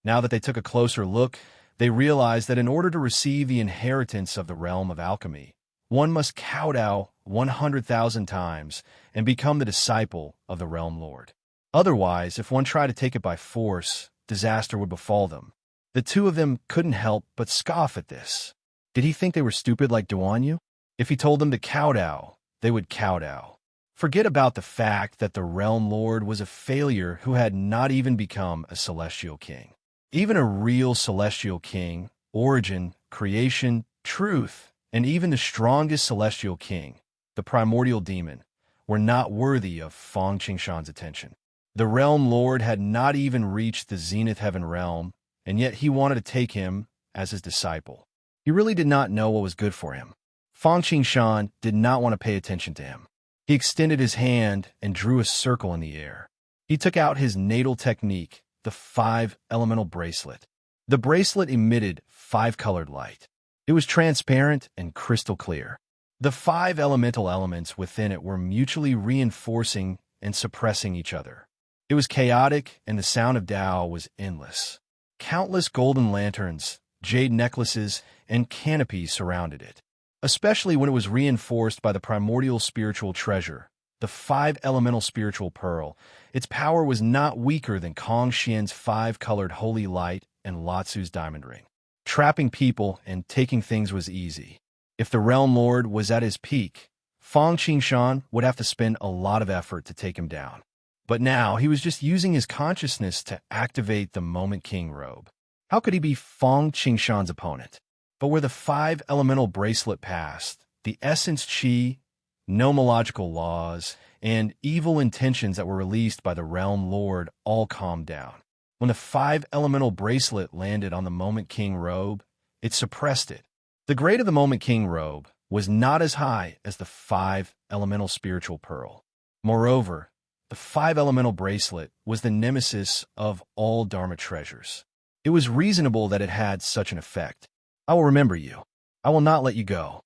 Now that they took a closer look, they realized that in order to receive the inheritance of the realm of alchemy, one must kowtow 100,000 times and become the disciple of the realm lord. Otherwise, if one tried to take it by force, disaster would befall them. The two of them couldn't help but scoff at this. Did he think they were stupid like Duanyu? If he told them to kowtow, they would kowtow. Forget about the fact that the realm lord was a failure who had not even become a celestial king. Even a real celestial king, origin, creation, truth, and even the strongest celestial king, the primordial demon, were not worthy of Fang Qingshan's attention. The realm lord had not even reached the zenith heaven realm, and yet he wanted to take him as his disciple. He really did not know what was good for him. Fang Qingshan did not want to pay attention to him. He extended his hand and drew a circle in the air. He took out his natal technique, the 5-elemental bracelet. The bracelet emitted 5-colored light. It was transparent and crystal clear. The 5 elemental elements within it were mutually reinforcing and suppressing each other. It was chaotic, and the sound of Tao was endless. Countless golden lanterns, jade necklaces, and canopies surrounded it, especially when it was reinforced by the primordial spiritual treasure, the 5-elemental spiritual pearl. Its power was not weaker than Kong Xian's 5-colored holy light and Latsu's diamond ring. Trapping people and taking things was easy. If the realm lord was at his peak, Fang Qingshan would have to spend a lot of effort to take him down. But now he was just using his consciousness to activate the Moment King robe. How could he be Fang Qingshan's opponent? But where the 5-elemental bracelet passed, the essence chi, nomological laws, and evil intentions that were released by the realm lord all calmed down. When the 5-elemental bracelet landed on the Moment King robe, it suppressed it. The grade of the Moment King robe was not as high as the 5-elemental spiritual pearl. Moreover, the 5-elemental bracelet was the nemesis of all Dharma treasures. It was reasonable that it had such an effect. I will remember you. I will not let you go.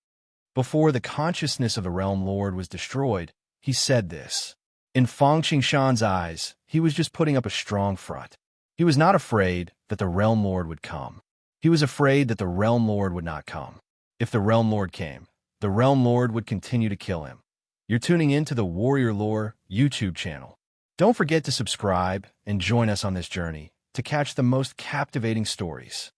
Before the consciousness of the realm lord was destroyed, he said this. In Fang Qingshan's eyes, he was just putting up a strong front. He was not afraid that the realm lord would come. He was afraid that the realm lord would not come. If the realm lord came, the realm lord would continue to kill him. You're tuning in to the Warrior Lore YouTube channel. Don't forget to subscribe and join us on this journey to catch the most captivating stories.